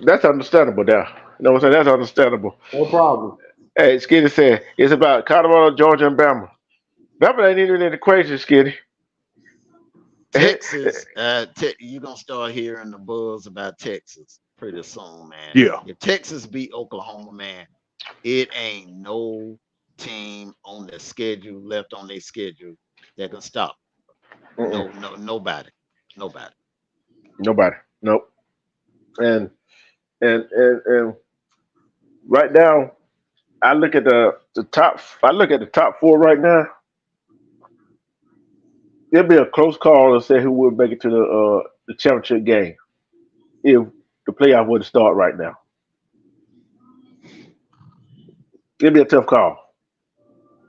That's understandable there. You know what I'm saying? That's understandable. No problem. Hey, Skinny said it's about Colorado, Georgia, and Bama. Bama ain't even in the equation, Skinny. Texas, you're gonna start hearing the buzz about Texas pretty soon, man. Yeah. If Texas beat Oklahoma, man, it ain't no team on the schedule left on their schedule that can stop. No, nobody. Nobody. Nope. And right now, I look at the top. I look at the top four right now. It'll be a close call to say who will make it to the championship game if the playoff were to start right now. It'll be a tough call.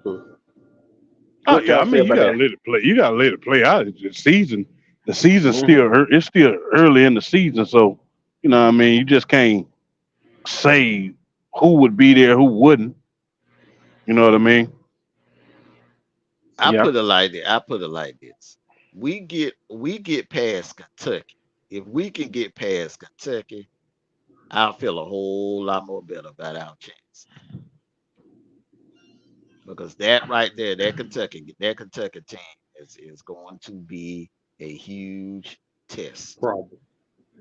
Oh yeah, I mean you gotta let it play. You gotta let it play out. The season still it's still early in the season, so you know what I mean. You just can't say who would be there, who wouldn't. You know what I mean? I put it like this. We get past Kentucky. If we can get past Kentucky, I'll feel a whole lot more better about our chance. Because that right there, that Kentucky team is going to be a huge test. Problem.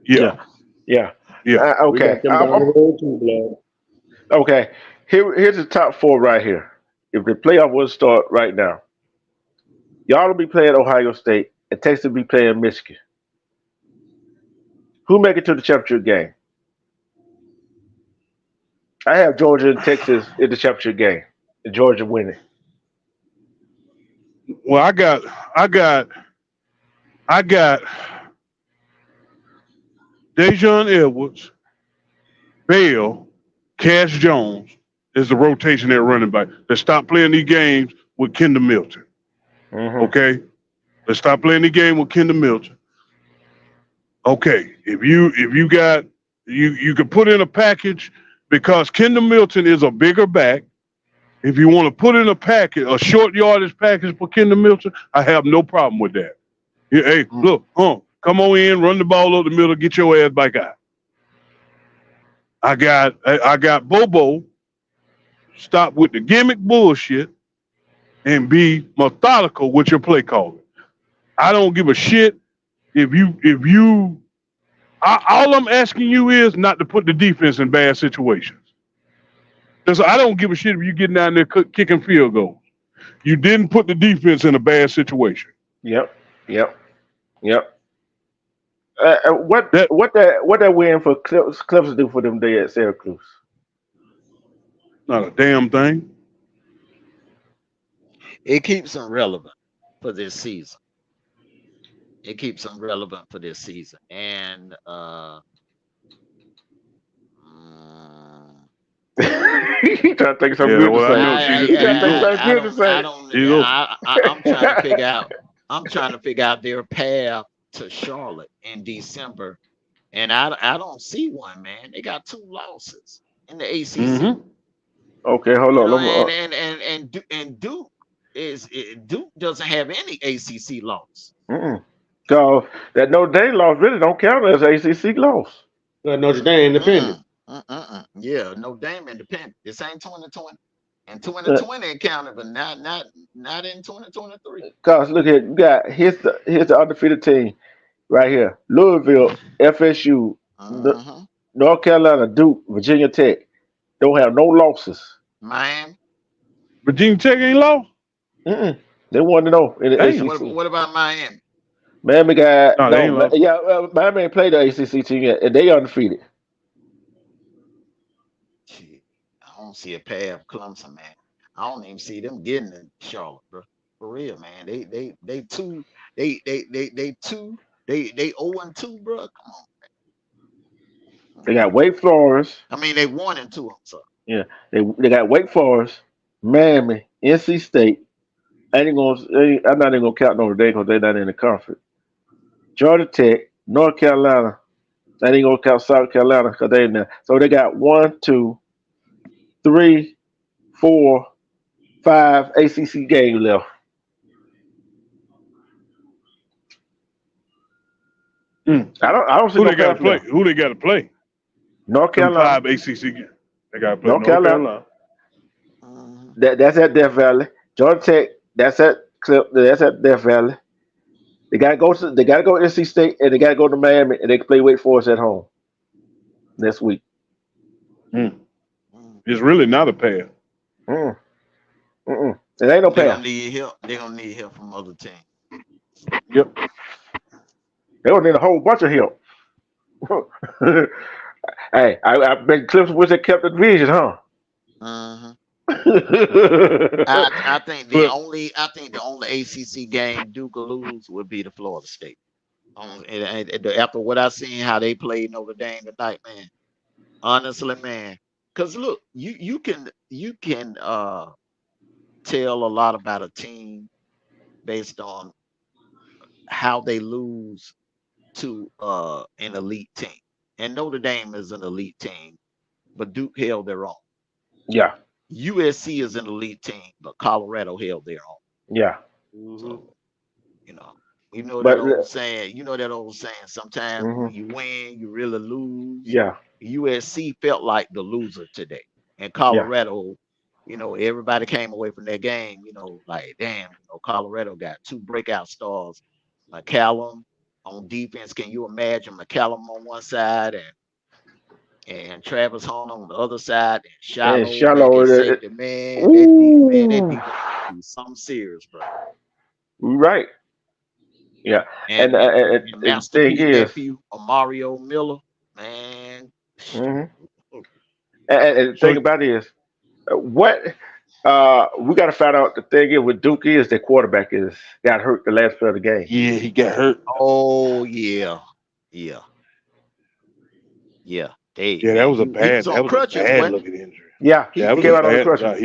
Yeah. Okay. Okay. Here's the top four right here. If the playoff was to start right now, y'all will be playing Ohio State, and Texas will be playing Michigan. Who make it to the championship game? I have Georgia and Texas in the championship game, and Georgia winning. Well, I got Dejon Edwards, Bell, Cash Jones is the rotation at running back. Let's stop playing these games with Kendall Milton. Okay? Let's stop playing the game with Kendall Milton. Okay, if you got you can put in a package because Kendall Milton is a bigger back. If you want to put in a package, a short yardage package for Kendall Milton, I have no problem with that. Yeah, hey, look, come on in, run the ball over the middle, get your ass back out. I got Bobo. Stop with the gimmick bullshit and be methodical with your play calling. I don't give a shit if you. All I'm asking you is not to put the defense in bad situations. Because I don't give a shit if you getting down there kicking field goals. You didn't put the defense in a bad situation. Yep. What that win for Clemson do for them day at Syracuse? Not a damn thing. It keeps them relevant for this season. And He trying to think something good to say. I'm trying to figure out their path to Charlotte in December, and I don't see one, man. They got 2 losses in the ACC. Okay, hold on. And Duke Duke doesn't have any ACC loss. So that Notre Dame loss really don't count as ACC loss. Notre Dame independent. Yeah, Notre Dame independent. This ain't 2020. And 2020 it counted, but not in 2023. Cause look here, you got here's the undefeated team right here: Louisville, FSU, North Carolina, Duke, Virginia Tech. Don't have no losses. Miami, Virginia Tech ain't lost. They want to know in the ACC. What about Miami? Miami got Miami ain't played the ACC team yet, and they undefeated. I don't see a path Clemson, man. I don't even see them getting in Charlotte, bro. For real, man. They 0-2, bro. Come on, man. They got Wake Forest. I mean, they 1-2. I'm sorry. Yeah, they got Wake Forest, Miami, NC State. I'm not even gonna count Notre Dame because they're not in the conference. Georgia Tech, North Carolina. I ain't gonna count South Carolina because they're in there. So they got 1, 2, 3, 4, 5 ACC games left. I don't see Who no they got to pass play? left. Who they got to play? North Them Carolina, 5 ACC games. They got to play North North Carolina. Carolina. Mhm. That's at Death Valley. Georgia Tech. That's at Clip. That's at Death Valley. They gotta go to NC State and they gotta go to Miami and they can play Wake Forest at home next week. Mm. Mhm. It's really not a pass. Mm, it ain't no They're gonna pass. need help. They're gonna need help from other teams. Yep. They don't need a whole bunch of help. Hey, I bet Clips wish they kept the division, huh? Mhm. Yeah, I think But the only ACC game Duke will lose would be the Florida State. After what I seen how they played Notre Dame tonight, man. Honestly, man. Because look, you can tell a lot about a team based on how they lose to an elite team. And Notre Dame is an elite team, but Duke held their own. USC is an elite team, but Colorado held their own. yeah. So, you know, you know that But old saying, sometimes mhm, when you win, you really lose. yeah, USC felt like the loser today. And yeah. Colorado, everybody came away from that game, like, damn, Colorado got two breakout stars. McCallum on defense. Can you imagine McCallum on one side and Travis Hunter on the other side and And Shiloh back Shallow, at safety? Man, that ooh, defense be something serious, bro. right. Yeah, And and, and and the thing masterpiece is, nephew of Mario Miller, man. mhm. Oh, And the so thing about it is, what we got to find out. The thing is with Duke is their quarterback is got hurt the last play of the game. yeah, he got hurt. oh yeah, yeah, yeah. They Yeah, man, he was on that was a crutches, bad wasn't looking injury. Yeah, he? That he was a came He out on the bad. crutches.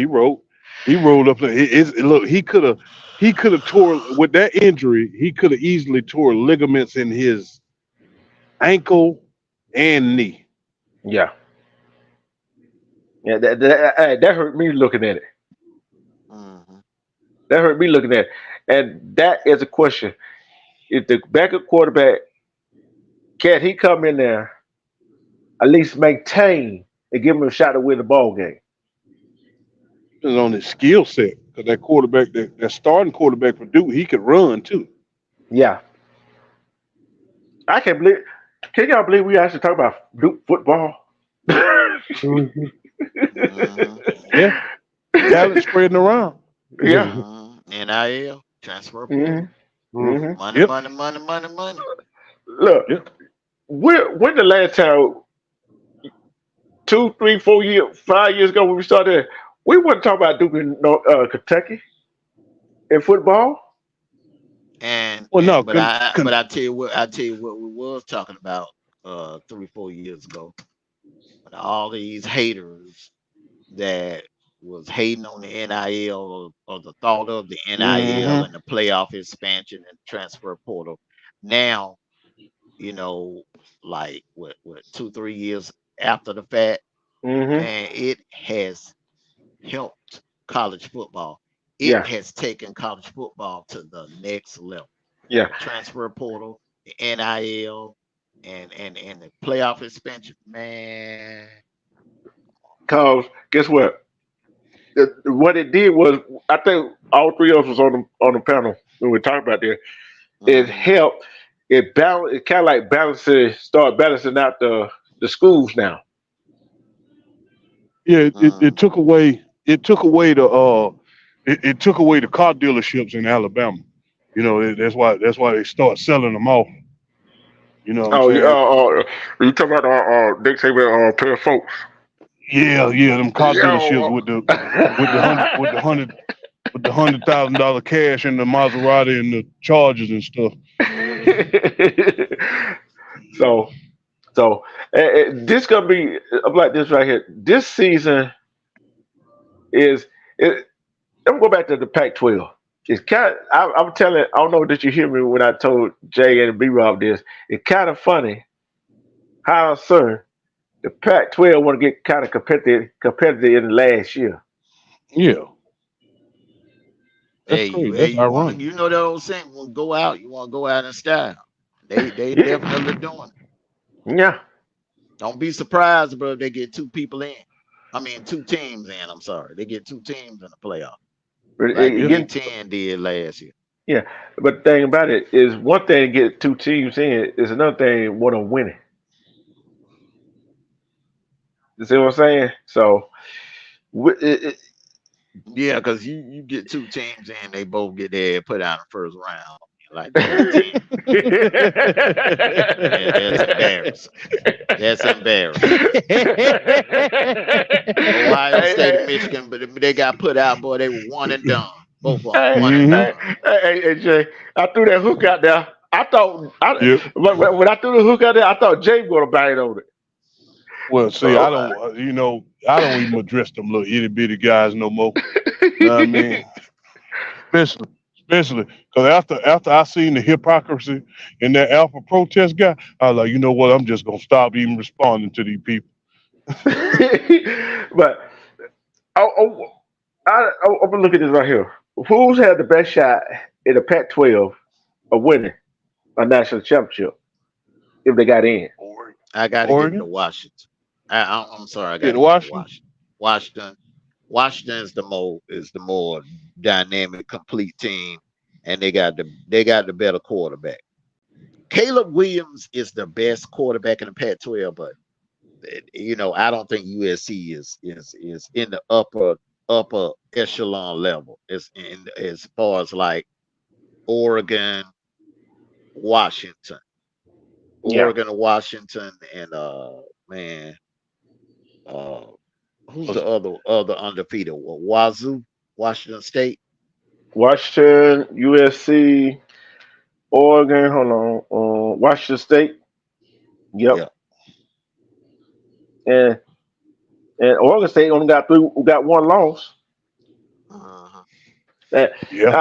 He rolled up. Look, he could have tore with that injury. He could have easily tore ligaments in his ankle and knee. Yeah, yeah. That hurt me looking at it. hmm That hurt me looking at it. And that is a question. If the backup quarterback can he come in there at least maintain and give him a shot to win the ball game? Depends on his skill set. Because that quarterback, that starting quarterback for Duke, he could run too. Yeah, I can't believe. Can y'all believe we actually talk about Duke football? Mm-hmm. hmm Yeah, talent spreading around. Yeah. NIL transfer hmm portal, hmm money, Yep, money, money, money, money. Look, yep. when the last time 2, 3, 4 years, 5 years ago when we started, we wasn't talking about Duke in Kentucky in football. And Well, no, and but I tell you what we was talking about 3, 4 years ago. But all these haters that was hating on the NIL or the thought of the NIL hmm and the playoff expansion and transfer portal. Now, you know, like what 2, 3 years after the fact, hmm man, it has helped college football. It Yeah, has taken college football to the next level. yeah. The transfer portal, the NIL, and the playoff expansion, man. Cause guess what? What it did was, I think all three of us was on the panel when we talked about this. It hmm helped. It balance. It kind of like start balancing out the schools now. Yeah, it hmm took away. It took away the car dealerships in Alabama. That's why they start selling them off. You know what I'm Oh, saying? you talking about Dick Saban pair of folks? Yeah, yeah, them car dealerships Yo. with the $100,000 cash and the Maserati and the Chargers and stuff. so this gonna be. I'm like this right here. This season is. I'm gonna go back to the Pac-12. It's kind. I'm telling. I don't know that you hear me when I told Jay and B Rob this. It's kind of funny how soon the Pac-12 want to get kind of competitive in the last year. Yeah, That's crazy. That's ironic. You know that old saying, when you go out, you want to go out in style. They Yeah, definitely doing it. yeah. Don't be surprised, bro, if they get two people in. I mean, two teams in. I'm sorry, they get two teams in the playoff, But like the Yeah. again, Big Ten did last year. yeah. But the thing about it is, one thing to get two teams in is another thing one of winning. You see what I'm saying? So, Yeah, because you get two teams in, they both get their put out in the first round, like the Big Ten. That's embarrassing. That's embarrassing. Ohio State and Michigan, but they got put out, boy. They were one and done. Both of them hey, one and Hmm. hey, done. hey, Jay, I threw that hook out there. I thought, Yep. when I threw the hook out there, I thought Jay was gonna bang on it. Well, see, I Oh, don't, I don't even address them little itty bitty guys no more. Know what I mean? Especially because after I seen the hypocrisy in that Alpha protest guy, I was like, you know what? I'm just gonna stop even responding to these people. but oh, I'm gonna look at this right here. Who's had the best shot in the Pac-12 of winning a national championship if they got in? Oregon. I got to give it to Oregon? Washington. I'm sorry, I got Yeah, to give it to Washington. Washington. Washington, Washington is the more dynamic, complete team, and they got the better quarterback. Caleb Williams is the best quarterback in the Pac-12, but I don't think USC is in the upper echelon level. It's in as far as like Oregon, Washington, Yeah, and man, uh, who's the 'Cause other undefeated? Wazoo, Washington State. Washington, USC, Oregon. Hold on, Washington State. Yep, Yeah. and Oregon State only got one loss. Uh-huh. And yeah.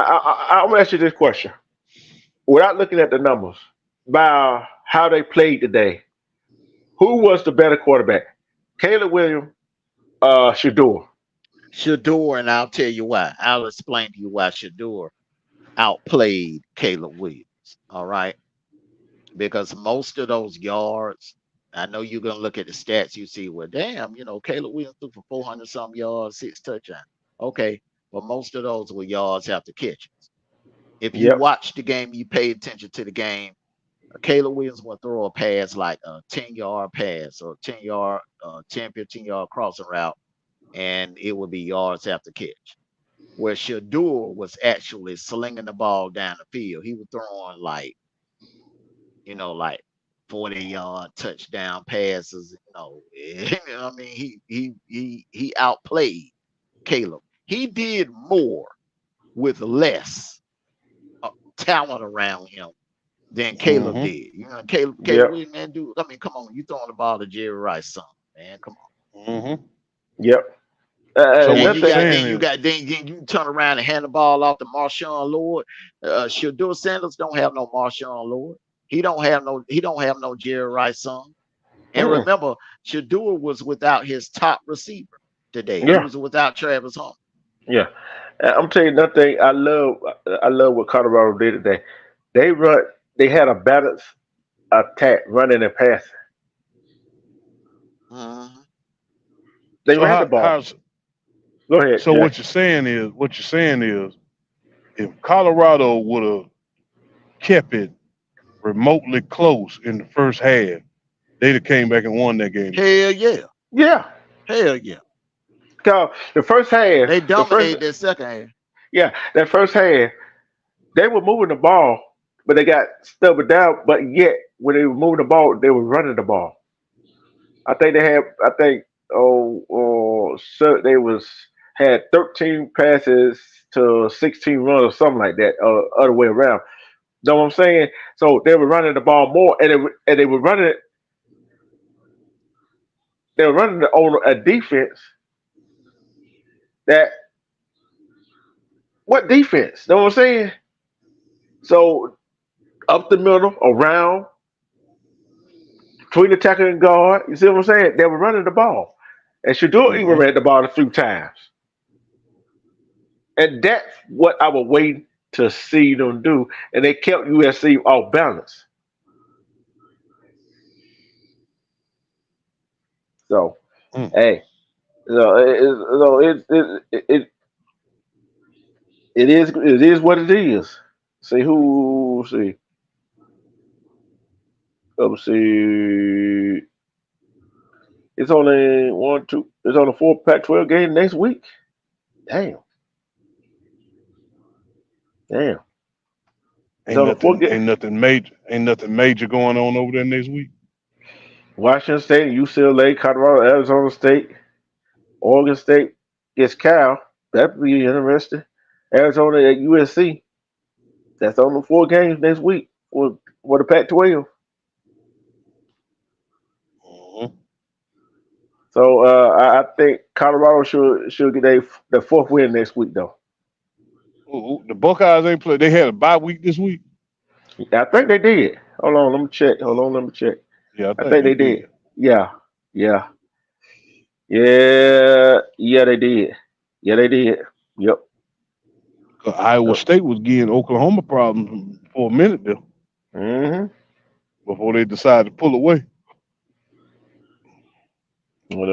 I'm gonna ask you this question without looking at the numbers by how they played today. Who was the better quarterback? Caleb Williams, Shedeur. Shedeur, and I'll tell you why. I'll explain to you why Shedeur outplayed Caleb Williams. All right. Because most of those yards, I know you're gonna look at the stats. You see, well, damn, Caleb Williams threw for 400 some yards, 6 touchdowns. Okay, but most of those were yards after catches. If you Yep, watch the game, you pay attention to the game. Caleb Williams will throw a pass like a 10-yard pass or 10-yard, 10, 15-yard crossing route, and it would be yards after catch. Where Shedeur was actually slinging the ball down the field. He was throwing like 40-yard touchdown passes. I mean, he outplayed Caleb. He did more with less talent around him than Caleb Hmm. did. Caleb yep, Williams, man, dude. I mean, come on, you throwing the ball to Jerry Rice, son, man, come on. Hmm. yep. So Then what Another you're thing, saying is, then you turn around and hand the ball off to Marshawn Lord. Shedeur Sanders don't have no Marshawn Lord. He don't have no Jerry Rice son. And mm-mm, remember, Shedeur was without his top receiver today. He yeah, was without Travis Hunter. yeah. I'm telling you another thing. I love what Colorado did today. They run. They had a balanced attack, running and passing. Uh-huh. They so ran the how ball. how's Go ahead, so Jay. what you're saying is if Colorado would have kept it remotely close in the first half, they'd have came back and won that game today. Hell yeah. Yeah, Hell yeah. cause the first half, They the first dominated that second half. yeah, that first half, they were moving the ball, but they got stubborn down. But yet, when they were moving the ball, they were running the ball. I think they had. I think so they was had 13 passes to 16 runs or something like that. Other way around. Know what I'm saying? So they were running the ball more, and they were running it. They were running it on a defense that what defense? Know what I'm saying? So up the middle, around, between the tackle and guard. You see what I'm saying? They were running the ball. And Shador even Hmm. ran the ball a few times. And that's what I was waiting to see them do. And they kept USC off balance. So, Mm. hey, it is what it is. See who see. Let's see. It's only one, two. It's only four Pac-12 games next week. Damn, damn. It's Ain't only four nothing, games. ain't nothing major, ain't nothing major going on over there next week. Washington State, UCLA, Colorado, Arizona State, Oregon State gets Cal. That'd be interesting. Arizona at USC. That's only four games next week for the Pac-12. Mhm. So I think Colorado should get the fourth win next week though. Ooh, the Buckeyes ain't played. They had a bye week this week. I think they did. Hold on, let me check. Hold on, let me check. Yeah, I I think think they they did. did. Yeah, yeah, yeah. They did. Yeah, they did. Yep. 'Cause Iowa Yep. State was getting Oklahoma problems for a minute there Mm-hmm. before they decided to pull away. But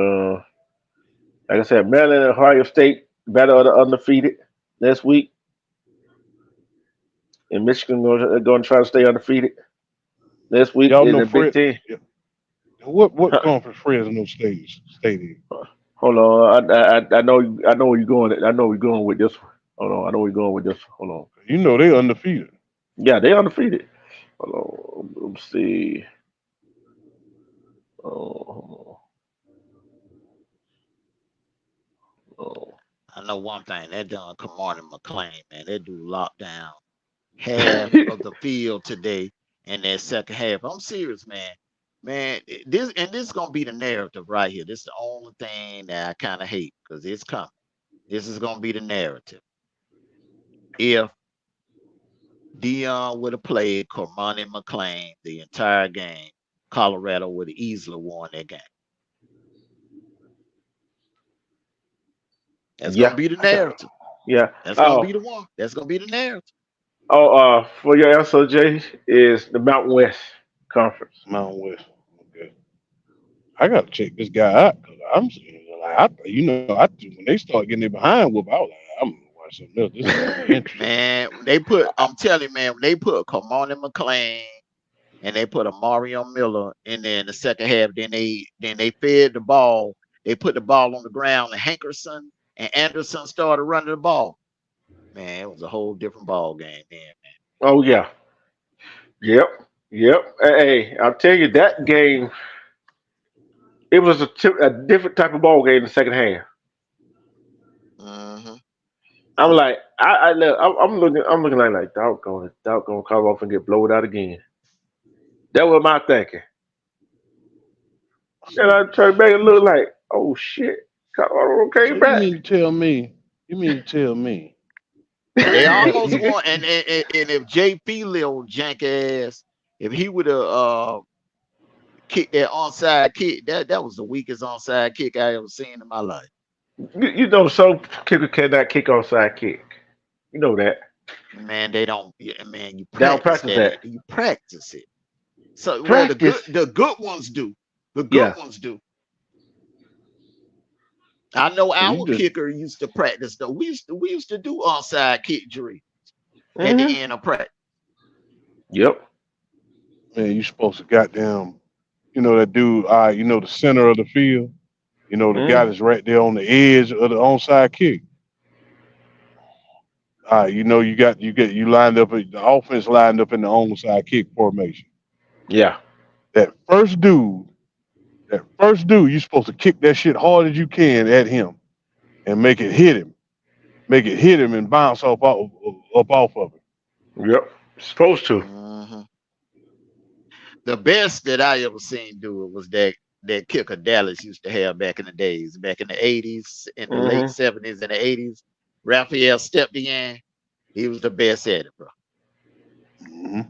like I said, Maryland and Ohio State battle of the undefeated next week, and Michigan going to try to stay undefeated next week Y'all in know the Big Fred. Ten. Yeah. What Huh. conference Fresno State in? Hold on, I know where you're going. I know where you're going with this one. Hold on, I know where you're going with this one. Hold on. You know they undefeated. Yeah, they undefeated. Hold on, let's see. Oh, oh. I know one thing. That done Kamani McClain, man. They do lockdown half of the field today in that second half. I'm serious, man. Man, this is gonna be the narrative right here. This is the only thing that I kind of hate because it's coming. This is gonna be the narrative. If Dion would have played Cormani McClain the entire game, Colorado would have easily won that game. That's gonna Yeah, be the narrative. yeah. That's gonna be Oh, the one. That's gonna be the narrative. oh. For your SOJ is the Mountain West Conference. Mountain West. Okay. I gotta check this guy out because I'm seeing like when they start getting it behind whoop, I was like, I'm gonna watch something else. This is gonna be interesting. Man, I'm telling you, man, they put Cormani McClain and they put a Mario Miller in there in the second half. Then they fed the ball. They put the ball on the ground, and Hankerson and Anderson started running the ball. Man, it was a whole different ball game then. Oh yeah. Yep. Yep. Hey, I'll tell you that game. It was a different type of ball game in the second half. Mm-hmm. I'm like, I'm looking like doggone, come off and get blown out again. That was my thinking. And I turned back and look like, oh shit, Colorado So came you back. mean to tell me? You mean to tell me They that almost he? won. And if Jay Feely jank ass, if he would have kicked that onside kick, that was the weakest onside kick I ever seen in my life. You know, some kicker cannot kick onside kick. You know that. Man, they don't. Man, you They don't practice practice that. that. You practice it. So well, Practice. the good ones do. The good Yeah. ones do. I know So you our just kicker used to practice though. We used to do onside kick drill at the Hmm. end of practice. Yep. man, you supposed to goddamn. You know that dude. You know the center of the field. You know the guy Hmm. that's right there on the edge of the onside kick. You know you lined up the offense lined up in the onside kick formation. Yeah. That first dude, that first dude, you're supposed to kick that shit hard as you can at him and make it hit him and bounce up off of him. Yep. Supposed to. Mhm. The best that I ever seen do it was that kicker Dallas used to have back in the days, back in the 80s, in the late Hmm. 70s and the 80s. Raphael stepped in. He was the best at it, bro. Hmm.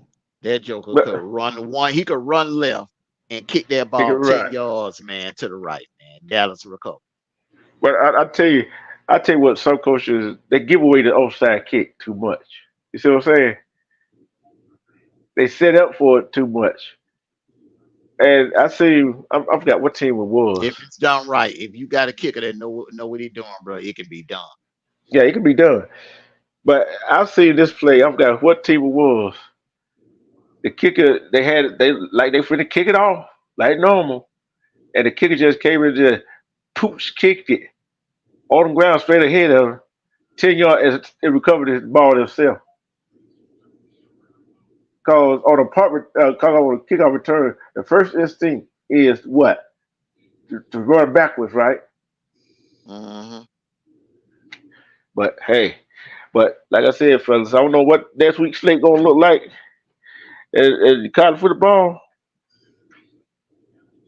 That joker could But run one. He could run left and kick that kick it ball 10 right. yards, man, to the right, man. Dallas recovered. But I tell you, I tell you what, some coaches they give away the offside kick too much. You see what I'm saying? They set up for it too much. And I see, I forgot what team it was. If it's done right, if you got a kicker that know what he doing, bro, it can be done. Yeah, it can be done. But I've seen this play. I forgot what team it was. The kicker, they finna kick it off like normal, and the kicker just came and just pooch kicked it on the ground straight ahead of him, 10 yards, and it recovered his ball himself. Cause on a cause on a kickoff return, the first instinct is what to run backwards, right? Mm-hmm. But hey, but like I said, fellas, I don't know what next week's slate gonna look like in college football.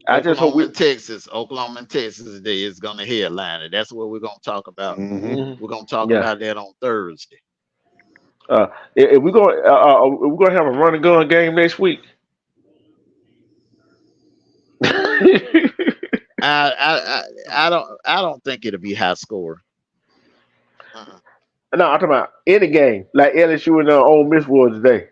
I just hope Oklahoma we. and Texas. Oklahoma and Texas today is gonna headline it. That's what we're gonna talk about. Mm-hmm. We're gonna talk Yeah. about that on Thursday. If we're gonna have a run and gun game next week. I don't think it'll be high score. Uh-uh. No, I'm talking about any game like LSU and Ole Miss was today.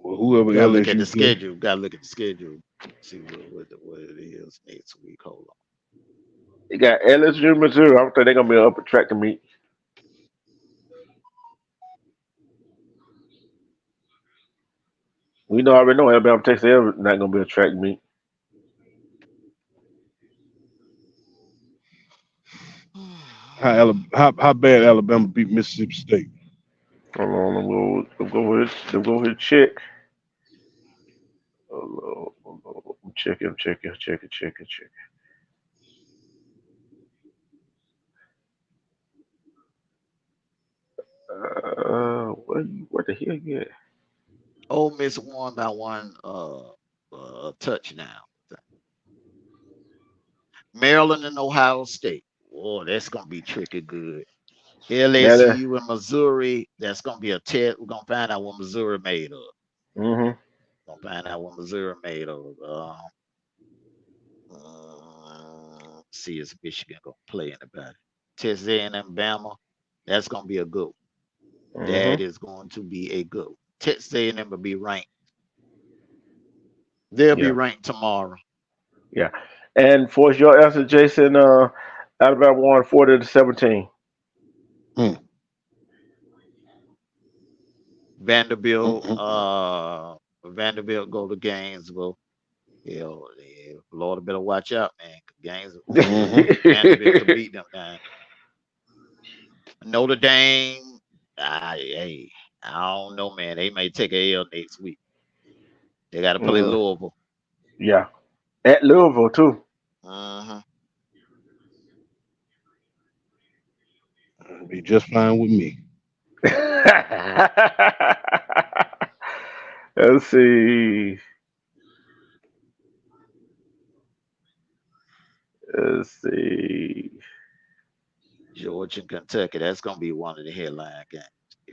Well, whoever Gotta look at the LSU play. schedule. Gotta look at the schedule. See what it is next week. Hold on. You got LSU, Missouri. I don't think they're gonna be an upper track to meet. We already know Alabama, Texas, they're not gonna be a track meet. How bad Alabama beat Mississippi State? Hold on, go ahead and check. Hold on. I'm checking. What the hell you at? Ole Miss won by one touchdown. Maryland and Ohio State. Oh, that's gonna be tricky good. Now that, LSU and Missouri, that's gonna be a test. We're gonna find out what Missouri made of. mm-hmm. Gonna find out what Missouri made of. See is Michigan gonna play anybody. Texas A&M Bama, that's gonna be a good one. That Mm-hmm. is going to be a good one. Texas A&M will be ranked. They'll be Yeah, ranked tomorrow. yeah. And for your answer, Jason, Alabama won 40-17. Hmm. Vanderbilt, Mm-mm. Vanderbilt go to Gainesville. Lord better watch out, man. Gainesville, Vanderbilt could beat them now. Notre Dame, I don't know, man. They may take a L next week. They got to play Louisville. Yeah, at Louisville too. Uh-huh. Be just fine with me. Let's see. Let's see. Georgia and Kentucky. That's gonna be one of the headline games.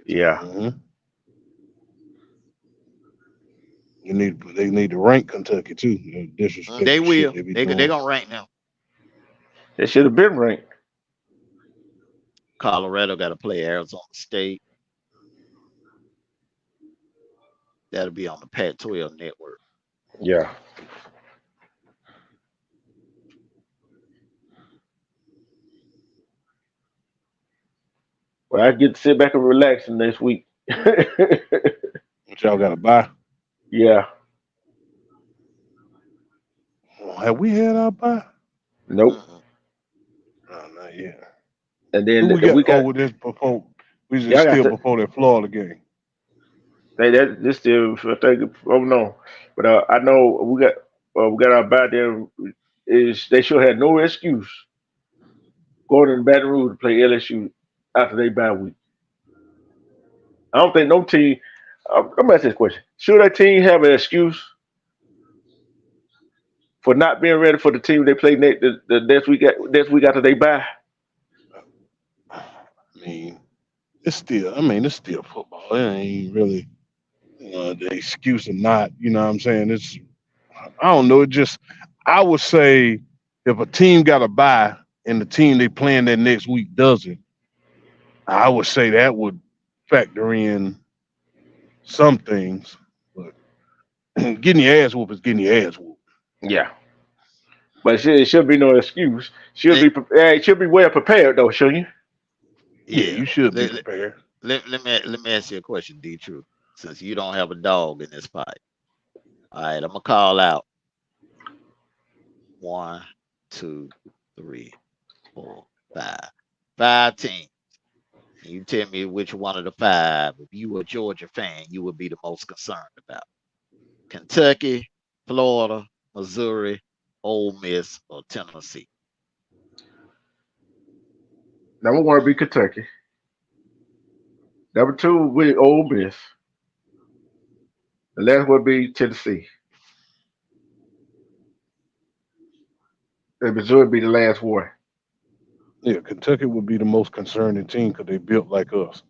Yeah. Mm-hmm. They need to rank Kentucky too. Disrespect They the will. shit they be They doing. gonna rank now. They should have been ranked. Colorado got to play Arizona State. That'll be on the Pac-12 network. Yeah. Well, I get to sit back and relax next week. But y'all gotta buy. Yeah. Have we had our buy? Nope. Uh-uh. No, not yet. And Who then we got with this before? We y'all just got still before that Florida game. this still I think oh no, but I know we got our bad there is they should have no excuse going to Baton Rouge to play LSU after they bye week. I don't think no team. I'm gonna ask this question: should that team have an excuse for not being ready for the team they play the next week after they bye? I mean, it's still football. It ain't really the excuse of not. You know what I'm saying? I don't know. I would say if a team got a bye and the team they playing that next week doesn't, I would say that would factor in some things, but getting your ass whooped is getting your ass whooped. Yeah, but it should be no excuse. Eh, It should be well prepared though, shouldn't you? Yeah, yeah. you should be Let, prepared. let me ask you a question, D True. Since you don't have a dog in this fight. All right, I'm gonna call out 1, 2, 3, 4, 5. 5 teams. And you tell me which one of the 5, if you were a Georgia fan, you would be the most concerned about. Kentucky, Florida, Missouri, Ole Miss, or Tennessee. Number one would be Kentucky. Number two would be Ole Miss. The last would be Tennessee. And Missouri would be the last one. Yeah, Kentucky would be the most concerning team because they built like us.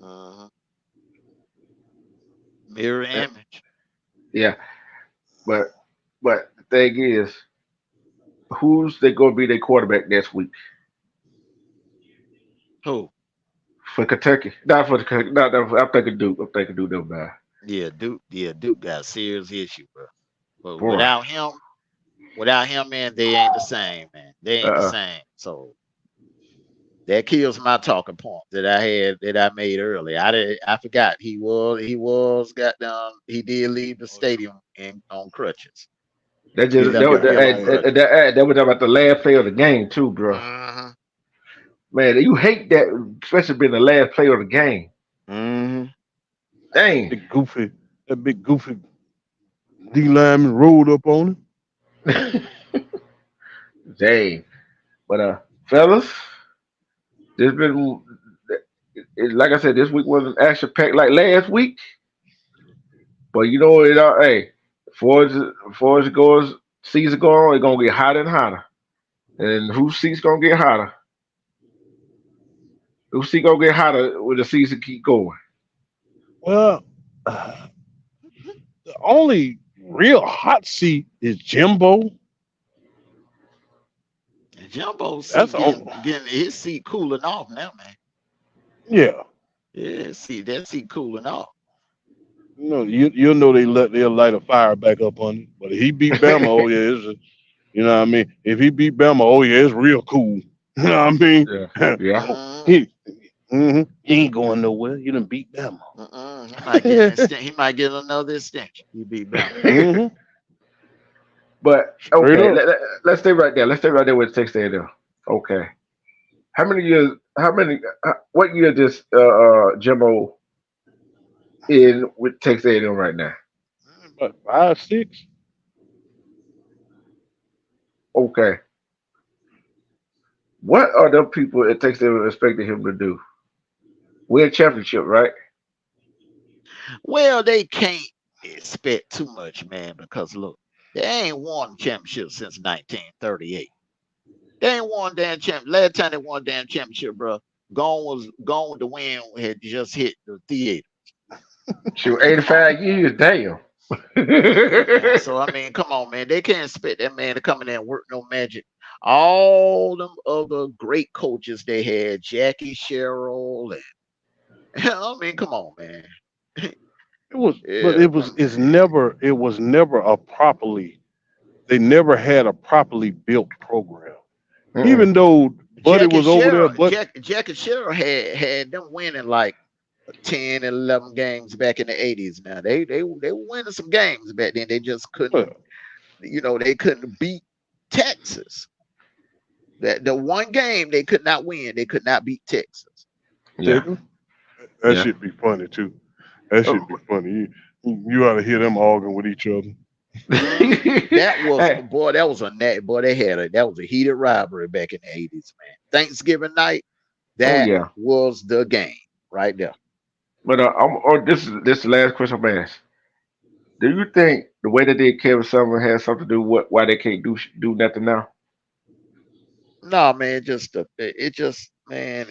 Uh-huh. Mirror Uh, image. Yeah, but the thing is, who's they going to be their quarterback next week Who? for Kentucky? Not for the not I'm thinking Duke. I'm thinking Duke. Never mind. Yeah, Duke. Yeah, Duke got a serious issue, bro. But Boy. without him, man, they ain't the same, man. They ain't the Uh. same. So that kills my talking point that I made earlier. I forgot he got down. He did leave the stadium on crutches. That He just left the field on crutches. that was about the last play of the game too, bro. Uh-huh. Man, you hate that, especially being the last play of the game. Mm-hmm. Dang. That big goofy D lineman rolled up on him. Dang. But fellas, there's been like I said, this week wasn't action packed like last week. But you know it. Hey, before it goes, season go on, it's gonna get hotter and hotter. And whose seat's gonna get hotter? Whose seat gonna get hotter when the season keep going? Well, the only real hot seat is Jimbo. And Jumbo's That's seat the only, getting his seat cooling off now, man. yeah. Yeah, that seat cooling off. You'll know they'll light a fire back up on it. But if he beat Bama, oh yeah, you know what I mean. If he beat Bama, oh yeah, it's real cool. You know what I mean? Yeah. Yeah. Mm-hmm. He ain't going nowhere. You done beat Bama. He might get another extension. He beat Bama. But Straight okay, up. let's stay right there. Let's stay right there with Texas A&M. Okay. How many years? What year does Jimbo in with Texas A&M right now? About 5, 6. Okay. What are the people at Texas A&M expecting him to do? Win a championship, right? Well, they can't expect too much, man, because look, they ain't won championship since 1938. They ain't won damn champ. Last time they won damn championship, bro. Gone with the wind had just hit the theater. Shoot, Come on. 85 years, damn. Yeah, so I mean, come on, man. They can't expect that man to come in there and work no magic. All them other great coaches they had, Jackie Sherrill, and I mean, come on, man. Yeah, It was never a properly. They never had a properly built program. Mm-mm. Even though Buddy was over there, but Jackie Sherrill had them winning like 10 and 11 games back in the 80s. Now they were winning some games back then. They just couldn't, they couldn't beat Texas. That the one game they could not win, they could not beat Texas. Yeah. that Yeah. should be funny too. That should be funny. You ought to hear them arguing with each other. That was Hey, that was a heated rivalry back in the 80s, man. Thanksgiving night, oh that yeah. was the game right there. But this is the last question I'm asked. Do you think the way they did Kevin Summer has something to do with why they can't do nothing now? No, man, it just man,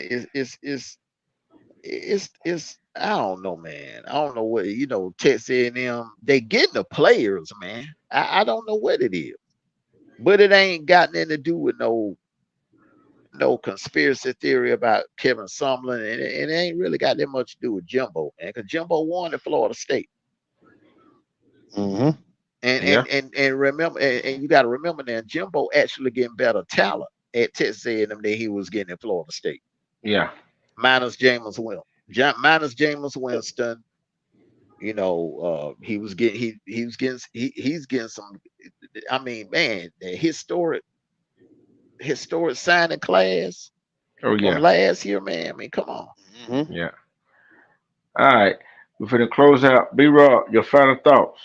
it's I don't know, man. I don't know what Texas A&M, they getting the players, man. I don't know what it is, but it ain't got nothing to do with no no conspiracy theory about Kevin Sumlin, and it ain't really got that much to do with Jimbo, man. Because Jimbo won at Florida State. Mm-hmm. And remember, and you got to remember now, Jimbo actually getting better talent at Texas A&M than he was getting at Florida State. Yeah. Minus Jameis Winston. You know, he's getting some. I mean, man, the historic signing class Oh from yeah. last year, man. I mean, come on. Mm-hmm. Yeah. All right. We're finna close out. B-Rob, your final thoughts.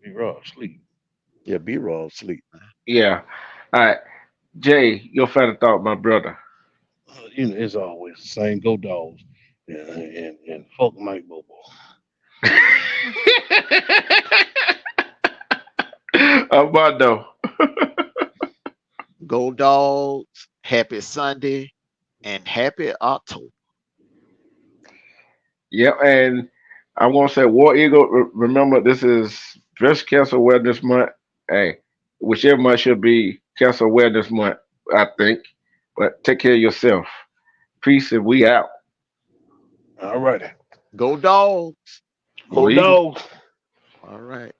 Be raw, sleep. Yeah, B-roll sleep, man. Yeah. All right. Jay, your final thought, my brother. You know, it's always the same. Go Dogs. And fuck Mike Bobo. Armando. Go Dogs. Happy Sunday and happy October. Yeah, and I want to say, War Eagle. Remember, this is Breast Cancer Awareness Month. Hey, whichever month should be Cancer Awareness Month, I think. But take care of yourself. Peace, and we out. All righty. Go Dogs. Go Go Eagle. Dogs. All right.